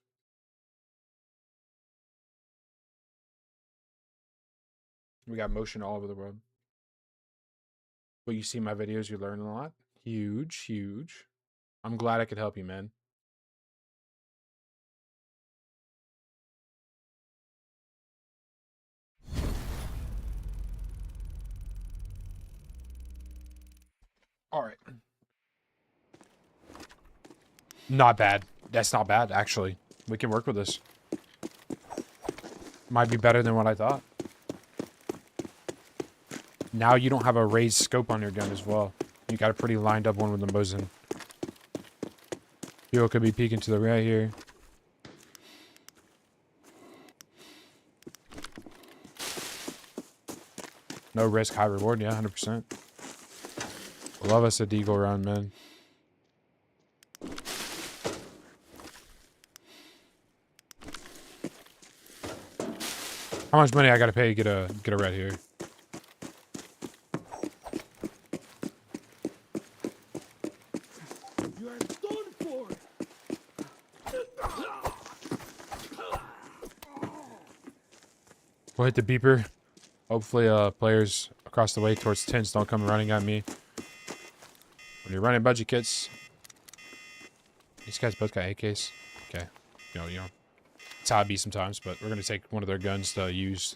S1: We got motion all over the world. But you see my videos, you learn a lot. Huge, huge. I'm glad I could help you, man. All right. Not bad. That's not bad, actually. We can work with this. Might be better than what I thought. Now you don't have a raised scope on your gun as well. You got a pretty lined up one with the Mosin. Hero could be peeking to the right here. No risk, high reward. Yeah, 100%. Love us a deagle round, man. How much money I gotta pay to get a red here?
S2: You are done for.
S1: We'll hit the beeper. Hopefully, players across the way towards tents don't come running at me. When you're running budget kits, these guys both got AKs. Okay, you know, it's how it be sometimes. But we're gonna take one of their guns to use.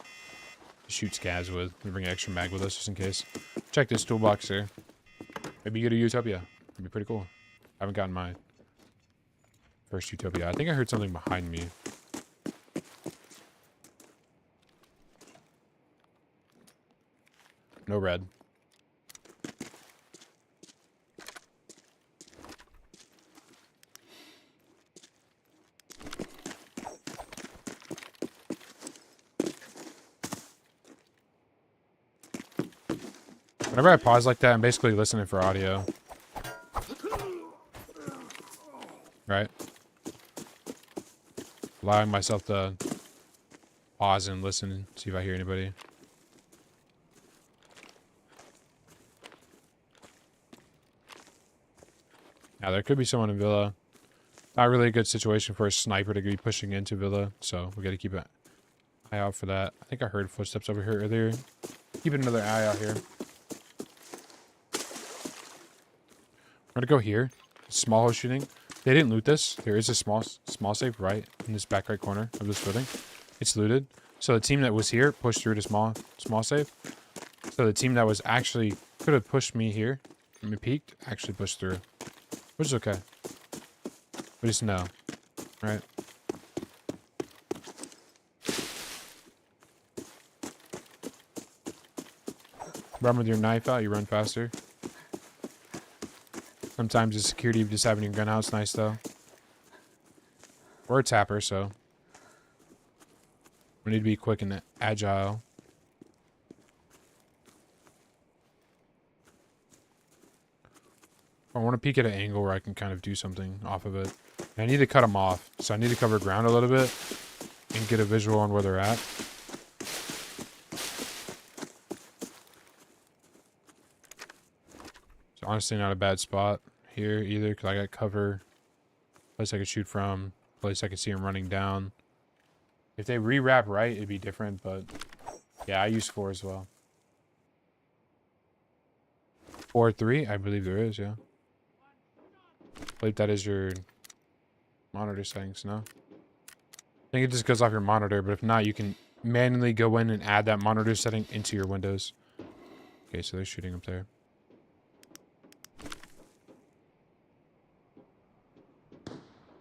S1: shoot scavs with. We bring an extra mag with us just in case. Check this toolbox here. Maybe get a Utopia. That'd be pretty cool. I haven't gotten my first Utopia. I think I heard something behind me. No red. Whenever I pause like that, I'm basically listening for audio. Right? Allowing myself to pause and listen, see if I hear anybody. Now, there could be someone in Villa. Not really a good situation for a sniper to be pushing into Villa, so we got to keep an eye out for that. I think I heard footsteps over here earlier. Keep another eye out here. I'm gonna go here. Small hole shooting. They didn't loot this. There is a small safe right in this back right corner of this building. It's looted. So the team that was here pushed through to small safe. So the team that was actually could have pushed me here, me peeked, actually pushed through, which is okay. We just know, right? Run with your knife out, you run faster. Sometimes the security of just having your gun out is nice, though. We're a tapper, so we need to be quick and agile. I want to peek at an angle where I can kind of do something off of it. And I need to cut them off, so I need to cover ground a little bit and get a visual on where they're at. It's honestly not a bad spot here either, because I got cover. Place I could shoot from. Place I could see them running down. If they rewrap right, it'd be different, but yeah, I use 4 as well. 4-3, I believe there is, yeah. I believe that is your monitor settings, no? I think it just goes off your monitor, but if not, you can manually go in and add that monitor setting into your windows. Okay, so they're shooting up there.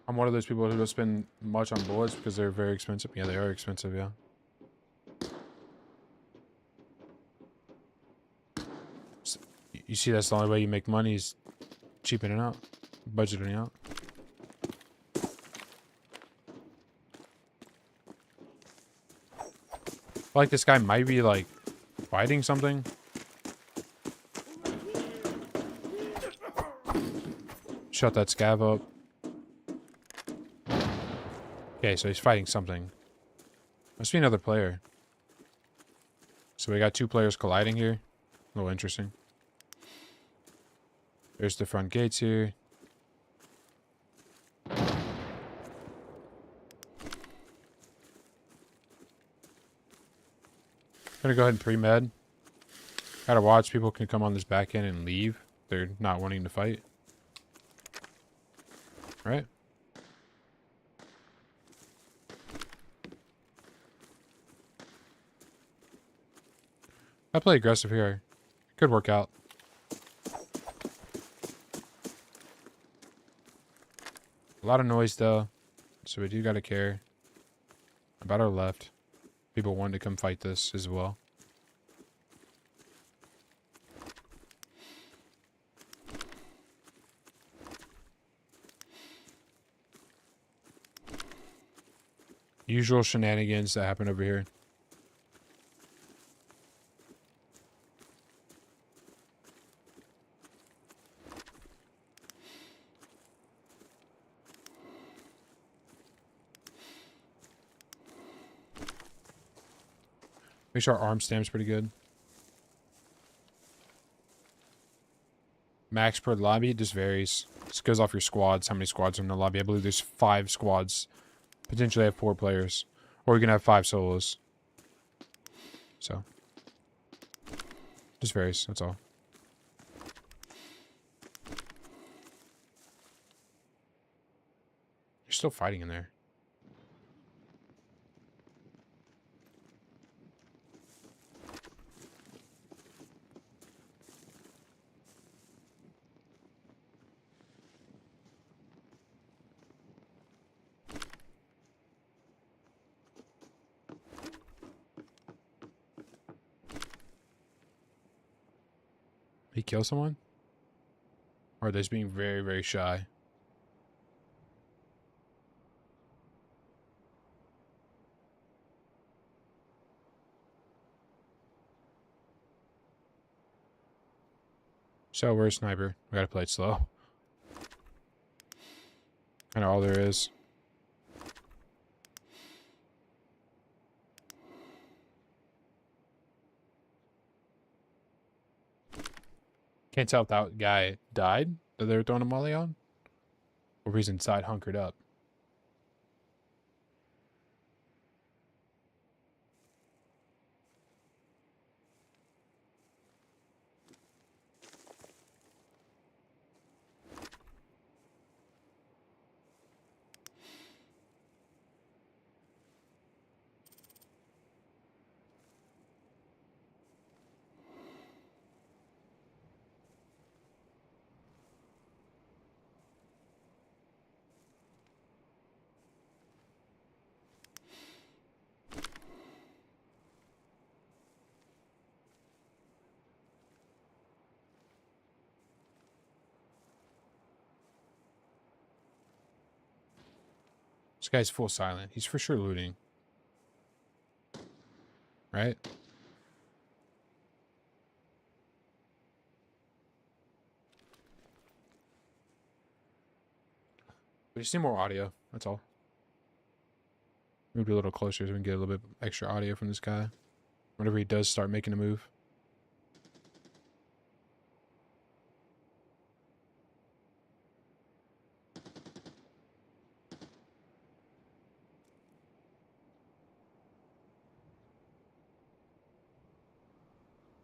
S1: I'm one of those people who don't spend much on bullets because they're very expensive. Yeah, they are expensive, yeah. So, you see, that's the only way you make money is cheapening out, budgeting out. I feel like this guy might be, like, fighting something. Shut that scav up. Okay, so he's fighting something. Must be another player. So we got 2 players colliding here. A little interesting. There's the front gates here. Gonna go ahead and pre-med. Gotta watch people can come on this back end and leave. They're not wanting to fight. Right? I play aggressive here. Could work out. A lot of noise though. So we do gotta care about our left. People want to come fight this as well. Usual shenanigans that happen over here. Make sure our arm stamp's pretty good. Max per lobby, it just varies. This goes off your squads, how many squads are in the lobby. I believe there's 5 squads. Potentially have 4 players. Or you can have 5 solos. So. Just varies, that's all. You're still fighting in there. He kill someone? Or are they just being very, very shy? So we're a sniper. We gotta play it slow. Kinda all there is. Can't tell if that guy died that they were throwing a molly on. Or if he's inside hunkered up. This guy's full silent. He's for sure looting. Right? We just need more audio. That's all. Move a little closer so we can get a little bit extra audio from this guy. Whenever he does start making a move.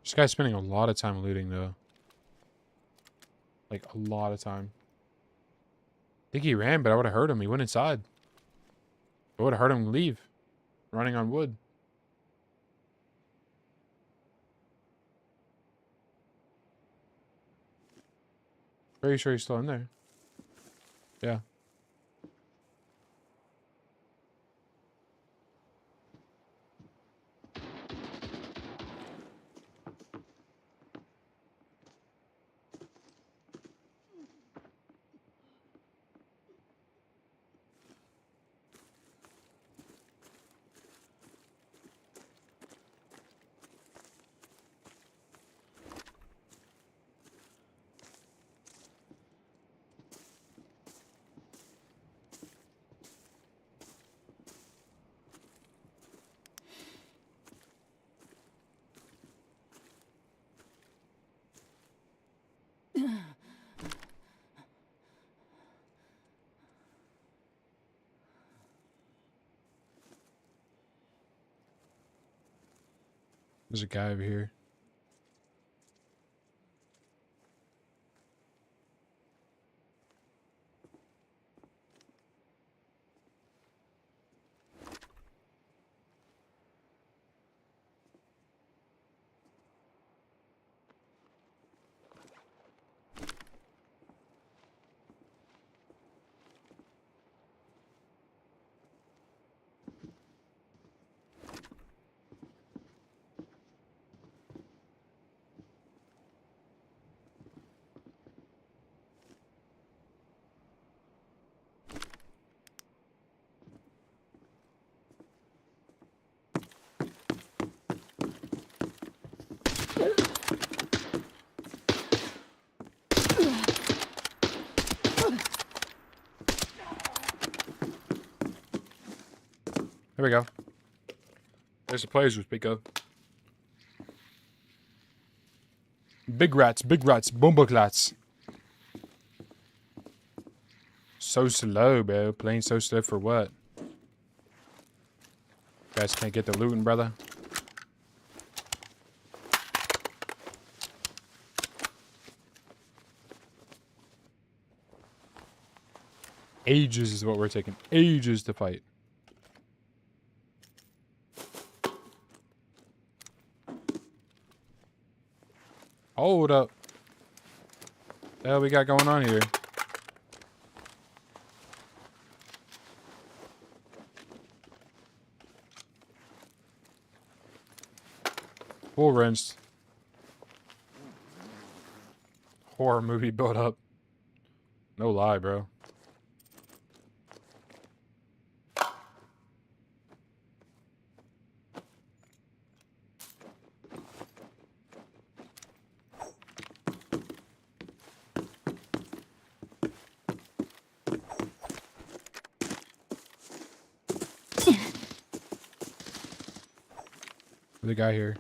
S1: This guy's spending a lot of time looting, though. Like, a lot of time. I think he ran, but I would have heard him. He went inside. I would have heard him leave. Running on wood. Pretty sure he's still in there. Yeah. There's a guy over here. There we go. There's the players we speak of. Big rats, bomboklats. So slow, bro. Playing so slow for what? Guys can't get the looting, brother. Ages is what we're taking. Ages to fight. Hold up. The hell we got going on here? Full rinsed. horror movie build up. No lie, bro. The guy here.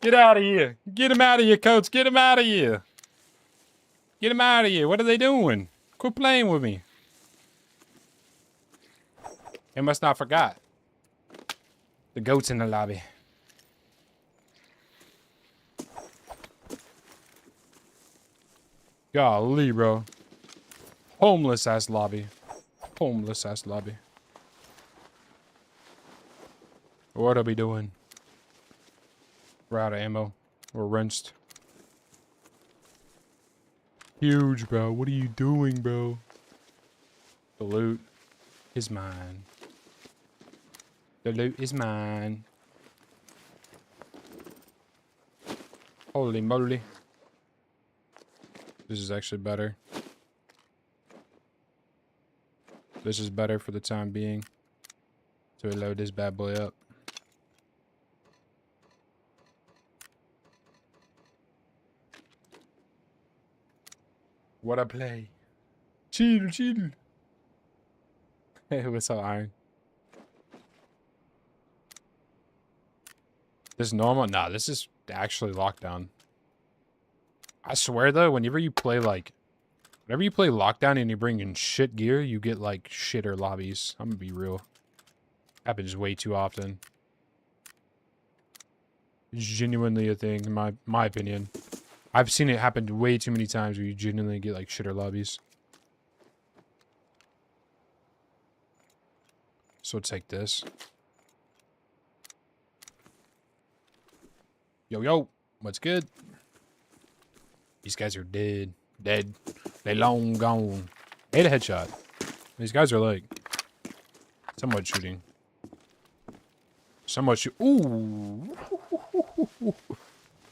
S1: Get out of here. Get him out of here, coach. Get him out of here. Get him out of here. What are they doing? Quit playing with me. They must not forgot. The goat's in the lobby. Golly, bro. Homeless ass lobby. Homeless ass lobby. What are we doing? We're out of ammo. We're rinsed. Huge, bro. What are you doing, bro? The loot is mine. The loot is mine. Holy moly. This is actually better. This is better for the time being. So we load this bad boy up. What a play. Chill, chill. Hey, what's up, Iron? This is normal? Nah, this is actually lockdown. I swear, though, whenever you play lockdown and you bring in shit gear, you get, like, shitter lobbies. I'm gonna be real. Happens way too often. It's genuinely a thing, in my opinion. I've seen it happen way too many times where you genuinely get, like, shitter lobbies. So it's like this. Yo, yo. What's good? These guys are dead. Dead. They long gone. Ate a headshot. These guys are, like, somewhat shooting. Somewhat shoot. Ooh.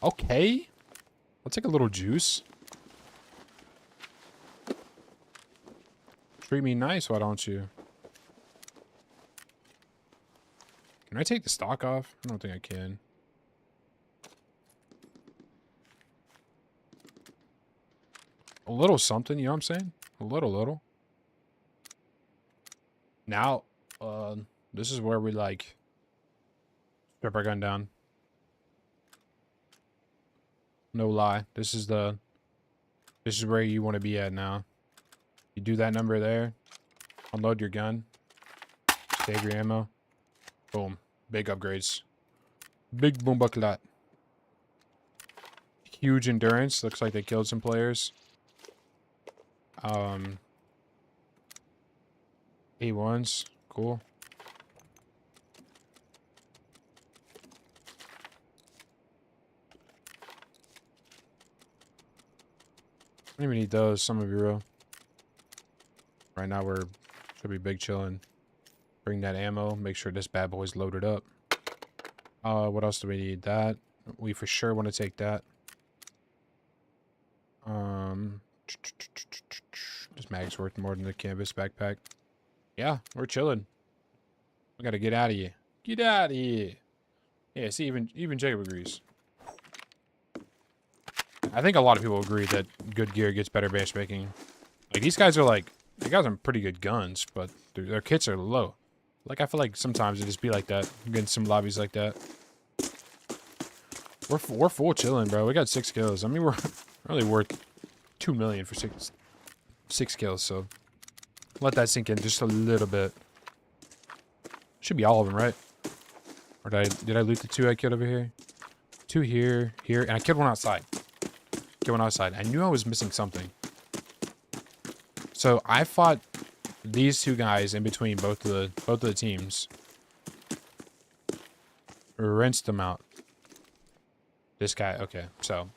S1: Okay. I'll take a little juice. Treat me nice, why don't you? Can I take the stock off? I don't think I can. A little something, you know what I'm saying? A little. Now, this is where we, like, strip our gun down. No lie. This is where you want to be at now. You do that number there. Unload your gun. Save your ammo. Boom. Big upgrades. Big boom bucklet. Huge endurance. Looks like they killed some players. A1s. Cool. I don't even need those, some of you real. Right now should be big chilling. Bring that ammo, make sure this bad boy's loaded up. What else do we need? That. We for sure want to take that. This mag's worth more than the canvas backpack. Yeah, we're chilling. We gotta get out of here. Get out of here. Yeah, see, even Jacob agrees. I think a lot of people agree that good gear gets better matchmaking. Like, these guys have pretty good guns, but their kits are low. Like, I feel like sometimes it just be like that. I'm getting some lobbies like that. We're full chilling, bro. We got 6 kills. I mean, we're really worth 2 million for six kills, so let that sink in just a little bit. Should be all of them, right? Or did I loot the 2 I killed over here? 2 here, and I killed one outside. I knew I was missing something. So I fought these 2 guys in between both of the teams. Rinsed them out. This guy, okay, so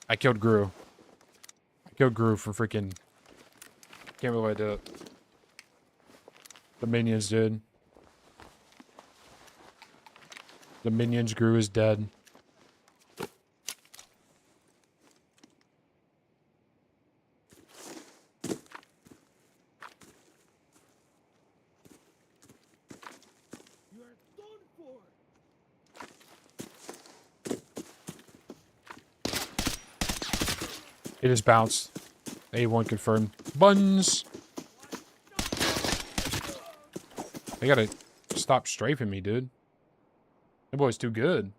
S1: I killed Gru. From freaking, can't remember what I did. The minions did. The minions, Gru is dead.
S2: You are done for.
S1: It just bounced. A1 confirmed. Buns! They gotta stop strafing me, dude. That boy's too good.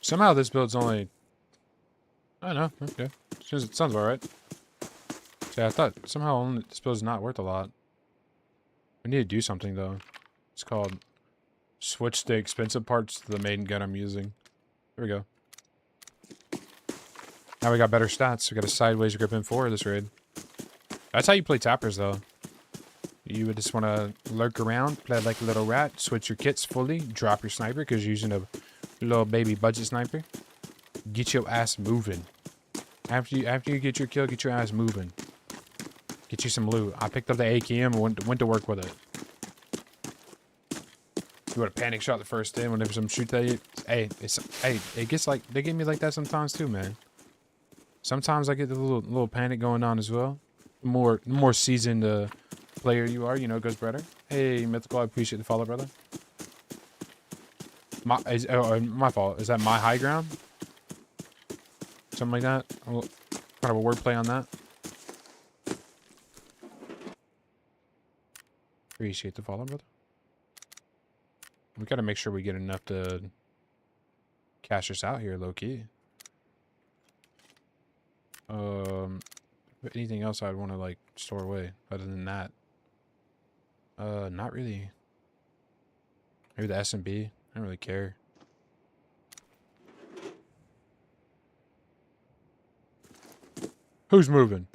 S1: Somehow this build's only... I don't know, okay. It sounds about right. Yeah, I thought somehow this build's not worth a lot. We need to do something, though. It's called... Switch the expensive parts to the main gun I'm using. There we go. Now we got better stats. We got a sideways grip M4 this raid. That's how you play tappers, though. You would just want to lurk around, play like a little rat, switch your kits fully, drop your sniper because you're using a little baby budget sniper. Get your ass moving. After you get your kill, get your ass moving. Get you some loot. I picked up the AKM and went to work with it. You would have panic shot the first day whenever some shoot at you. Hey, it gets like, they get me like that sometimes too, man. Sometimes I get a little panic going on as well. The more seasoned player you are, you know, it goes better. Hey, Mythical, I appreciate the follow, brother. My fault. Is that my high ground? Something like that? Kind of a wordplay on that. Appreciate the follow, brother. We gotta make sure we get enough to cash us out here, low key. Anything else I'd want to like store away other than that? Not really. Maybe the S&B. I don't really care. Who's moving?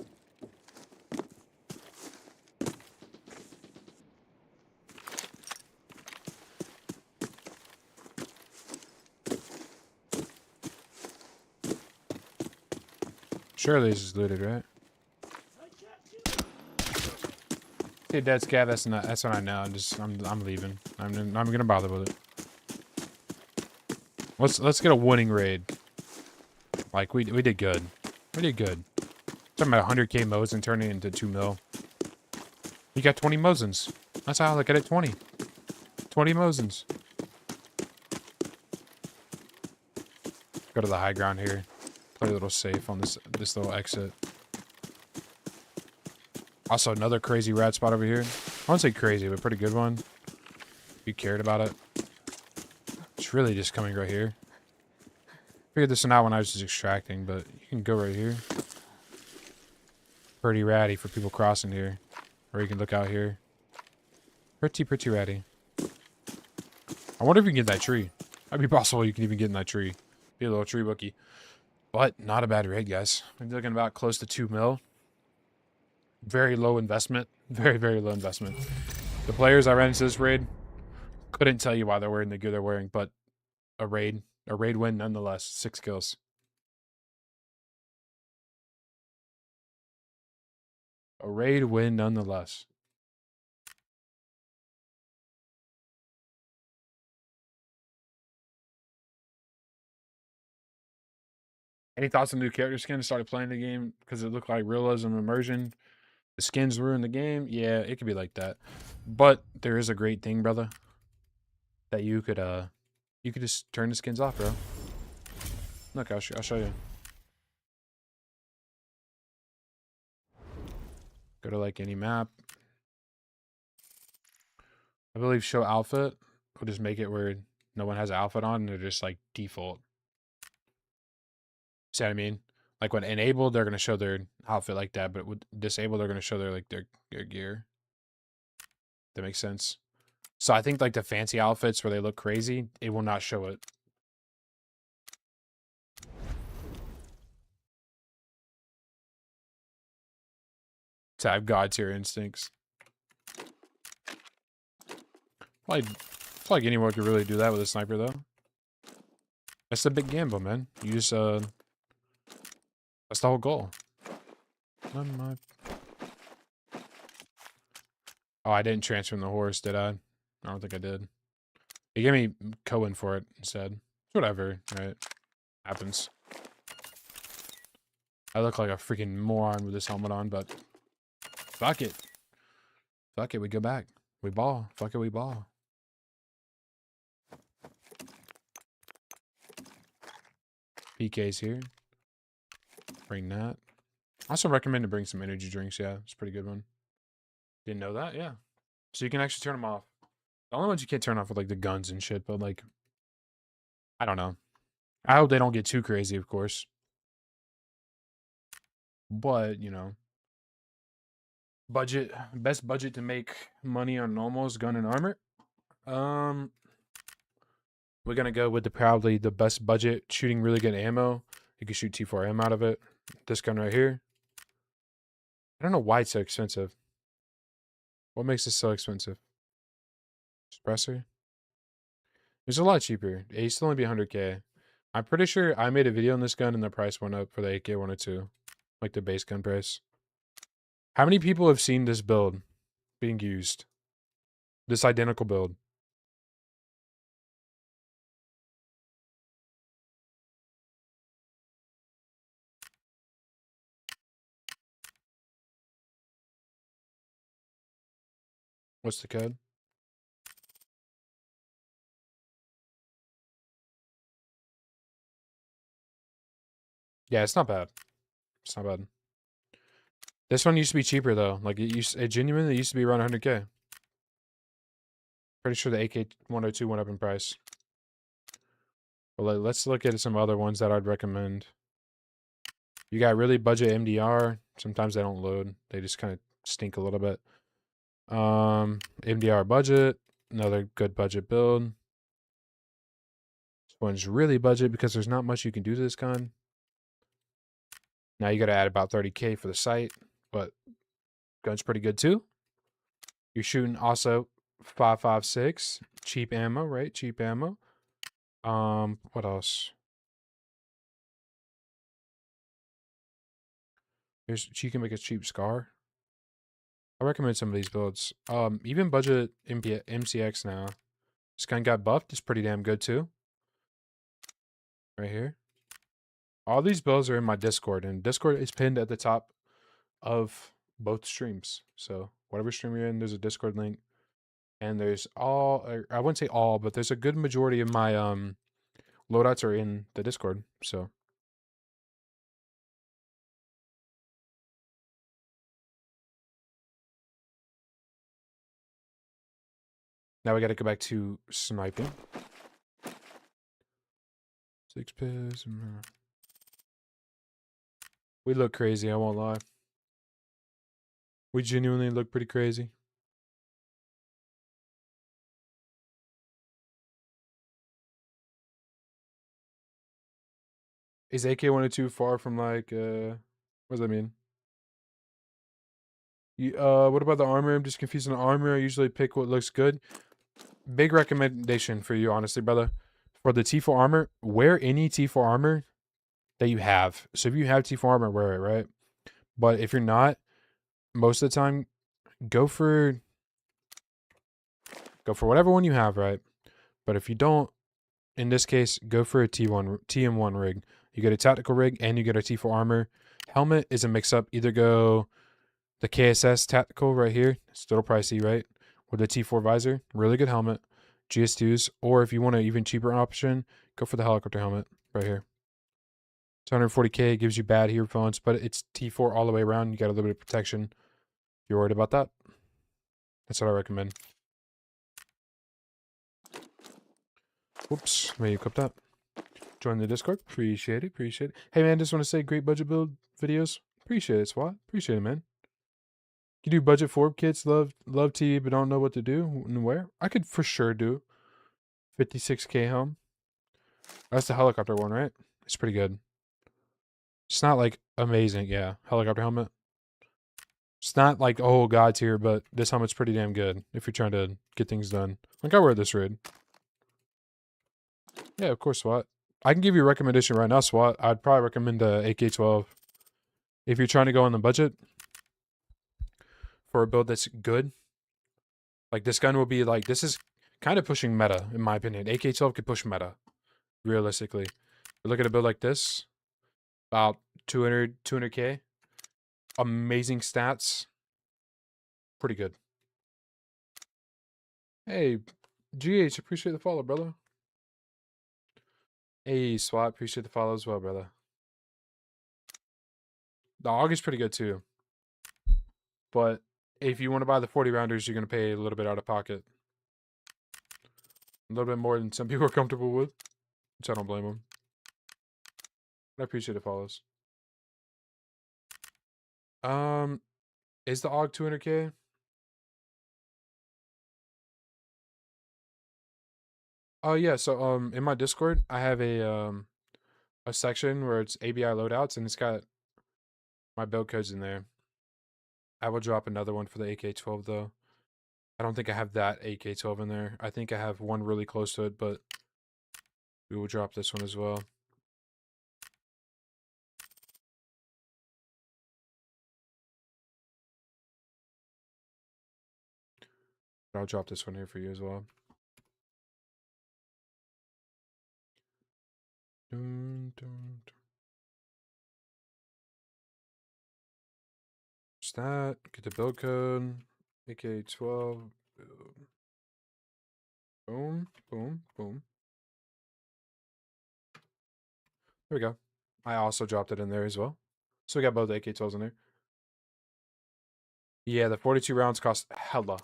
S1: Surely this is looted, right? Hey, dead scav. That's what I know. I'm leaving. I'm gonna bother with it. Let's get a winning raid. Like we did good. We did good. Talking about 100k Mosin turning into 2 mil. You got 20 Mosins. That's how I look at it. 20 Mosins. Go to the high ground here. Play a little safe on this little exit. Also, another crazy rat spot over here. I won't say crazy, but pretty good one. If you cared about it. It's really just coming right here. Figured this one out when I was just extracting, but you can go right here. Pretty ratty for people crossing here. Or you can look out here. Pretty ratty. I wonder if you can get that tree. Might be possible you can even get in that tree. Be a little tree bookie. But not a bad raid, guys. I'm looking about close to 2 mil. Very low investment. Very, very low investment. The players I ran into this raid couldn't tell you why they're wearing the gear they're wearing, but a raid win nonetheless. 6 kills. A raid win nonetheless. Any thoughts on the new character skin? Started playing the game because it looked like realism immersion. The skins ruined the game. Yeah, it could be like that. But there is a great thing, brother, that you could just turn the skins off, bro. Look, I'll show you. Go to like any map. I believe show outfit. We'll just make it where no one has an outfit on and they're just like default. See what I mean? Like when enabled, they're gonna show their outfit like that, but with disabled, they're gonna show their gear. That makes sense. So I think like the fancy outfits where they look crazy, it will not show it. To have god tier instincts. Like anyone could really do that with a sniper though. That's the big gamble, man. You just that's the whole goal. Oh, I didn't transfer the horse, did I? I don't think I did. He gave me Cohen for it instead. Whatever, right? Happens. I look like a freaking moron with this helmet on, but fuck it. Fuck it, we go back. We ball. Fuck it, we ball. PK's here. Bring that. Also recommend to bring some energy drinks. Yeah, it's a pretty good one. Didn't know that? Yeah. So you can actually turn them off. The only ones you can't turn off are like the guns and shit, but like, I don't know. I hope they don't get too crazy, of course. But, you know, best budget to make money on normals, gun and armor. We're gonna go with probably the best budget, shooting really good ammo. You can shoot T4M out of it. This gun right here. I don't know why it's so expensive. What makes this so expensive? Suppressor? It's a lot cheaper. It used to only be 100K. I'm pretty sure I made a video on this gun and the price went up for the AK-102. Like the base gun price. How many people have seen this build being used? This identical build. What's the code? Yeah, it's not bad. It's not bad. This one used to be cheaper though. Like it genuinely used to be around 100K. Pretty sure the AK-102 went up in price. But let's look at some other ones that I'd recommend. You got really budget MDR. Sometimes they don't load. They just kind of stink a little bit. MDR budget. Another good budget build. This one's really budget because there's not much you can do to this gun. Now you got to add about 30K for the sight, but gun's pretty good too. You're shooting also 5.56, cheap ammo, right? Cheap ammo. What else? You can make a cheap scar. I recommend some of these builds. Even budget MCX now. This gun got buffed. It's pretty damn good too. Right here. All these builds are in my Discord, and Discord is pinned at the top of both streams. So whatever stream you're in, there's a Discord link. And there's I wouldn't say all, but there's a good majority of my loadouts are in the Discord. So now we got to go back to sniping. 6 pairs. We look crazy, I won't lie. We genuinely look pretty crazy. Is AK-102 far from like what does that mean? What about the armor? I'm just confused on the armor. I usually pick what looks good. Big recommendation for you, honestly, brother. For the T4 armor, wear any T4 armor that you have. So if you have T4 armor, wear it, right? But if you're not, most of the time, go for whatever one you have, right? But if you don't, in this case, go for a TM1 rig. You get a tactical rig and you get a T4 armor. Helmet is a mix-up. Either go the KSS tactical right here. It's a little pricey, right? With the T4 visor. Really good helmet. GS2s. Or if you want an even cheaper option, go for the helicopter helmet right here. It's 140K. Gives you bad earphones, but it's T4 all the way around. You got a little bit of protection. If you're worried about that, that's what I recommend. Whoops. Maybe equip that. Join the Discord. Appreciate it. Appreciate it. Hey, man, just want to say great budget build videos. Appreciate it, SWAT. Appreciate it, man. You do budget for kids, love TV, but don't know what to do and where? I could for sure do 56K home. That's the helicopter one, right? It's pretty good. It's not like amazing. Yeah, helicopter helmet. It's not like, oh, God tier, but this helmet's pretty damn good if you're trying to get things done. Like, I wear this raid. Yeah, of course, SWAT. I can give you a recommendation right now, SWAT. I'd probably recommend the AK-12. If you're trying to go on the budget for a build that's good, like this gun will be like, this is kind of pushing meta, in my opinion. AK-12 could push meta, realistically. But look at a build like this, about 200K. Amazing stats. Pretty good. Hey, GH, appreciate the follow, brother. Hey, SWAT, appreciate the follow as well, brother. The AUG is pretty good too. But if you want to buy the 40 rounders, you're going to pay a little bit out of pocket. A little bit more than some people are comfortable with, which I don't blame them. I appreciate the follows. Is the AUG 200K? Oh yeah, so in my Discord, I have a section where it's ABI loadouts and it's got my build codes in there. I will drop another one for the AK-12 though. I don't think I have that AK-12 in there. I think I have one really close to it, but we will drop this one as well. I'll drop this one here for you as well. Dun, dun, dun. Just that. Get the build code. AK-12. Boom, boom, boom. There we go. I also dropped it in there as well. So we got both AK-12s in there. Yeah, the 42 rounds cost hella.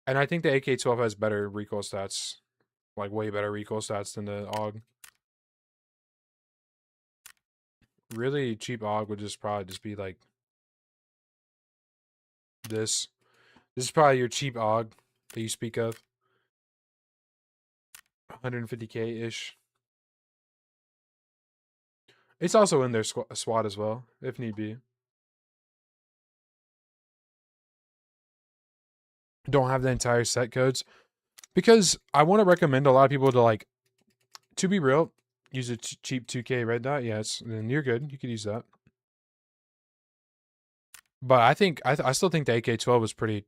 S1: And I think the AK-12 has better recoil stats. Like, way better recoil stats than the AUG. Really cheap AUG would just probably just be like this. This is probably your cheap AUG that you speak of. 150K-ish. It's also in their SWAT as well, if need be. Don't have the entire set codes. Because I want to recommend a lot of people to, like, to be real, use a cheap 2K red dot. Yes, then you're good. You could use that. But I think, I still think the AK-12 is pretty...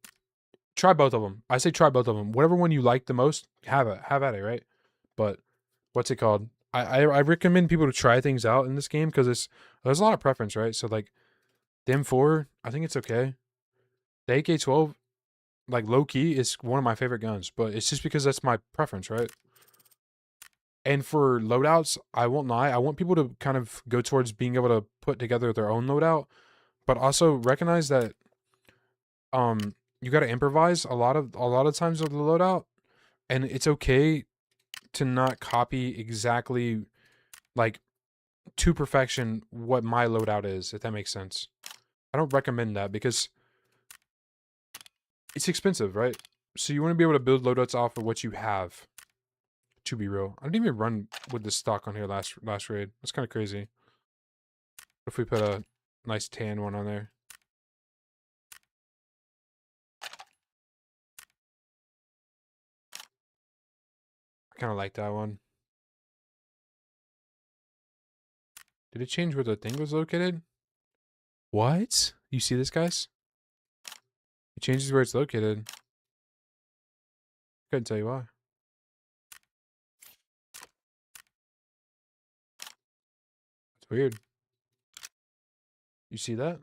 S1: Try both of them. I say try both of them. Whatever one you like the most, have at it, right? But what's it called? I recommend people to try things out in this game because there's a lot of preference, right? So like the M4, I think it's okay. The AK-12, like low key, is one of my favorite guns, but it's just because that's my preference, right? And for loadouts, I won't lie. I want people to kind of go towards being able to put together their own loadout, but also recognize that you got to improvise a lot of times with the loadout, and it's okay to not copy exactly like to perfection what my loadout is, if that makes sense. I don't recommend that because it's expensive, right? So you want to be able to build loadouts off of what you have. To be real, I didn't even run with this stock on here last raid. That's kind of crazy. What if we put a nice tan one on there? I kind of like that one. Did it change where the thing was located? What? You see this, guys? It changes where it's located. Couldn't tell you why. It's weird. You see that?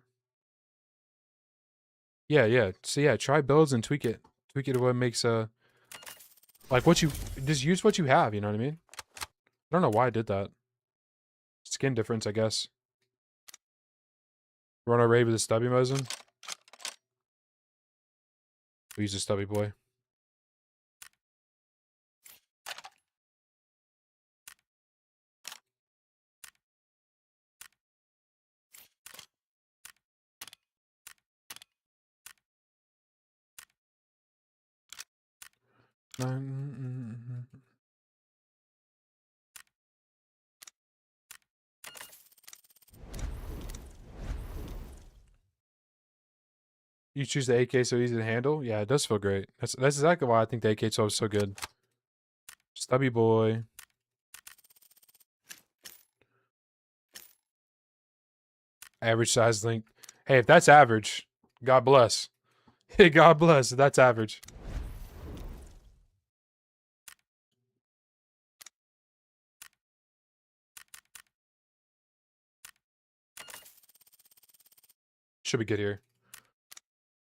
S1: Yeah, yeah. So yeah, try builds and tweak it. Tweak it to what makes like what you just use what you have, you know what I mean? I don't know why I did that. Skin difference, I guess. Run a raid with a stubby Mosin. We use a stubby boy. You choose the AK so easy to handle? Yeah, it does feel great. That's exactly why I think the AK-12 is so good. Stubby boy. Average size link. Hey, if that's average, God bless. Hey, God bless if that's average. Should be good here.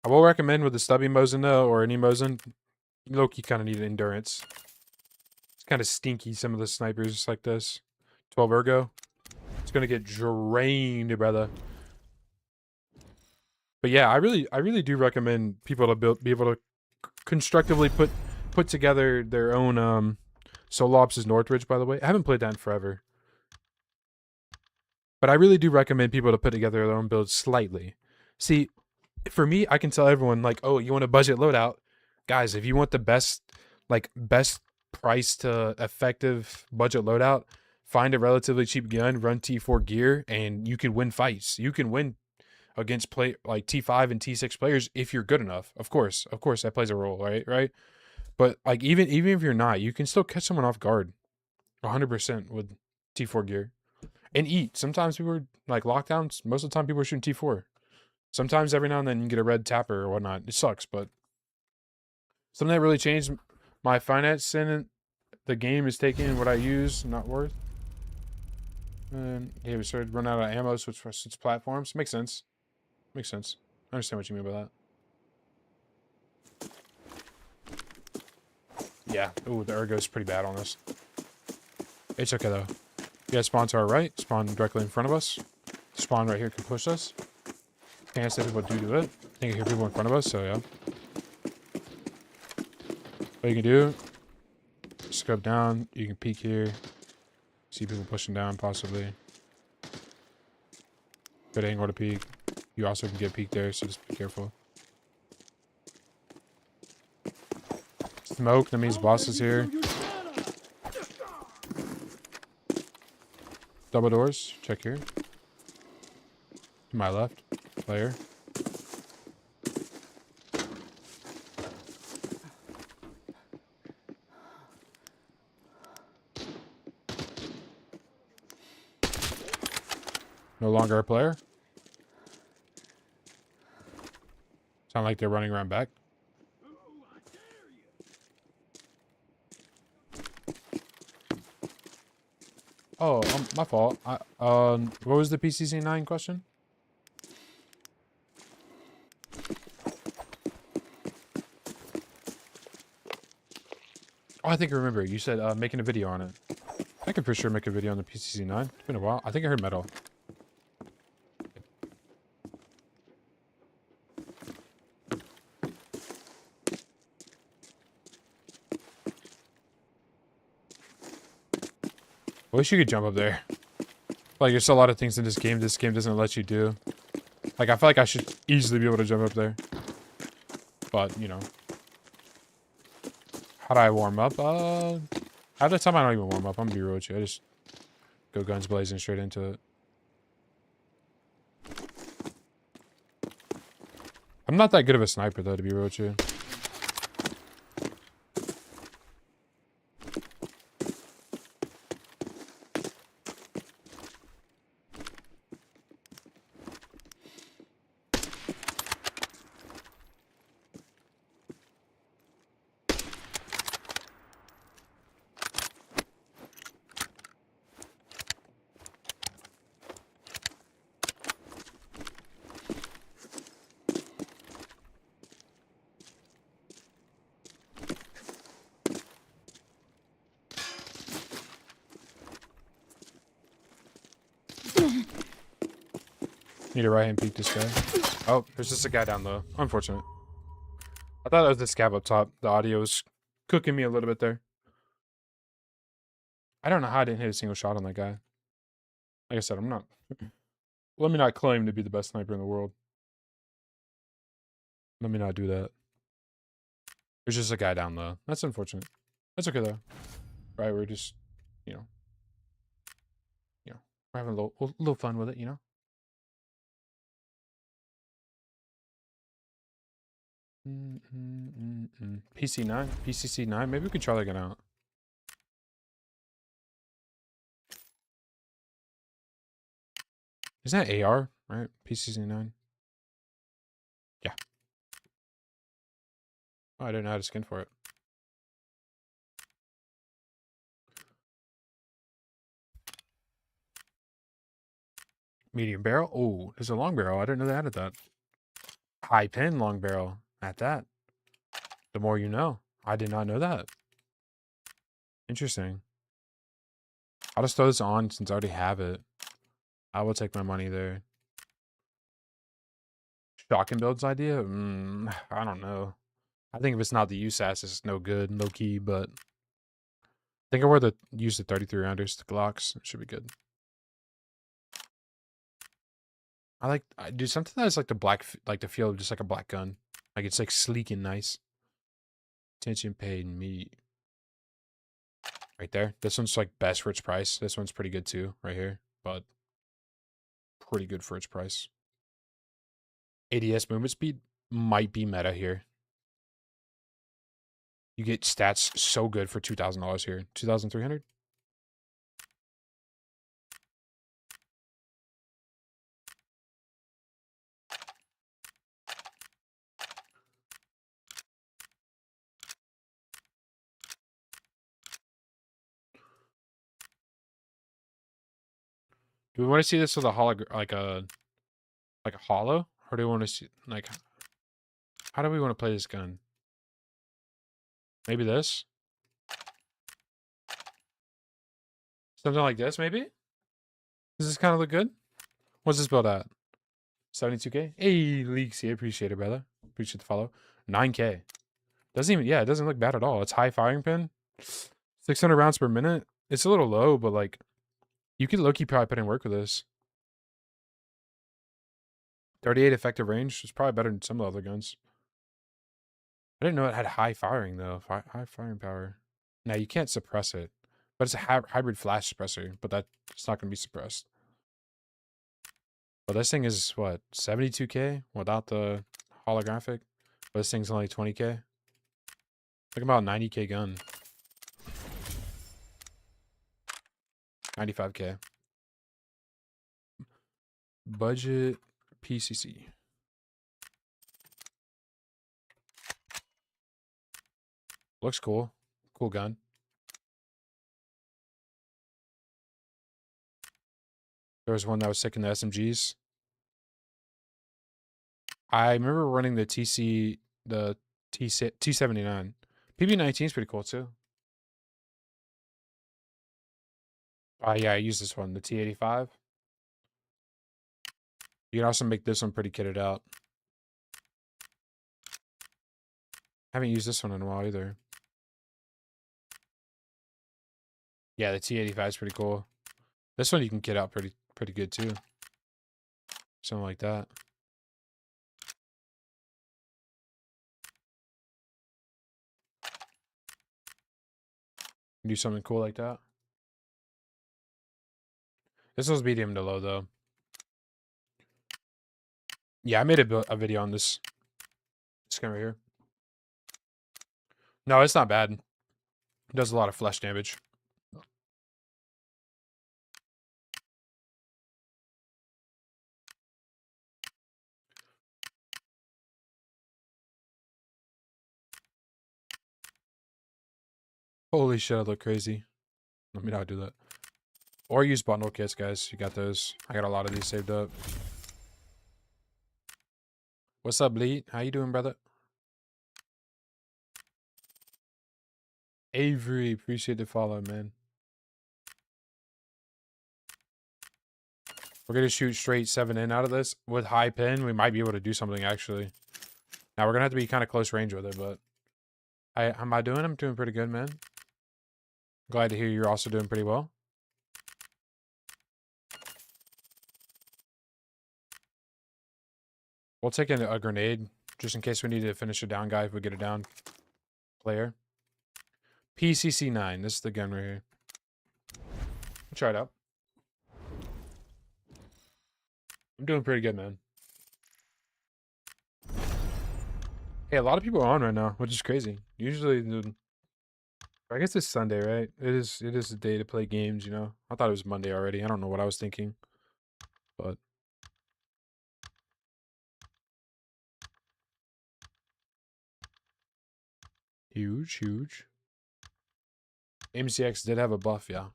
S1: I will recommend with the stubby Mosin though, or any Mosin, you kind of need endurance. It's kind of stinky, some of the snipers like this. 12 ergo. It's gonna get drained, brother. But yeah, I really do recommend people to be able to constructively put together their own Solo Ops' Northridge, by the way. I haven't played that in forever. But I really do recommend people to put together their own builds slightly. See, for me, I can tell everyone, like, oh, you want a budget loadout? Guys, if you want the best price to effective budget loadout, find a relatively cheap gun, run T4 gear, and you can win fights. You can win against like T5 and T6 players if you're good enough. Of course, that plays a role, right? But like even if you're not, you can still catch someone off guard, 100% with T4 gear, and eat. Sometimes people are like lockdowns. Most of the time, people are shooting T4. Sometimes every now and then you get a red tapper or whatnot. It sucks, but something that really changed my finance in the game is taking what I use, not worth. And yeah, we started running out of ammo, switch platforms. Makes sense. Makes sense. I understand what you mean by that. Yeah. Ooh, the ergo's pretty bad on this. It's okay, though. You guys spawn to our right. Spawn directly in front of us. Spawn right here can push us. Can't say people do it. I think I hear people in front of us, so yeah. What you can do, scope down. You can peek here. See people pushing down, possibly. Good angle to peek. You also can get peeked there, so just be careful. Smoke, that means boss is here. Double doors, check here. To my left, player. No longer a player. Sound like they're running around back. Oh, my fault. What was the PCC9 question? Oh, I think I remember. You said making a video on it. I could for sure make a video on the PCC9. It's been a while. I think I heard metal. I wish you could jump up there. Like, there's a lot of things in this game doesn't let you do. Like, I feel like I should easily be able to jump up there. But, you know. How do I warm up? Half the time I don't even warm up. I'm gonna be real with you. I just go guns blazing straight into it. I'm not that good of a sniper, though, to be real with you. Need to right hand peek this guy. Oh, there's just a guy down low. Unfortunate. I thought that was the scab up top. The audio was cooking me a little bit there. I don't know how I didn't hit a single shot on that guy. Like I said, I'm not. Let me not claim to be the best sniper in the world. Let me not do that. There's just a guy down low. That's unfortunate. That's okay though. Right? We're just, you know, we're having a little fun with it, you know. PC9, PCC9. Maybe we could try that gun out. Is that AR? Right? PCC9. Yeah. Oh, I didn't know how to skin for it. Medium barrel. Oh, there's a long barrel. I didn't know they added that. High pin long barrel. At that. The more you know. I did not know that. Interesting. I'll just throw this on since I already have it. I will take my money there. Shotgun builds idea? I don't know. I think if it's not the USAS, it's no good, low key, but I think I were to use the 33 rounders, the Glocks. It should be good. I do something that's like the the feel of just like a black gun. Like it's like sleek and nice. Attention paid me. Right there. This one's like best for its price. This one's pretty good too, right here. But pretty good for its price. ADS movement speed might be meta here. You get stats so good for $2,000 here. 2,300. Do we want to see this with a like a hollow, or do we want to see like how do we want to play this gun? Maybe this, something like this, maybe. Does this kind of look good? What's this build at? 72K. Hey, Leaksy, I appreciate it, brother. Appreciate the follow. 9K. Doesn't even, yeah, it doesn't look bad at all. It's high firing pin. 600 rounds per minute. It's a little low, but like you could low-key probably put in work with this. 38 effective range is probably better than some of the other guns. I didn't know it had high firing though. High firing power. Now you can't suppress it, but it's a hybrid flash suppressor. But that's not going to be suppressed. But this thing is what 72K without the holographic. But this thing's only 20K. Think about 90K gun. 95K. Budget PCC. Looks cool. Cool gun. There was one that was sick in the SMGs. I remember running the T79. PB19 is pretty cool too. Yeah, I use this one, the T85. You can also make this one pretty kitted out. Haven't used this one in a while either. Yeah, the T85 is pretty cool. This one you can kit out pretty good too. Something like that. Do something cool like that. This was medium to low though. Yeah, I made a video on this gun right here. No, it's not bad. It does a lot of flesh damage. Holy shit, I look crazy. Let me not do that. Or use bundle kits, guys. You got those. I got a lot of these saved up. What's up, Bleed? How you doing, brother? Avery, appreciate the follow, man. We're going to shoot straight 7 in out of this. With high pin, we might be able to do something, actually. Now, we're going to have to be kind of close range with it, but... how am I doing? I'm doing pretty good, man. Glad to hear you're also doing pretty well. We'll take a grenade, just in case we need to finish a down guy if we get a down player. PCC-9. This is the gun right here. Try it out. I'm doing pretty good, man. Hey, a lot of people are on right now, which is crazy. Usually, I guess it's Sunday, right? It is a day to play games, you know? I thought it was Monday already. I don't know what I was thinking. But... huge, huge. MCX did have a buff, yeah.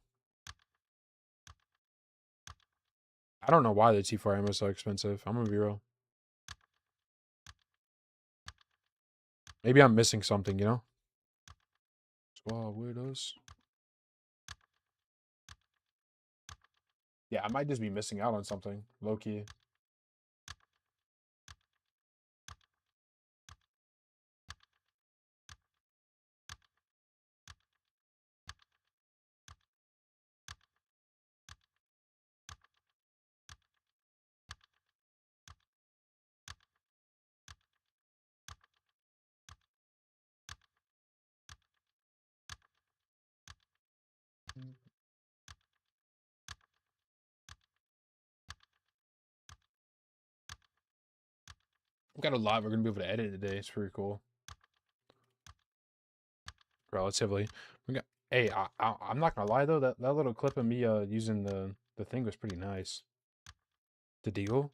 S1: I don't know why the T4 ammo is so expensive. I'm gonna be real. Maybe I'm missing something, you know? Wow, weirdos. Yeah, I might just be missing out on something. Low-key. We've got a lot we're going to be able to edit today. It's pretty cool. Relatively. We got... hey, I'm not going to lie, though. That little clip of me using the thing was pretty nice. The deagle.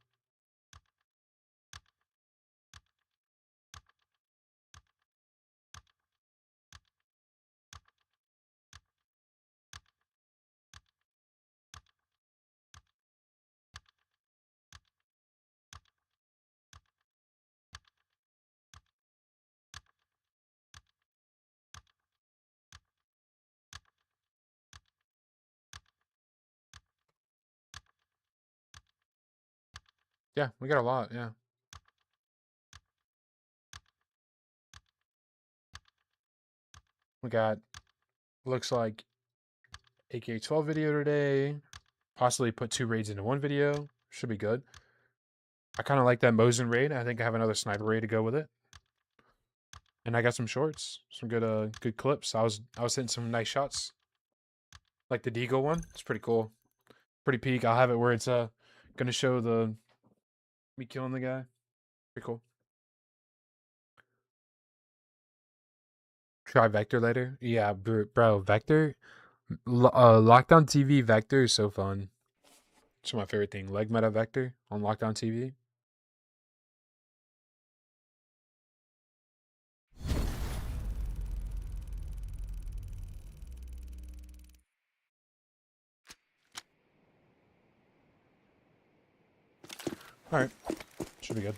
S1: Yeah, we got a lot, yeah. We got... looks like AK-12 video today. Possibly put 2 raids into 1 video. Should be good. I kind of like that Mosin raid. I think I have another sniper raid to go with it. And I got some shorts, some good clips. I was hitting some nice shots, like the Deagle one. It's pretty cool, pretty peak. I'll have it where it's gonna show me killing the guy. Pretty cool. Try Vector later. Yeah, bro, Vector. Lockdown TV Vector is so fun. It's my favorite thing. Leg meta Vector on Lockdown TV. All right, should be good.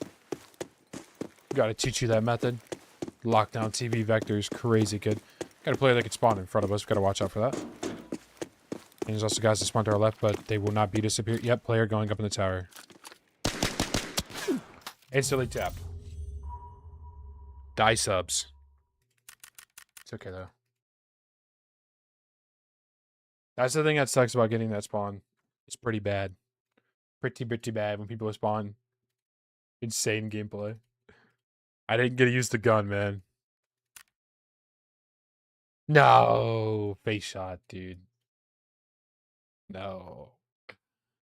S1: Gotta teach you that method. Lockdown TV Vector is crazy good. Got a player that can spawn in front of us. We gotta watch out for that. And there's also guys that spawn to our left, but they will not be disappeared. Yep, player going up in the tower. Instantly tapped. Die subs. It's okay, though. That's the thing that sucks about getting that spawn. It's pretty bad. Pretty bad when people spawn. Insane gameplay. I didn't get to use the gun, man. No. Face shot, dude. No.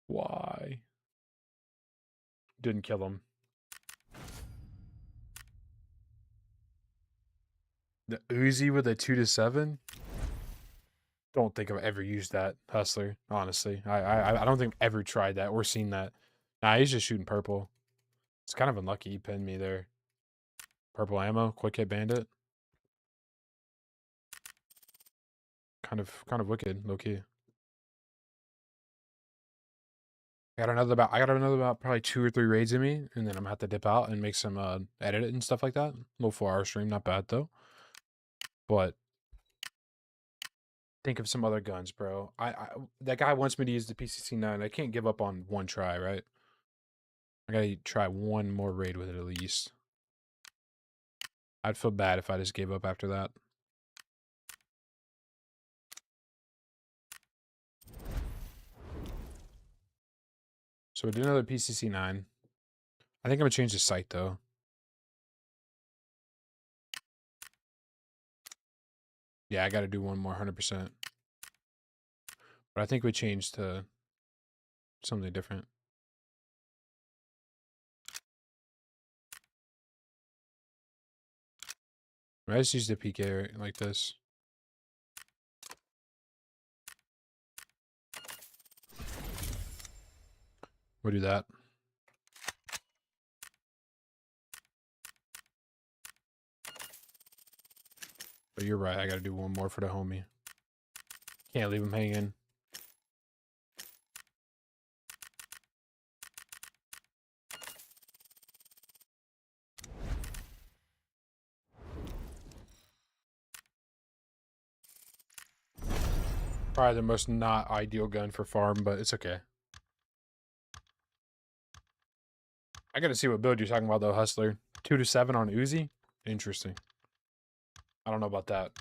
S1: Why? Didn't kill him. The Uzi with a 2-7? Don't think I've ever used that, Hustler, honestly. I don't think I've ever tried that or seen that. Nah, he's just shooting purple. It's kind of unlucky he pinned me there. Purple ammo, quick hit bandit. Kind of wicked, low key. I got another about probably 2 or 3 raids in me, and then I'm gonna have to dip out and make some edit it and stuff like that. A little 4-hour stream, not bad though. But think of some other guns, bro. That guy wants me to use the PCC-9. I can't give up on one try, right? I gotta try one more raid with it at least. I'd feel bad if I just gave up after that. So we did another PCC-9. I think I'm gonna change the sight though. Yeah, I gotta do one more 100%. But I think we changed to something different. I just use the PK right, like this. We'll do that. But you're right, I gotta do one more for the homie. Can't leave him hanging. Probably the most not ideal gun for farm, but it's okay. I gotta see what build you're talking about though, Hustler. 2 to 7 on Uzi? Interesting. I don't know about that.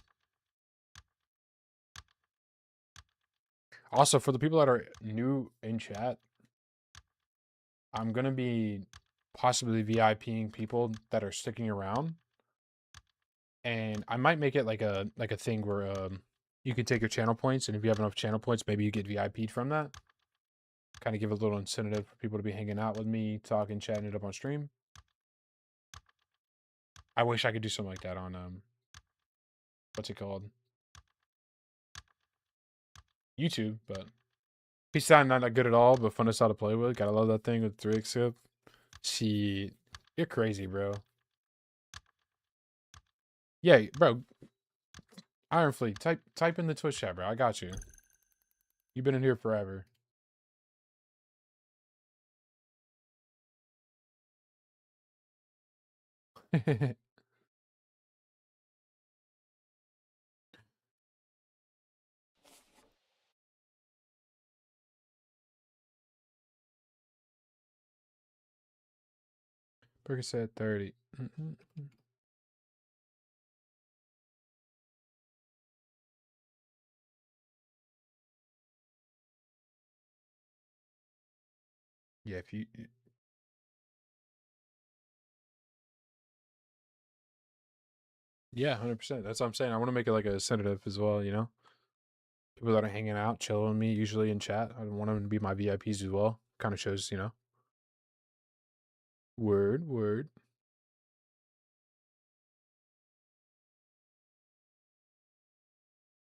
S1: Also, for the people that are new in chat, I'm gonna be possibly VIPing people that are sticking around. And I might make it like a thing where you can take your channel points, and if you have enough channel points, maybe you get VIP'd from that. Kind of give a little incentive for people to be hanging out with me, talking, chatting it up on stream. I wish I could do something like that on what's it called? YouTube, but peace out, not that good at all, but fun as how to play with. Gotta love that thing with 3x scope. She, you're crazy, bro. Yeah, bro. Iron Fleet, type in the Twitch chat, bro. I got you. You've been in here forever. Burger said 30. Yeah, if you... Yeah, 100%. That's what I'm saying. I want to make it like a sedative as well, you know? People that are hanging out, chilling with me, usually in chat. I want them to be my VIPs as well. Kind of shows, you know? Word, word.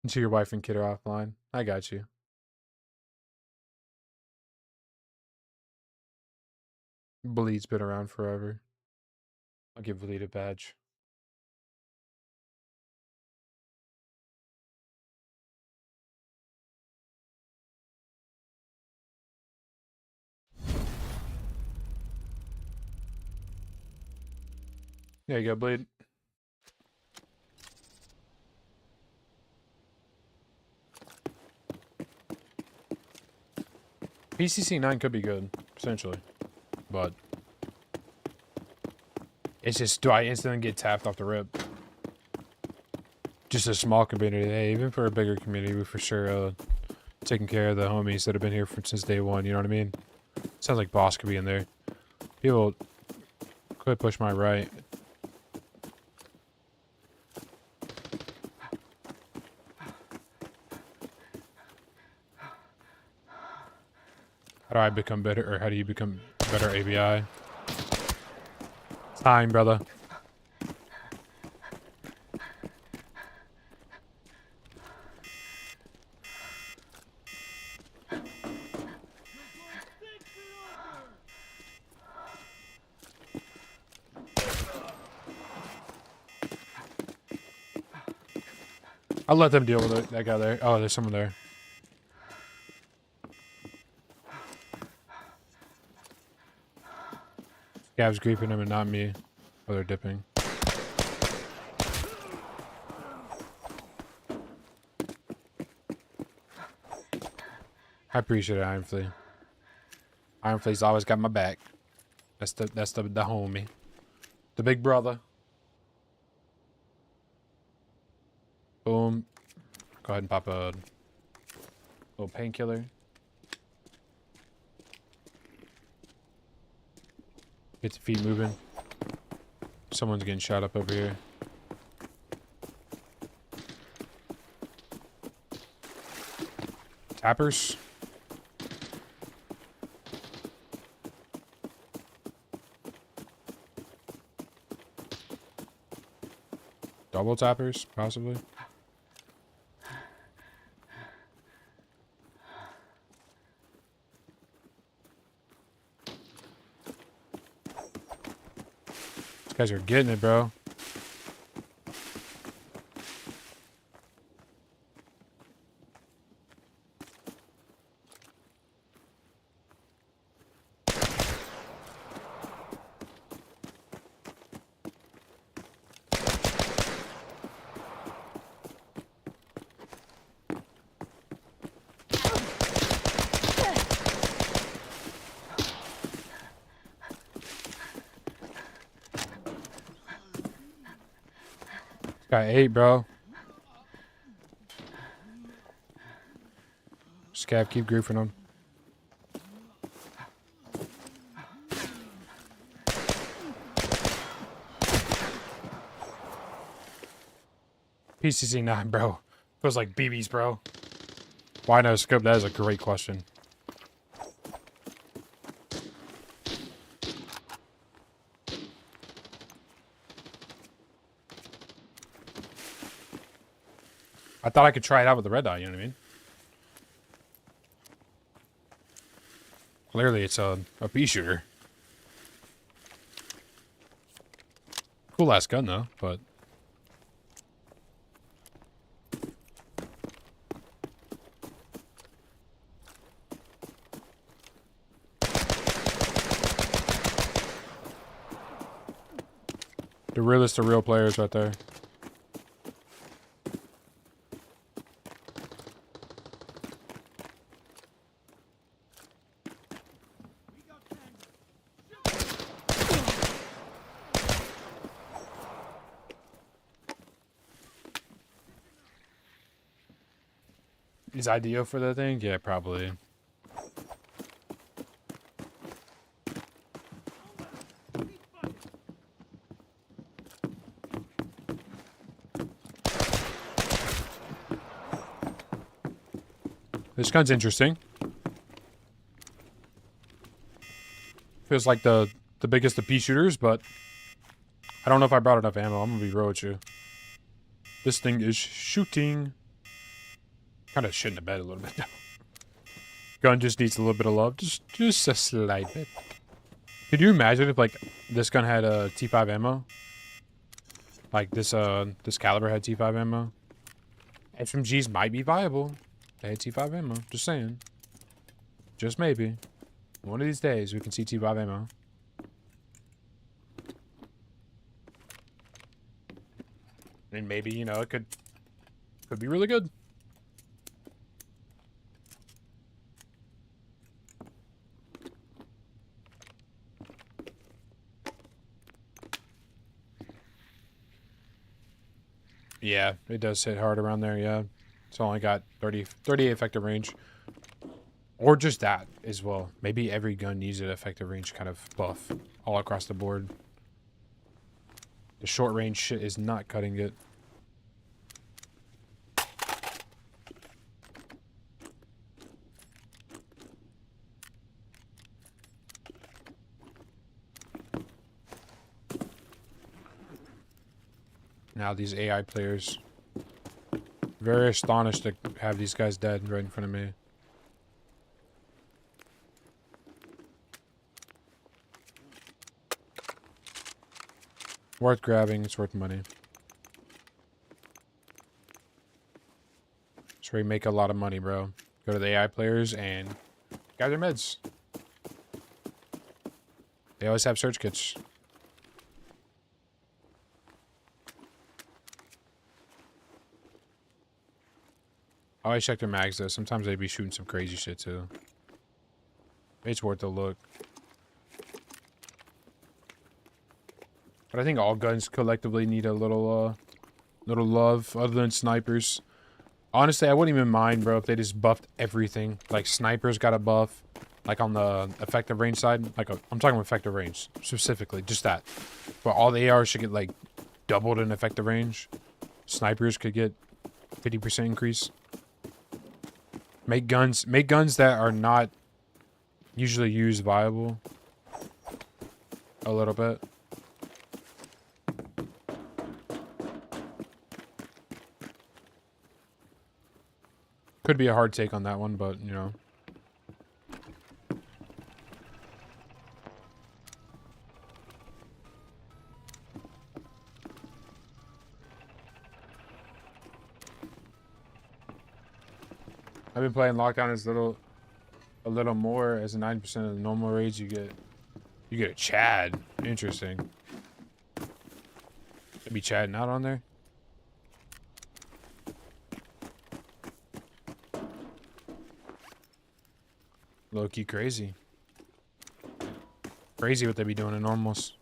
S1: Until your wife and kid are offline. I got you. Bleed's been around forever. I'll give Bleed a badge. There you go, Bleed. PCC-9 could be good, potentially. But it's just, do I instantly get tapped off the rip? Just a small community. Hey, even for a bigger community, we for sure taking care of the homies that have been here since day one, you know what I mean? Sounds like Boss could be in there. People could push my right. How do I become better, or how do you become better ABI? Time, brother. I'll let them deal with it, that guy there. Oh, there's someone there. Gav's griefing him and not me. Oh, they're dipping. I appreciate it, Iron Flea. Iron Flea's always got my back. That's the homie. The big brother. Boom. Go ahead and pop a little painkiller. Get the feet moving. Someone's getting shot up over here. Tappers. Double tappers, possibly. These guys are getting it, bro. Got 8, bro. Scav, keep griefing them. PCC 9, bro. Feels like BBs, bro. Why no scope? That is a great question. I thought I could try it out with the red dot, you know what I mean? Clearly, it's a pea shooter. Cool ass gun, though, but. The realest of real players right there. Is ideal for that thing? Yeah, probably. This gun's interesting. Feels like the biggest of pea shooters, but I don't know if I brought enough ammo. I'm gonna be real with you. This thing is shooting. Kind of shitting the bed a little bit. Gun just needs a little bit of love, just a slight bit. Could you imagine if like this gun had a T5 ammo? Like this caliber had T5 ammo. SMGs might be viable. They had T5 ammo. Just saying. Just maybe. One of these days we can see T5 ammo. And maybe, you know, it could be really good. Yeah, it does hit hard around there, yeah. It's only got 38 effective range. Or just that as well. Maybe every gun needs an effective range kind of buff all across the board. The short range shit is not cutting it. Now these AI players. Very astonished to have these guys dead right in front of me. Worth grabbing, it's worth money. It's where you make a lot of money, bro. Go to the AI players and gather meds. They always have search kits. I always check their mags though. Sometimes they be shooting some crazy shit too. It's worth a look. But I think all guns collectively need a little love, other than snipers. Honestly, I wouldn't even mind, bro, if they just buffed everything. Like, snipers got a buff. Like, on the effective range side. Like, I'm talking effective range, specifically. Just that. But all the ARs should get, like, doubled in effective range. Snipers could get 50% increase. Make guns that are not usually used viable. A little bit. Could be a hard take on that one, but, you know. I've been playing Lockdown as a little more as a 90% of the normal raids. You get a Chad. Interesting. They be chatting out on there. Low key crazy. Crazy what they be doing in normals.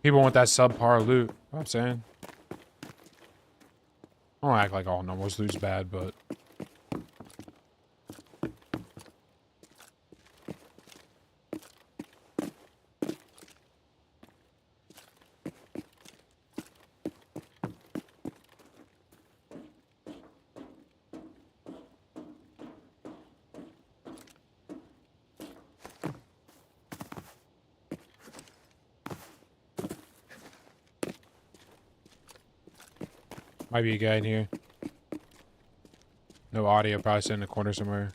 S1: People want that subpar loot. You know what I'm saying? I don't act like all normals loot's bad, but might be a guy in here. No audio, probably sitting in the corner somewhere.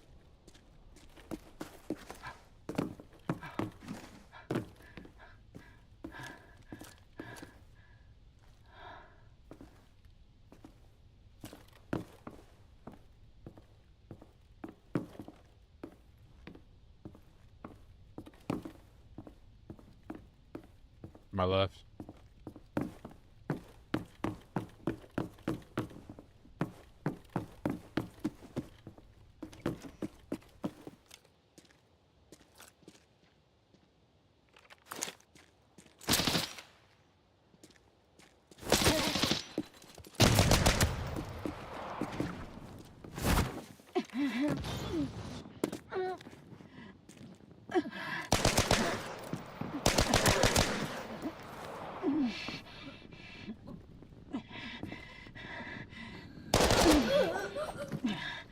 S1: My left.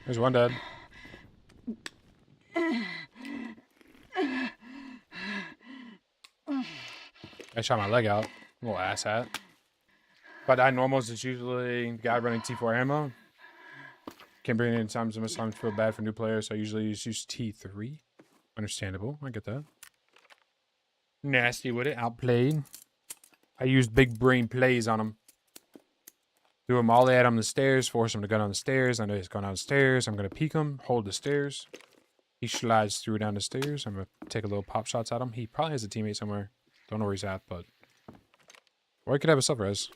S1: There's one dead. I shot my leg out. Little asshat. But I normals, it's usually guy running T4 ammo. Can't bring it in times. Most times feel bad for new players, so I usually just use T3. Understandable. I get that. Nasty with it. Outplayed. I used big brain plays on him. Threw him all at him the stairs, force him to go down the stairs. I know he's going down the stairs. I'm going to peek him, hold the stairs. He slides through down the stairs. I'm going to take a little pop shots at him. He probably has a teammate somewhere. Don't know where he's at, but... Or he could have a self-res.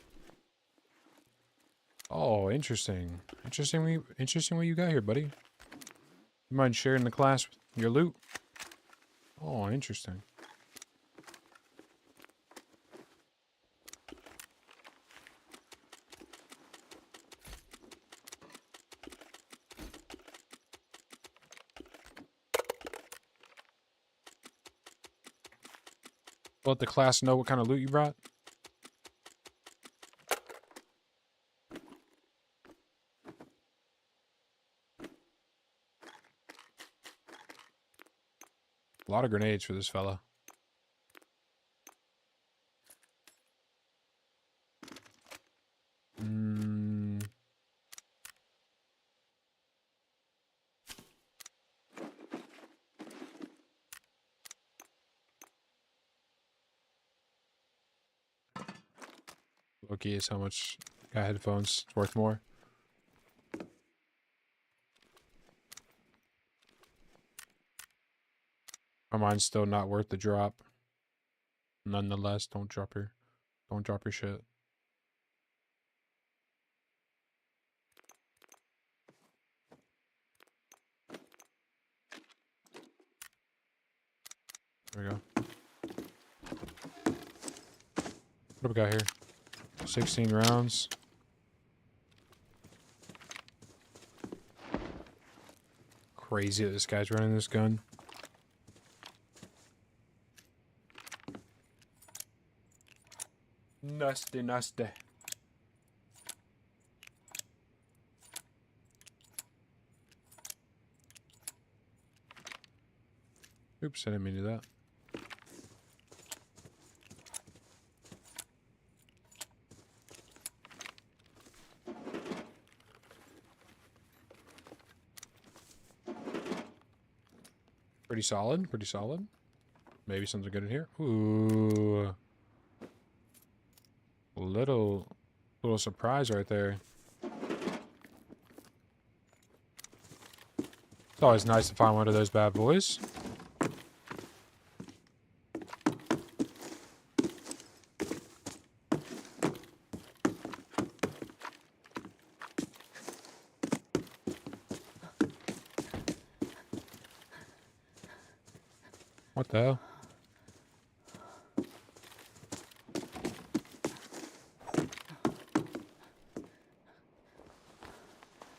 S1: Oh, interesting. Interesting what you got here, buddy. You mind sharing the class your loot? Oh, interesting. Let the class know what kind of loot you brought. A lot of grenades for this fella. Okay, is how much got headphones. It's worth more. My mine's still not worth the drop. Nonetheless, don't drop her. Don't drop your shit. There we go. What do we got here? 16 rounds. Crazy that this guy's running this gun. Nasty, nasty. Oops, I didn't mean to do that. Pretty solid, pretty solid. Maybe something good in here. Ooh. Little surprise right there. It's always nice to find one of those bad boys. What the hell?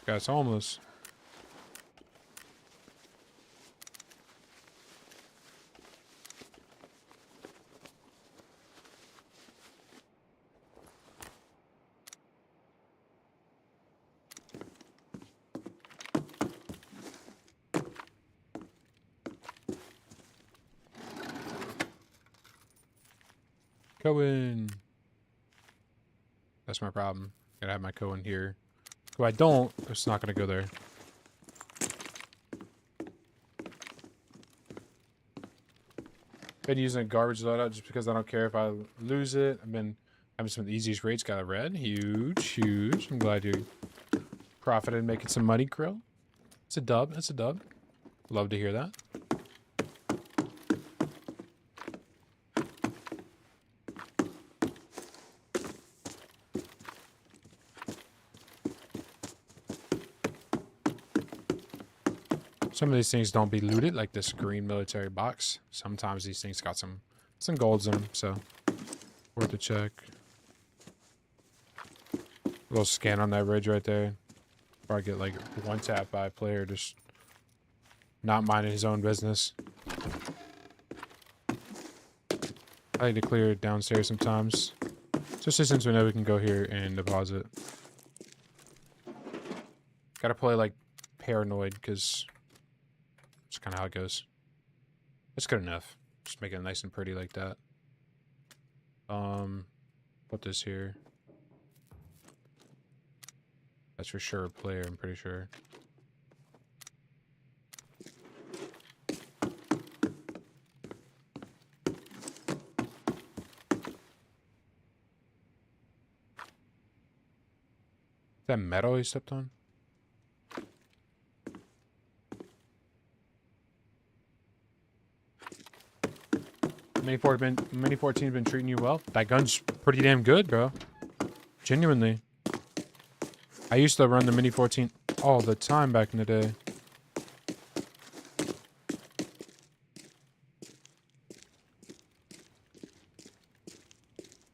S1: Guy's homeless. Cohen. That's my problem. Gotta have my Cohen here. If I don't, it's not gonna go there. Been using a garbage loadout just because I don't care if I lose it. I've been having some of the easiest rates. Got a red. Huge, huge. I'm glad you profited making some money, Krill. It's a dub. It's a dub. Love to hear that. Some of these things don't be looted, like this green military box. Sometimes these things got some golds in them, so worth a check. A little scan on that ridge right there. Or I get like one tap by a player just not minding his own business. I like to clear it downstairs sometimes, especially since we know we can go here and deposit. Gotta play like paranoid because it's kind of how it goes. It's good enough. Just make it nice and pretty like that. Put this here. That's for sure a player, I'm pretty sure. Is that metal he stepped on? Mini 14's been treating you well. That gun's pretty damn good, bro. Genuinely. I used to run the Mini 14 all the time back in the day.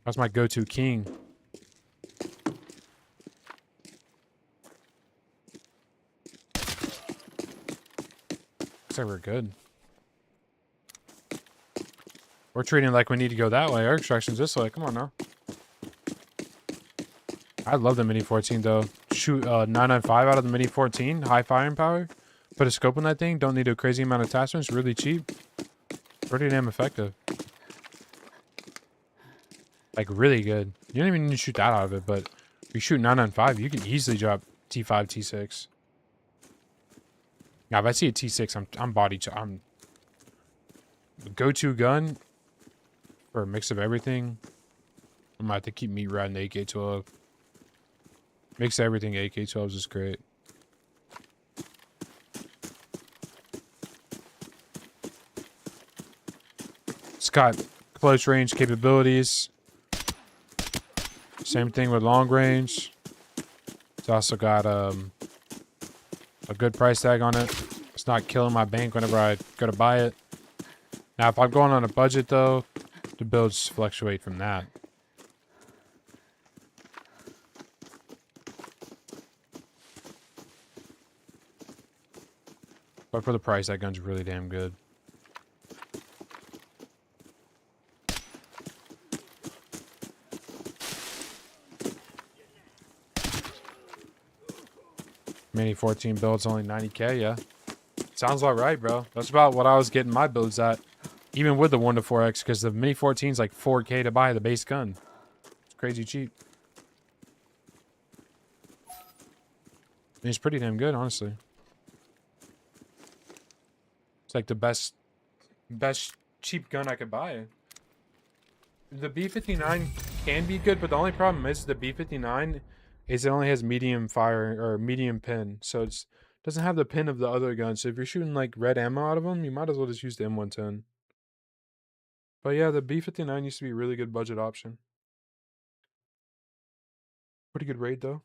S1: That's my go-to king. Looks like we're good. We're treating it like we need to go that way. Our extraction's this way. Come on now. I love the Mini 14 though. Shoot 995 out of the Mini 14. High firing power. Put a scope on that thing. Don't need a crazy amount of attachments. Really cheap. Pretty damn effective. Like really good. You don't even need to shoot that out of it, but if you shoot 995, you can easily drop T5, T6. Now if I see a T6, I'm body. I'm go-to gun for a mix of everything. I might have to keep meat riding the AK-12. Mix everything. AK-12s is great. It's got close range capabilities. Same thing with long range. It's also got a good price tag on it. It's not killing my bank whenever I go to buy it. Now, if I'm going on a budget, though, the builds fluctuate from that. But for the price, that gun's really damn good. Mini 14 builds only 90k, yeah. Sounds about right, bro. That's about what I was getting my builds at. Even with the 1 to 4x, because the Mini 14 is like 4k to buy the base gun. It's crazy cheap. And it's pretty damn good, honestly. It's like the best cheap gun I could buy. The B59 can be good, but the only problem is the B59 is it only has medium fire or medium pin, so it doesn't have the pin of the other gun. So if you're shooting like red ammo out of them, you might as well just use the M110. But yeah, the B59 used to be a really good budget option. Pretty good raid though.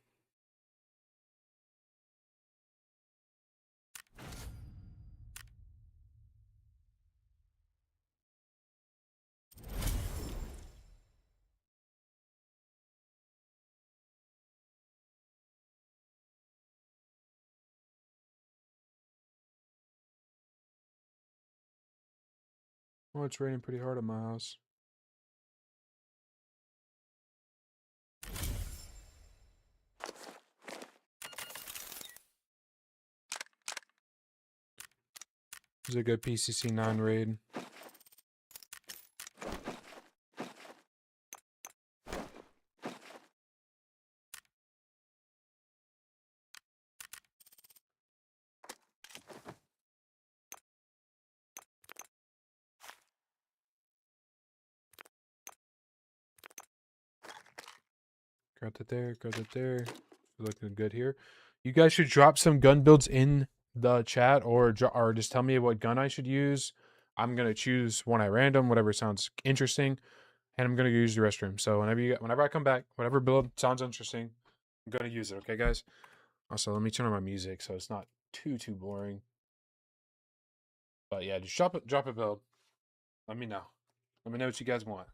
S1: Oh, it's raining pretty hard at my house. It's a good PCC 9 raid. Got that there, got that there. Looking good here. You guys should drop some gun builds in the chat, or just tell me what gun I should use. I'm gonna choose one at random, whatever sounds interesting, and I'm gonna use the restroom. So whenever I come back, whatever build sounds interesting, I'm gonna use it. Okay, guys. Also, let me turn on my music so it's not too boring. But yeah, just drop a build. Let me know. Let me know what you guys want.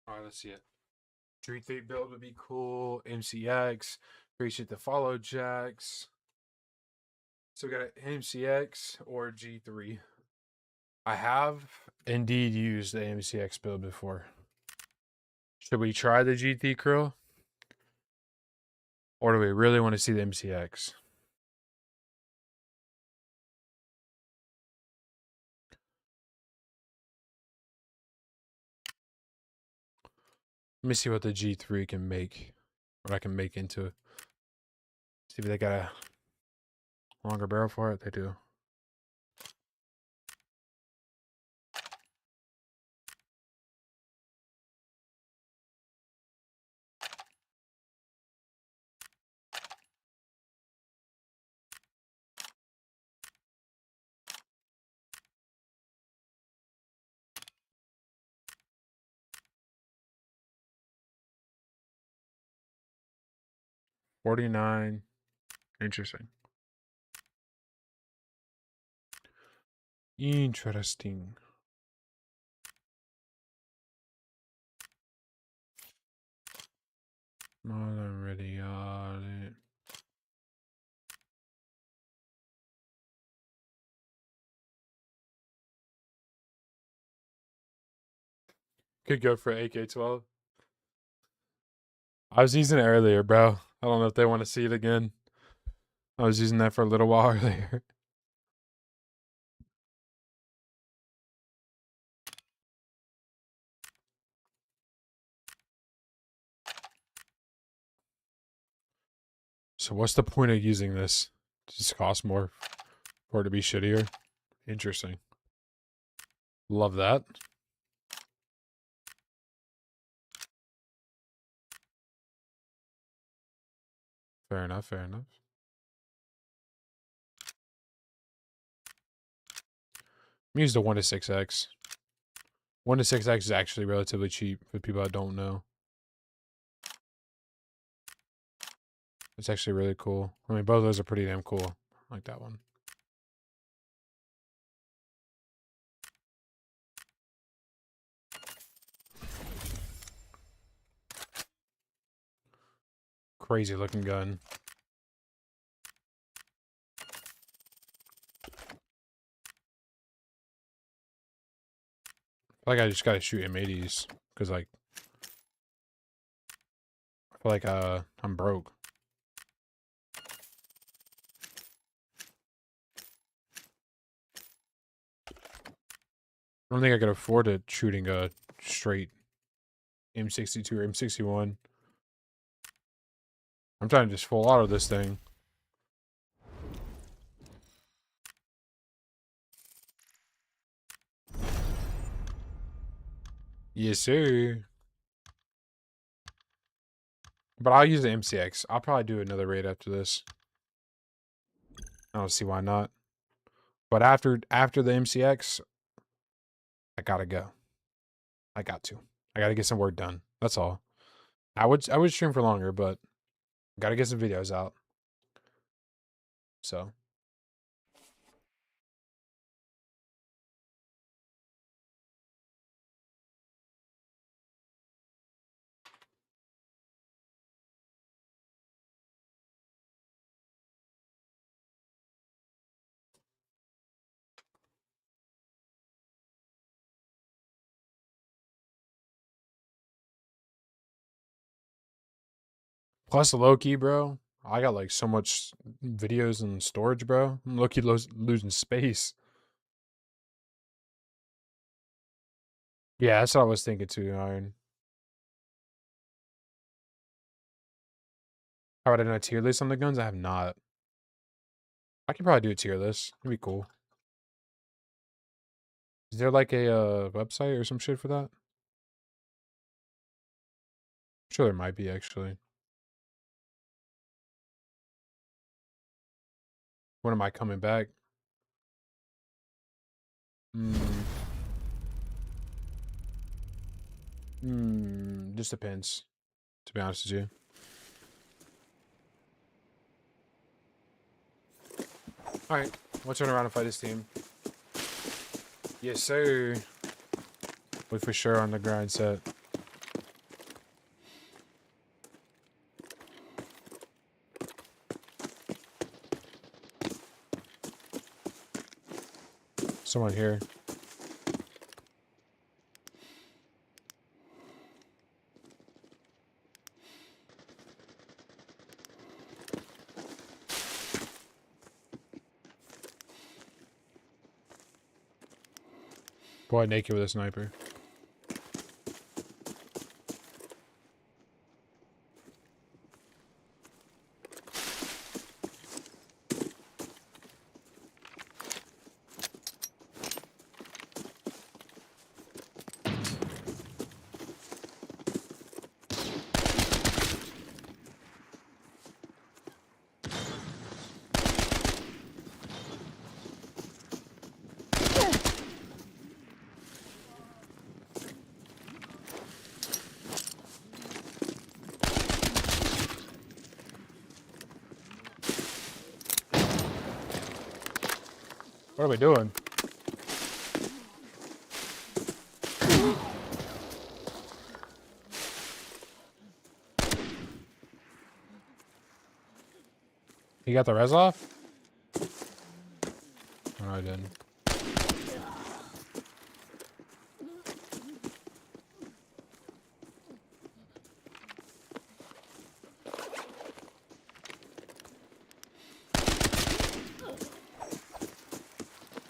S1: All right, let's see it. Street 3 build would be cool. MCX. Appreciate the follow, Jax. So we got an MCX or G3. I have indeed used the AMCX build before. Should we try the GT Krill? Or do we really want to see the MCX? Let me see what the G3 can make. What I can make into it. See if they got a longer barrel for it. They do. $49. Interesting. Interesting. Not already got it. Could go for AK-12. I was using it earlier, bro. I don't know if they want to see it again. I was using that for a little while earlier. So what's the point of using this? Just cost more for it to be shittier? Interesting. Love that. Fair enough, fair enough. I'm use the 1 to 6x. 1 to 6x is actually relatively cheap for people that don't know. It's actually really cool. I mean, both of those are pretty damn cool. I like that one. Crazy looking gun. I feel like I just gotta shoot M80s. Because, like, I feel like I'm broke. I don't think I could afford it shooting a straight M62 or M61. I'm trying to just full auto this thing. Yes, sir. But I'll use the MCX. I'll probably do another raid after this. I don't see why not. But after the MCX, I gotta go. I got to. I gotta get some work done. That's all. I would stream for longer, but gotta get some videos out. So plus low key, bro. I got like so much videos and storage, bro. I'm low key losing space. Yeah, that's what I was thinking too, Iron. How about I do a tier list on the guns? I have not. I could probably do a tier list. It'd be cool. Is there like a website or some shit for that? I'm sure there might be actually. When am I coming back? Just depends, to be honest with you. Alright, we'll turn around and fight this team. Yes, sir. We for sure on the grind set. Someone here. Boy, naked with a sniper. What are we doing? You got the res off? Oh, no, I didn't.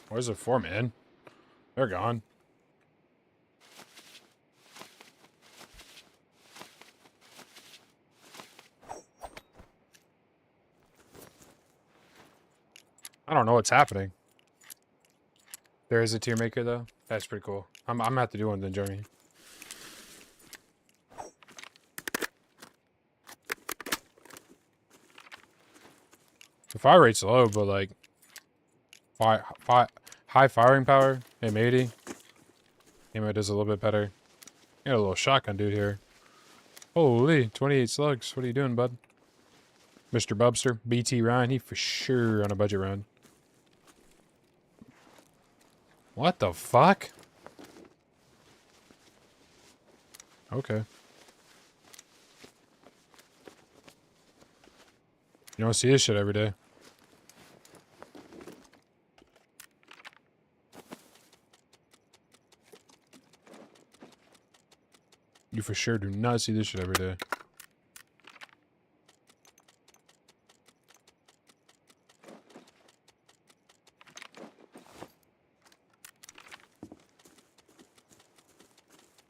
S1: Where's the four, man? They're gone. I don't know what's happening. There is a tier maker though. That's pretty cool. I'm gonna have to do one then, Jeremy. The fire rate's low, but like high firing power, M80. M80 does a little bit better. Got a little shotgun dude here. Holy, 28 slugs. What are you doing, bud? Mr. Bubster, BT Ryan, he for sure on a budget run. What the fuck? Okay. You don't see this shit every day. You for sure do not see this shit every day.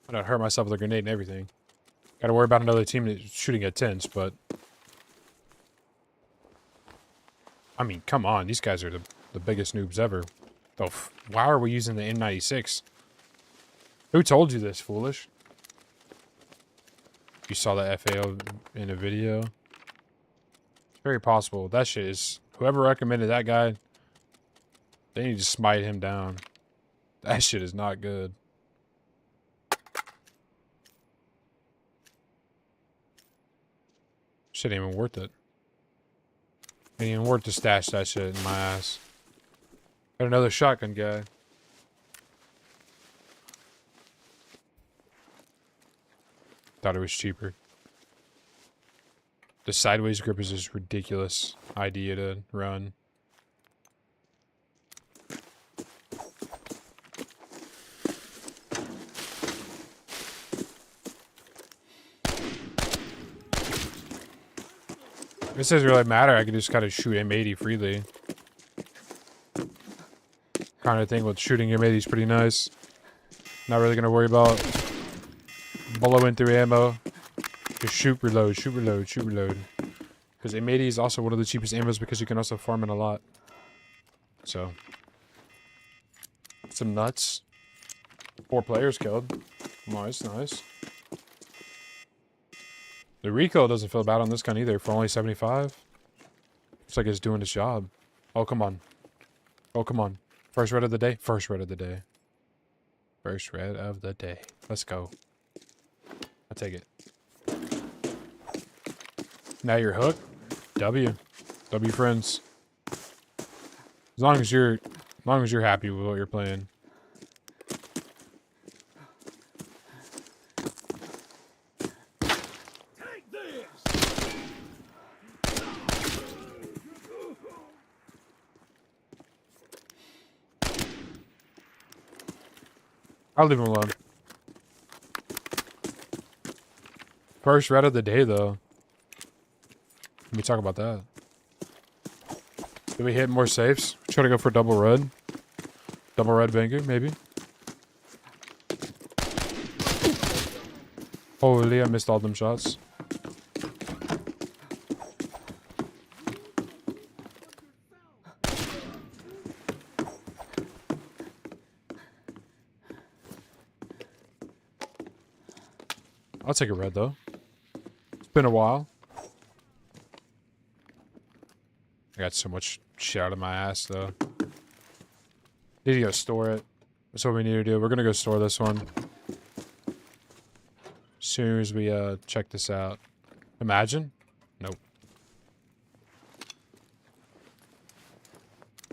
S1: I don't hurt myself with a grenade and everything. Gotta worry about another team that's shooting at 10s, but... I mean, come on. These guys are the biggest noobs ever. Oh, why are we using the N96? Who told you this, foolish? You saw the FAO in a video? It's very possible. That shit is... Whoever recommended that guy, they need to smite him down. That shit is not good. Shit ain't even worth it. Ain't even worth to stash that shit in my ass. Got another shotgun guy. Thought it was cheaper. The sideways grip is just ridiculous idea to run. This doesn't really matter. I can just kind of shoot M80 freely. Kind of thing with shooting M80 is pretty nice. Not really gonna worry about blowing through ammo. Just shoot, reload, shoot, reload, shoot, reload. Because M80 is also one of the cheapest ammos because you can also farm it a lot. So, some nuts. 4 players killed. Nice, nice. The recoil doesn't feel bad on this gun either for only 75. Looks like it's doing its job. Oh, come on. Oh, come on. First red of the day? First red of the day. First red of the day. Let's go. I'll take it. Now you're hooked. W. W friends. As long as you're happy with what you're playing. I'll leave him alone. First red of the day, though. Let me talk about that. Did we hit more safes? Try to go for double red. Double red banger, maybe. Holy, I missed all them shots. I'll take a red, though. It's been a while. I got so much shit out of my ass, though. Need to go store it. That's what we need to do. We're gonna go store this one. As soon as we, check this out. Imagine? Nope.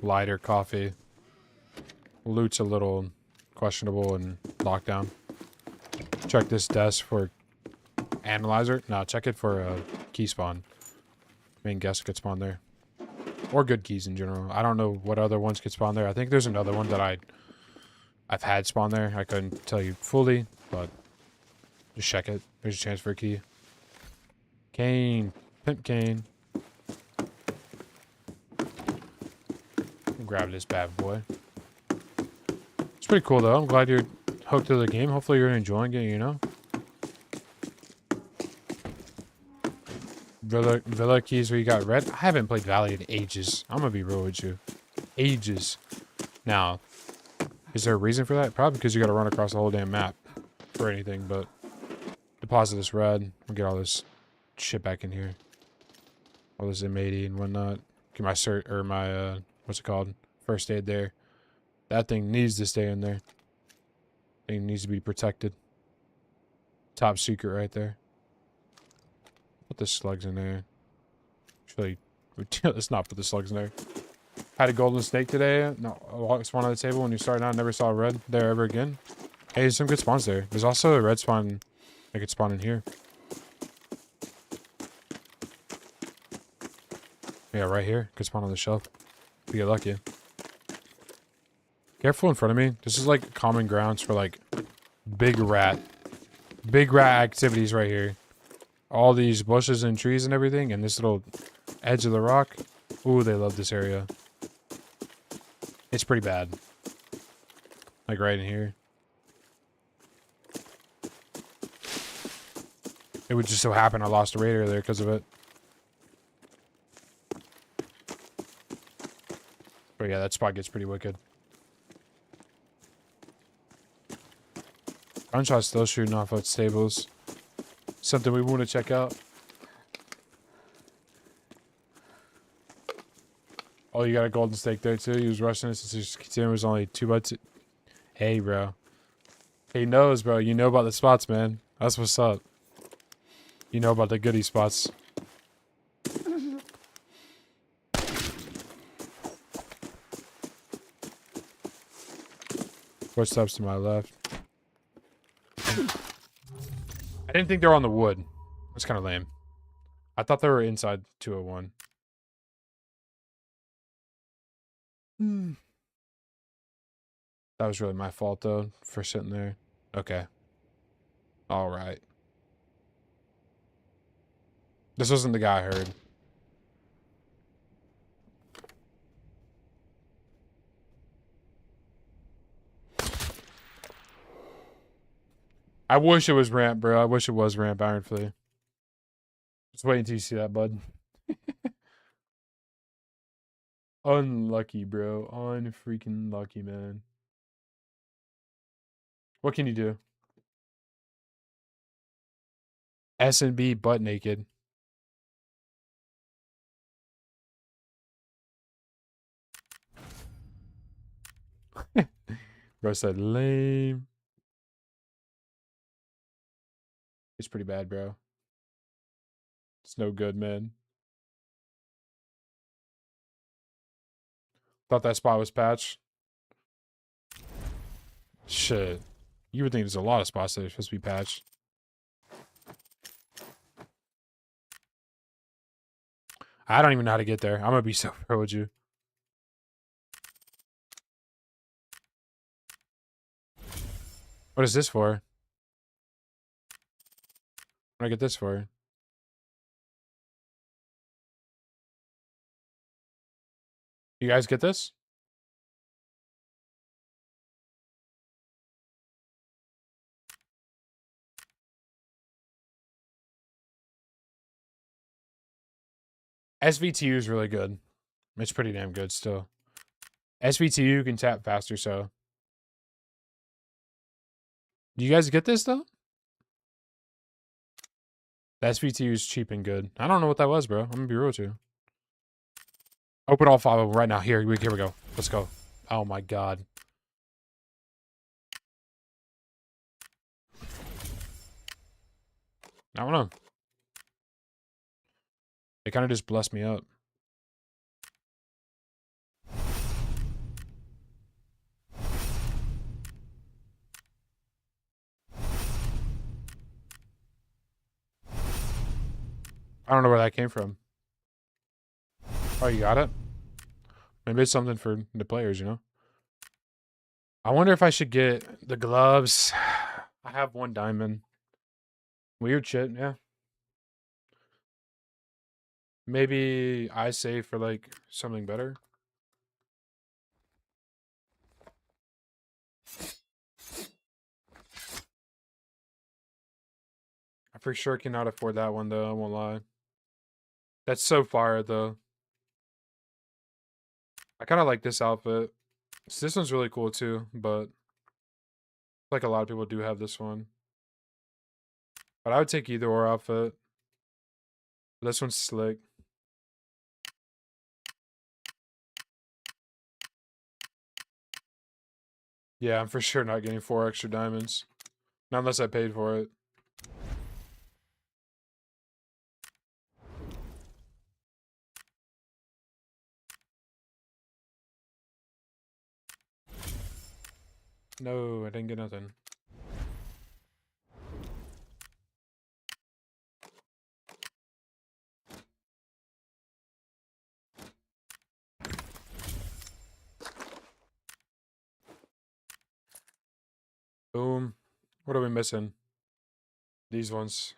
S1: Lighter, coffee. Loot's a little questionable and lockdown. Check this desk for analyzer. No, check it for key spawn. Main guest could spawn there. Or good keys in general. I don't know what other ones could spawn there. I think there's another one that I've had spawn there. I couldn't tell you fully, but just check it. There's a chance for a key. Kane. Pimp Kane. Grab this bad boy. It's pretty cool though. I'm glad you're hooked to the game. Hopefully you're enjoying it, you know? Villa keys where you got red. I haven't played Valley in ages. I'm gonna be real with you. Ages. Now, is there a reason for that? Probably because you gotta run across the whole damn map for anything, but deposit this red. We'll get all this shit back in here. All this M80 and whatnot. Get my cert or my what's it called? First aid there. That thing needs to stay in there. Thing needs to be protected. Top secret right there. Put the slugs in there. Actually, let's not put the slugs in there. Had a golden snake today. No, spawn on the table when you started out. Never saw a red there ever again. Hey, there's some good spawns there. There's also a red spawn. I could spawn in here. Yeah, right here. Could spawn on the shelf. If you get lucky. Careful in front of me. This is like common grounds for like big rat activities right here. All these bushes and trees and everything, and this little edge of the rock. Ooh, they love this area. It's pretty bad. Like right in here. It would just so happen I lost a raider there because of it. But yeah, that spot gets pretty wicked. Gunshot's still shooting off at stables. Something we want to check out. Oh, you got a golden stake there too. He was rushing it since his container was only 2 by 2. Hey, bro. He knows, bro. You know about the spots, man. That's what's up. You know about the goodie spots. Footsteps to my left. I didn't think they were on the wood. That's kind of lame. I thought they were inside 201. That was really my fault, though, for sitting there. Okay. All right. This wasn't the guy I heard. I wish it was ramp, bro. I wish it was ramp, Iron Flea. Just wait until you see that, bud. Unlucky, bro. Unfreaking lucky, man. What can you do? S&B butt naked. Bro said lame. It's pretty bad, bro. It's no good, man. Thought that spot was patched. Shit. You would think there's a lot of spots that are supposed to be patched. I don't even know how to get there. I'm gonna be so pro with you. What is this for? What do I get this for? You guys get this? SVTU is really good. It's pretty damn good still. SVTU can tap faster, so. Do you guys get this though? The SVTU is cheap and good. I don't know what that was, bro. I'm gonna be real with you. Open all 5 of them right now. Here we go. Let's go. Oh my god. I don't know. It kind of just blessed me up. I don't know where that came from. Oh, you got it? Maybe it's something for the players, you know? I wonder if I should get the gloves. I have 1 diamond. Weird shit, yeah. Maybe I save for, like, something better. I for sure cannot afford that one, though. I won't lie. That's so fire, though. I kind of like this outfit. So this one's really cool, too, but like a lot of people do have this one. But I would take either or outfit. This one's slick. Yeah, I'm for sure not getting 4 extra diamonds. Not unless I paid for it. No, I didn't get nothing. Boom. What are we missing? These ones.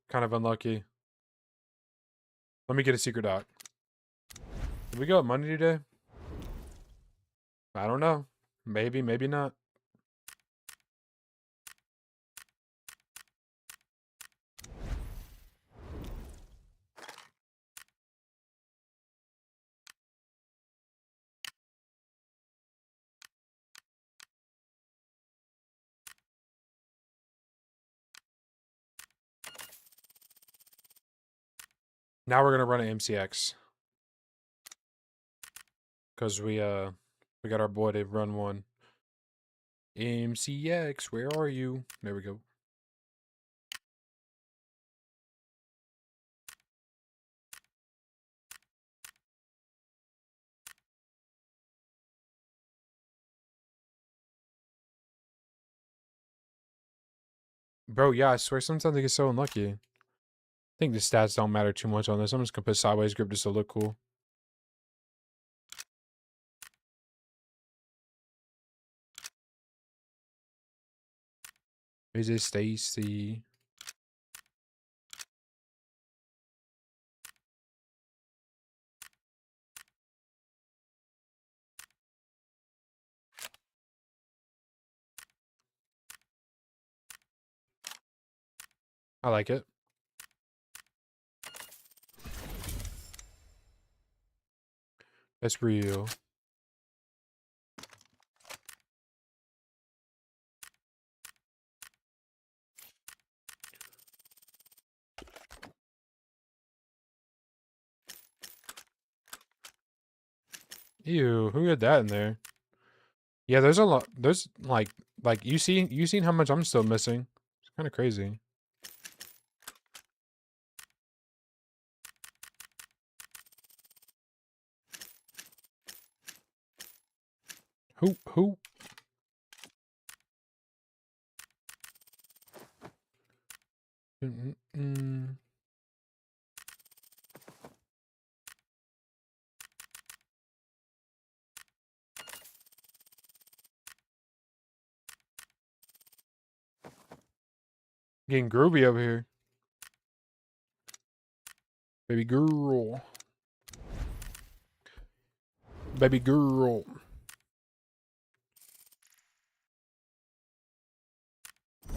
S1: Kind of unlucky. Let me get a secret doc. Did we go up Monday today? I don't know. Maybe, maybe not. Now we're gonna run an MCX. Cause we got our boy to run one. MCX, where are you? There we go. Bro, yeah, I swear sometimes I get so unlucky. I think the stats don't matter too much on this. I'm just gonna put sideways grip just to look cool. Is it Stacy? I like it. That's real. Ew, who had that in there? Yeah, there's a lot. There's like you seen how much I'm still missing. It's kind of crazy. Who? Getting groovy over here. Baby girl. Baby girl.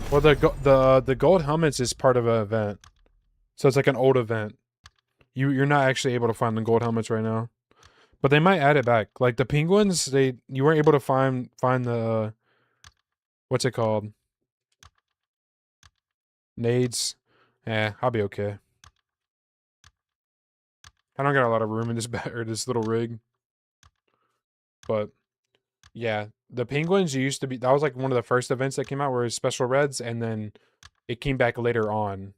S1: Well, the gold helmets is part of an event, so it's like an old event. you're not actually able to find the gold helmets right now. But they might add it back. Like the penguins, you weren't able to find the what's it called? Nades. I'll be okay. I don't got a lot of room in this or this little rig. But yeah, the penguins used to be, that was like one of the first events that came out where it was special reds, and then it came back later on.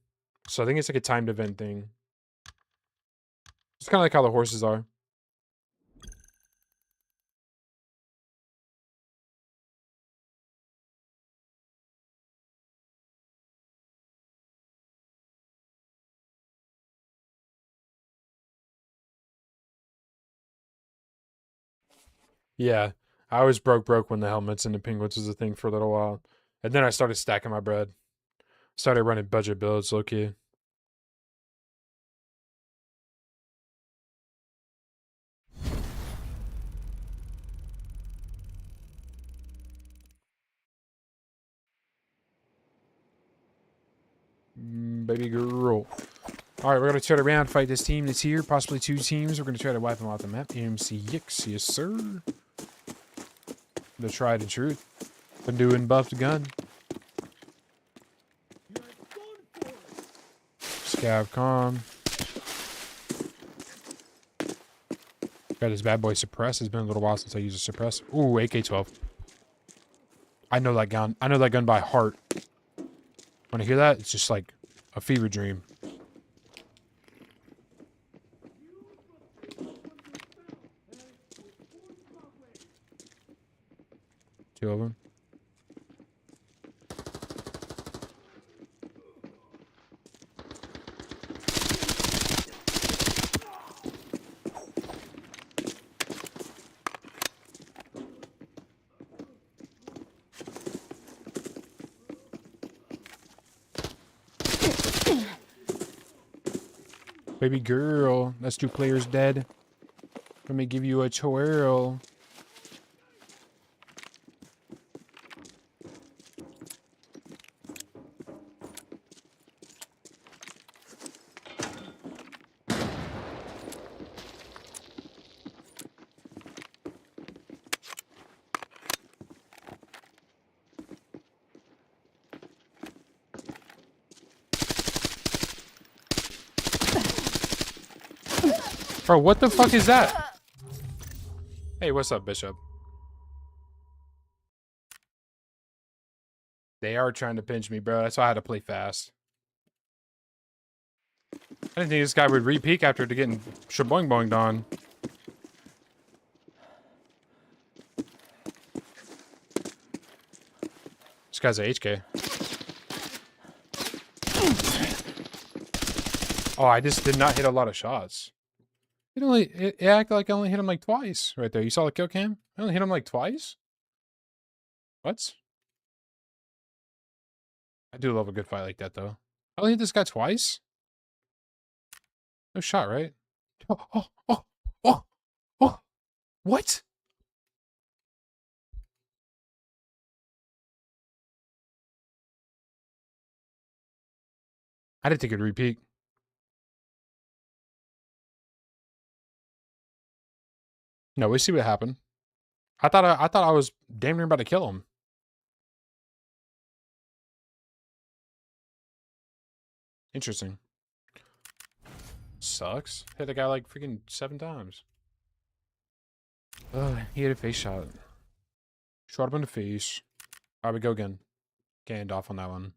S1: So I think it's like a timed event thing. It's kind of like how the horses are. Yeah, I was broke when the helmets and the penguins was a thing for a little while. And then I started stacking my bread. Started running budget builds, low key. Baby girl. Alright, we're going to try to round fight this team that's here. Possibly two teams. We're going to try to wipe them off the map. AMCX, yes sir. The tried and truth. Been doing buffed gun. Scavcom. Got this bad boy suppress. It's been a little while since I used a suppress. Ooh, AK-12. I know that gun. I know that gun by heart. When I hear that, it's just like a fever dream. Two of them. Baby girl, that's two players dead. Let me give you a twirl. Bro, what the fuck is that? Hey, what's up, Bishop? They are trying to pinch me, bro. That's why I had to play fast. I didn't think this guy would re-peek after getting shaboing boinged on. This guy's a HK. Oh, I just did not hit a lot of shots. It acted like I only hit him like twice right there. You saw the kill cam? I only hit him like twice? What? I do love a good fight like that, though. I only hit this guy twice? No shot, right? Oh, oh, oh, oh, oh. What? I didn't think it'd repeat. No, we see what happened. I thought I was damn near about to kill him. Interesting. Sucks. Hit the guy like freaking 7 times. Ugh, he hit a face shot. Shot him in the face. Alright, we go again. Canned off on that one.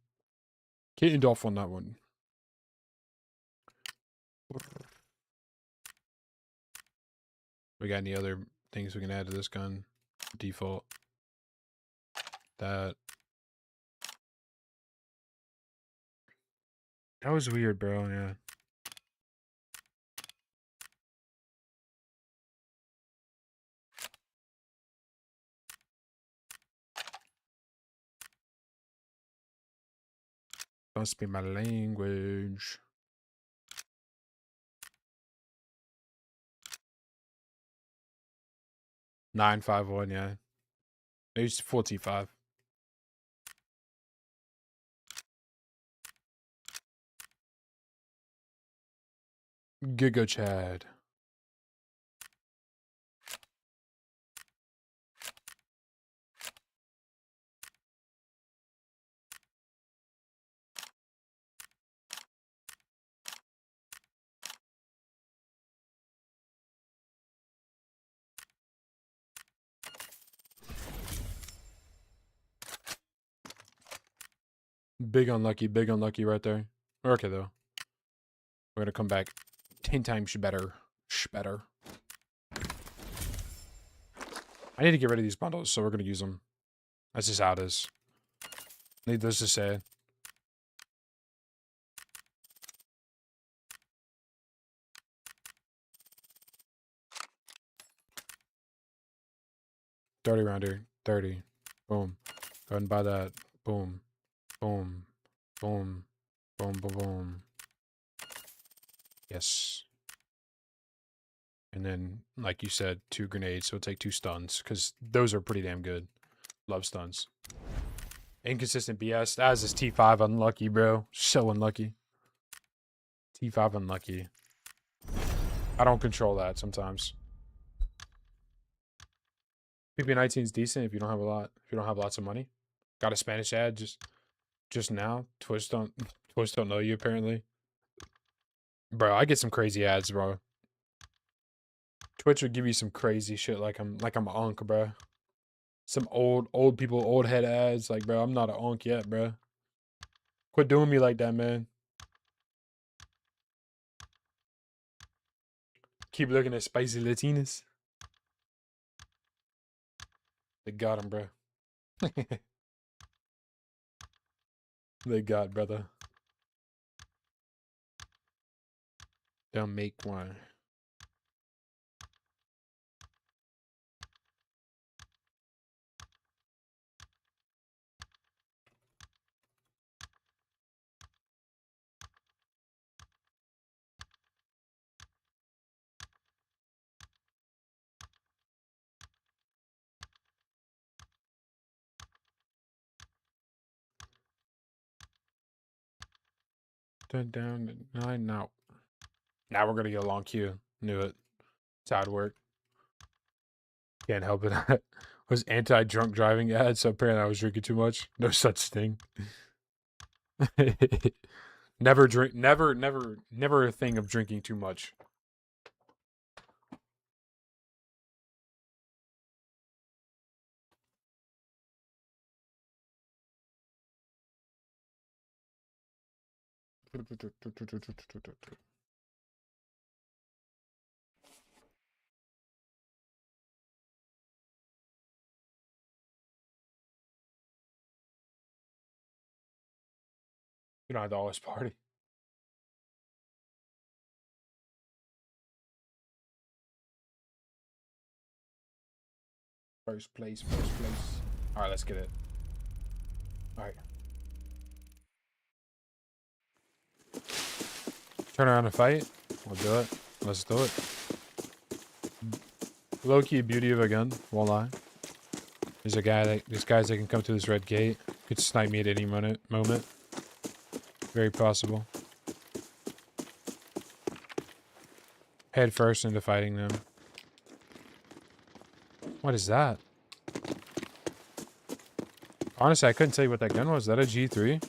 S1: Canned off on that one. We got any other things we can add to this gun? Default. That. That was weird, bro. Yeah. Don't speak my language. Nine five one, yeah. Maybe it's 45. Giga Chad. Big unlucky right there. Okay, though. We're gonna come back 10 times better. Better. I need to get rid of these bundles, so we're gonna use them. That's just how it is. Needless to say. $30 rounder. 30. Boom. Go ahead and buy that. Boom. Boom. Boom. Boom, boom, boom. Yes. And then, like you said, 2 grenades, so it'll take 2 stuns, because those are pretty damn good. Love stuns. Inconsistent BS. That is just T5 unlucky, bro. So unlucky. T5 unlucky. I don't control that sometimes. PP19 is decent if you don't have a lot. If you don't have lots of money. Got a Spanish ad just now. Twitch don't know you apparently. Bro, I get some crazy ads, bro. Twitch would give you some crazy shit like I'm Unk, bro. Some old people, old head ads. Like, bro, I'm not an Unk yet, bro. Quit doing me like that, man. Keep looking at spicy Latinas. They got him, bro. They got, brother. Don't make one. Turn down to 9 now. Now we're gonna get a long queue. Knew it. It's how it worked. Can't help it. Was anti-drunk driving ad, so apparently I was drinking too much. No such thing. Never drink. Never a thing of drinking too much. You don't have to always party. First place. All right, let's get it. All right. Turn around and fight. We'll do it. Let's do it. Low-key beauty of a gun. Won't lie. There's guys that can come to this red gate. Could snipe me at any moment. Very possible. Head first into fighting them. What is that? Honestly, I couldn't tell you what that gun was. Is that a G3?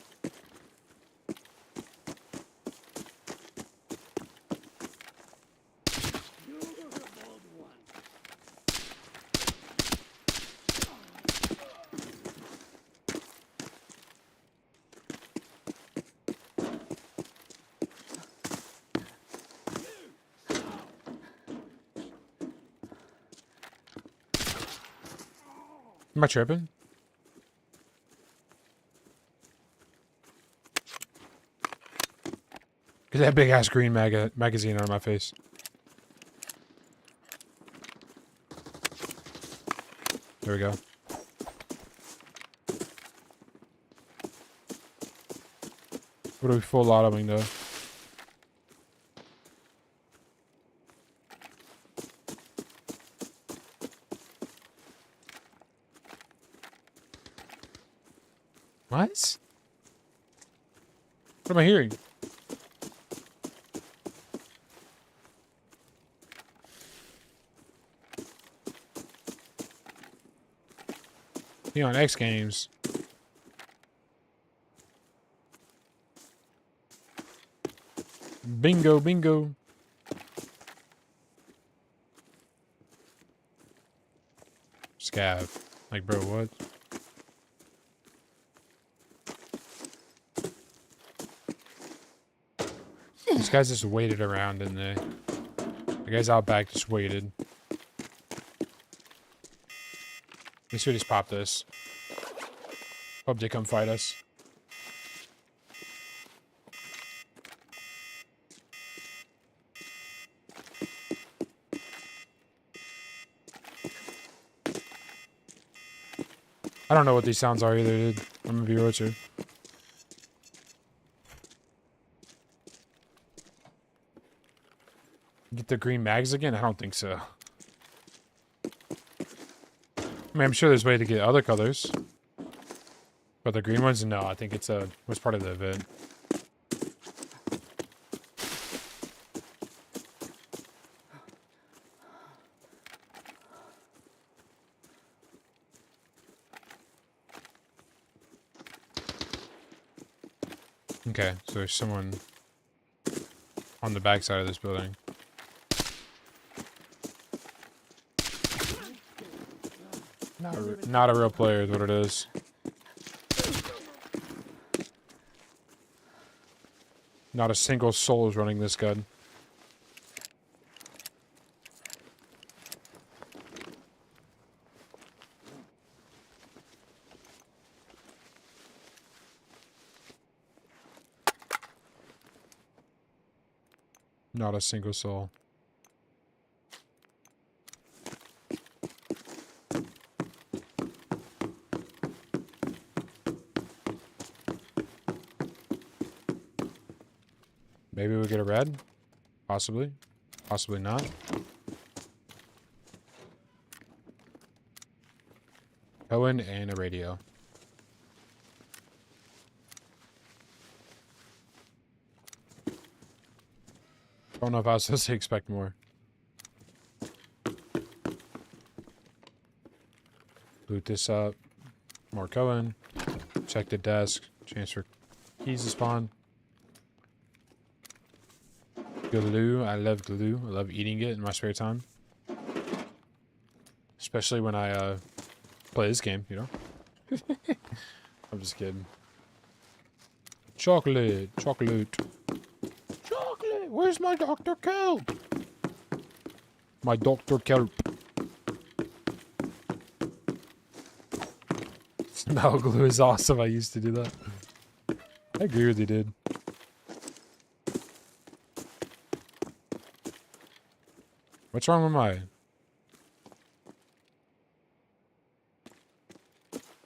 S1: Am I tripping? Get that big ass green magazine on my face. There we go. What are we full autoing though? What? What am I hearing? He on X Games. Bingo, bingo. Scav. Like, bro, what? These guys just waited around, didn't they? The guys out back just waited. Let's see, just pop this. Hope they come fight us. I don't know what these sounds are either, dude. I'm gonna be real with you. Get the green mags again? I don't think so. I mean, I'm sure there's a way to get other colors. But the green ones, no. I think it's was part of the event. Okay, so there's someone on the back side of this building. Not a real player is what it is. Not a single soul is running this gun. Not a single soul. Maybe we get a red? Possibly. Possibly not. Cohen and a radio. Don't know if I was supposed to expect more. Loot this up. More Cohen. Check the desk. Transfer keys to spawn. Glue. I love glue. I love eating it in my spare time. Especially when I play this game, you know? I'm just kidding. Chocolate. Chocolate. Chocolate! Where's my Dr. Kelp? My Dr. Kelp. Smell glue is awesome. I used to do that. I agree with you, dude. What's wrong with my... I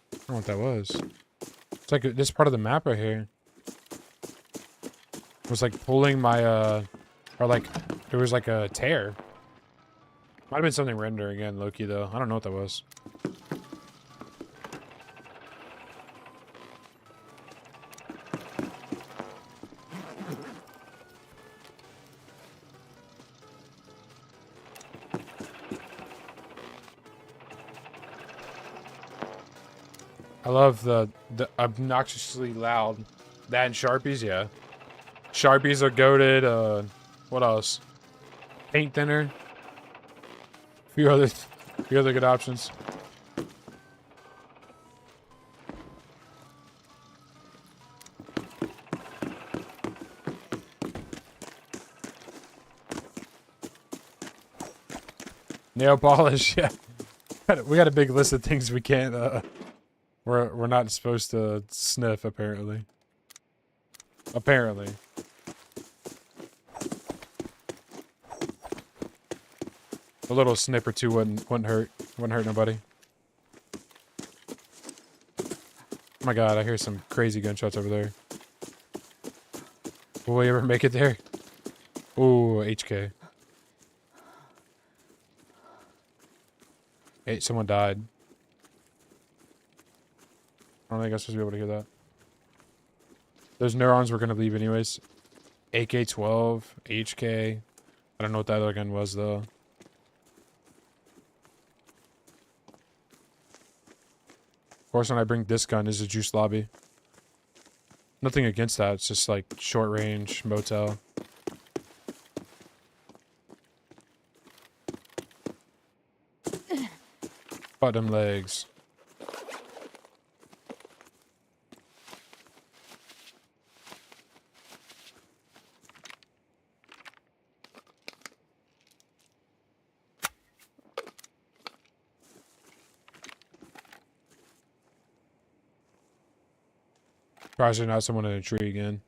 S1: don't know what that was. It's like this part of the map right here. Was like pulling my, or like, there was like a tear. Might have been something render again, Loki, though. I don't know what that was. I love the obnoxiously loud. That and Sharpies, yeah. Sharpies are goated. What else? Paint thinner. Few other good options. Nail polish, yeah. We got a big list of things we can't. We're not supposed to sniff, apparently. Apparently. A little snip or two wouldn't hurt. Wouldn't hurt nobody. Oh my god, I hear some crazy gunshots over there. Will we ever make it there? Ooh, HK. Hey, someone died. I don't think I'm supposed to be able to hear that. Those neurons were going to leave anyways. AK-12, HK. I don't know what that other gun was, though. Of course, when I bring this gun, is a juice lobby. Nothing against that. It's just like short range motel. Bottom legs. Surprised there's not someone in a tree again.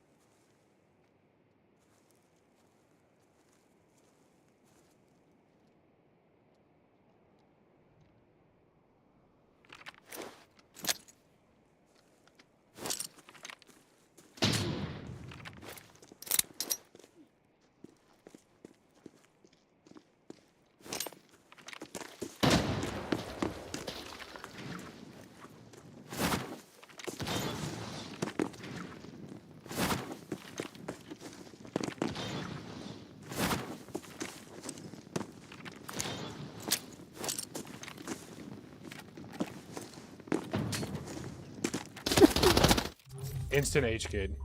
S1: Instant H kid.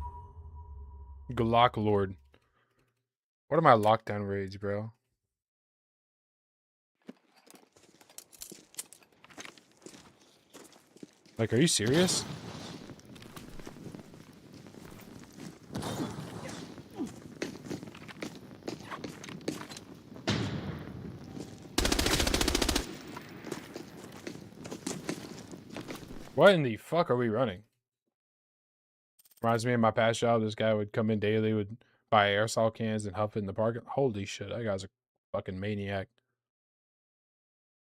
S1: Glock Lord. What are my lockdown raids, bro? Like, are you serious? What in the fuck are we running? Reminds me of my past job. This guy would come in daily, would buy aerosol cans and huff it in the park. Holy shit, that guy's a fucking maniac.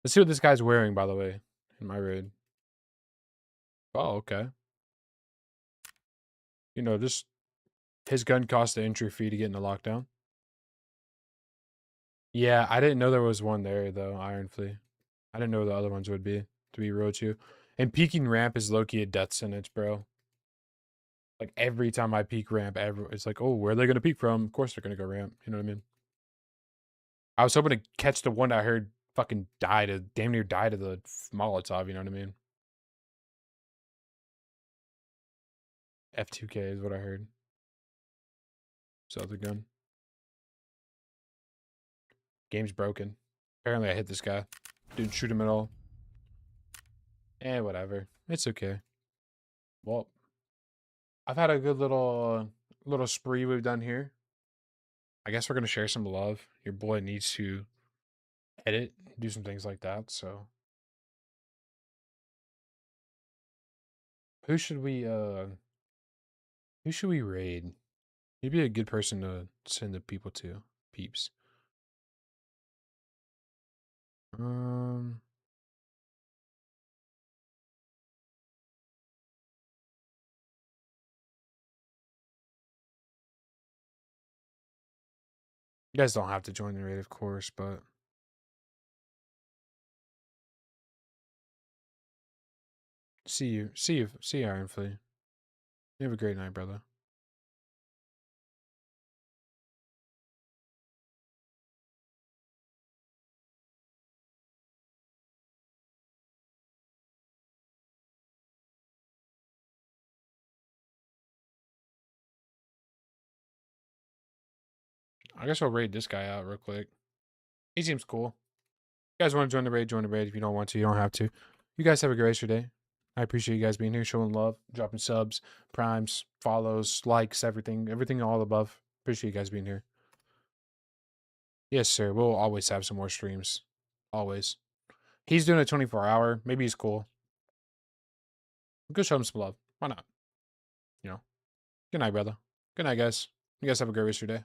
S1: Let's see what this guy's wearing, by the way, in my raid. Oh, okay. You know, just his gun cost the entry fee to get into lockdown. Yeah, I didn't know there was one there, though, Iron Flea. I didn't know the other ones would be, to be real with you. And peeking ramp is low-key a death sentence, bro. Like, every time I peek ramp, it's like, oh, where are they going to peek from? Of course they're going to go ramp. You know what I mean? I was hoping to catch the one I heard fucking damn near die to the Molotov, you know what I mean? F2K is what I heard. So the gun. Game's broken. Apparently I hit this guy. Didn't shoot him at all. Eh, whatever. It's okay. Well, I've had a good little spree we've done here. I guess we're gonna share some love. Your boy needs to edit, do some things like that. So who should we raid? You'd be a good person to send the people to. Peeps. Um You guys don't have to join the raid, of course, but see you, Iron Flea. You have a great night, brother. I guess I'll raid this guy out real quick. He seems cool. You guys want to join the raid, join the raid. If you don't want to, you don't have to. You guys have a great rest of your day. I appreciate you guys being here, showing love, dropping subs, primes, follows, likes, everything all above. Appreciate you guys being here. Yes, sir. We'll always have some more streams. Always. He's doing a 24-hour. Maybe he's cool. Go show him some love. Why not? You know. Good night, brother. Good night, guys. You guys have a great rest of your day.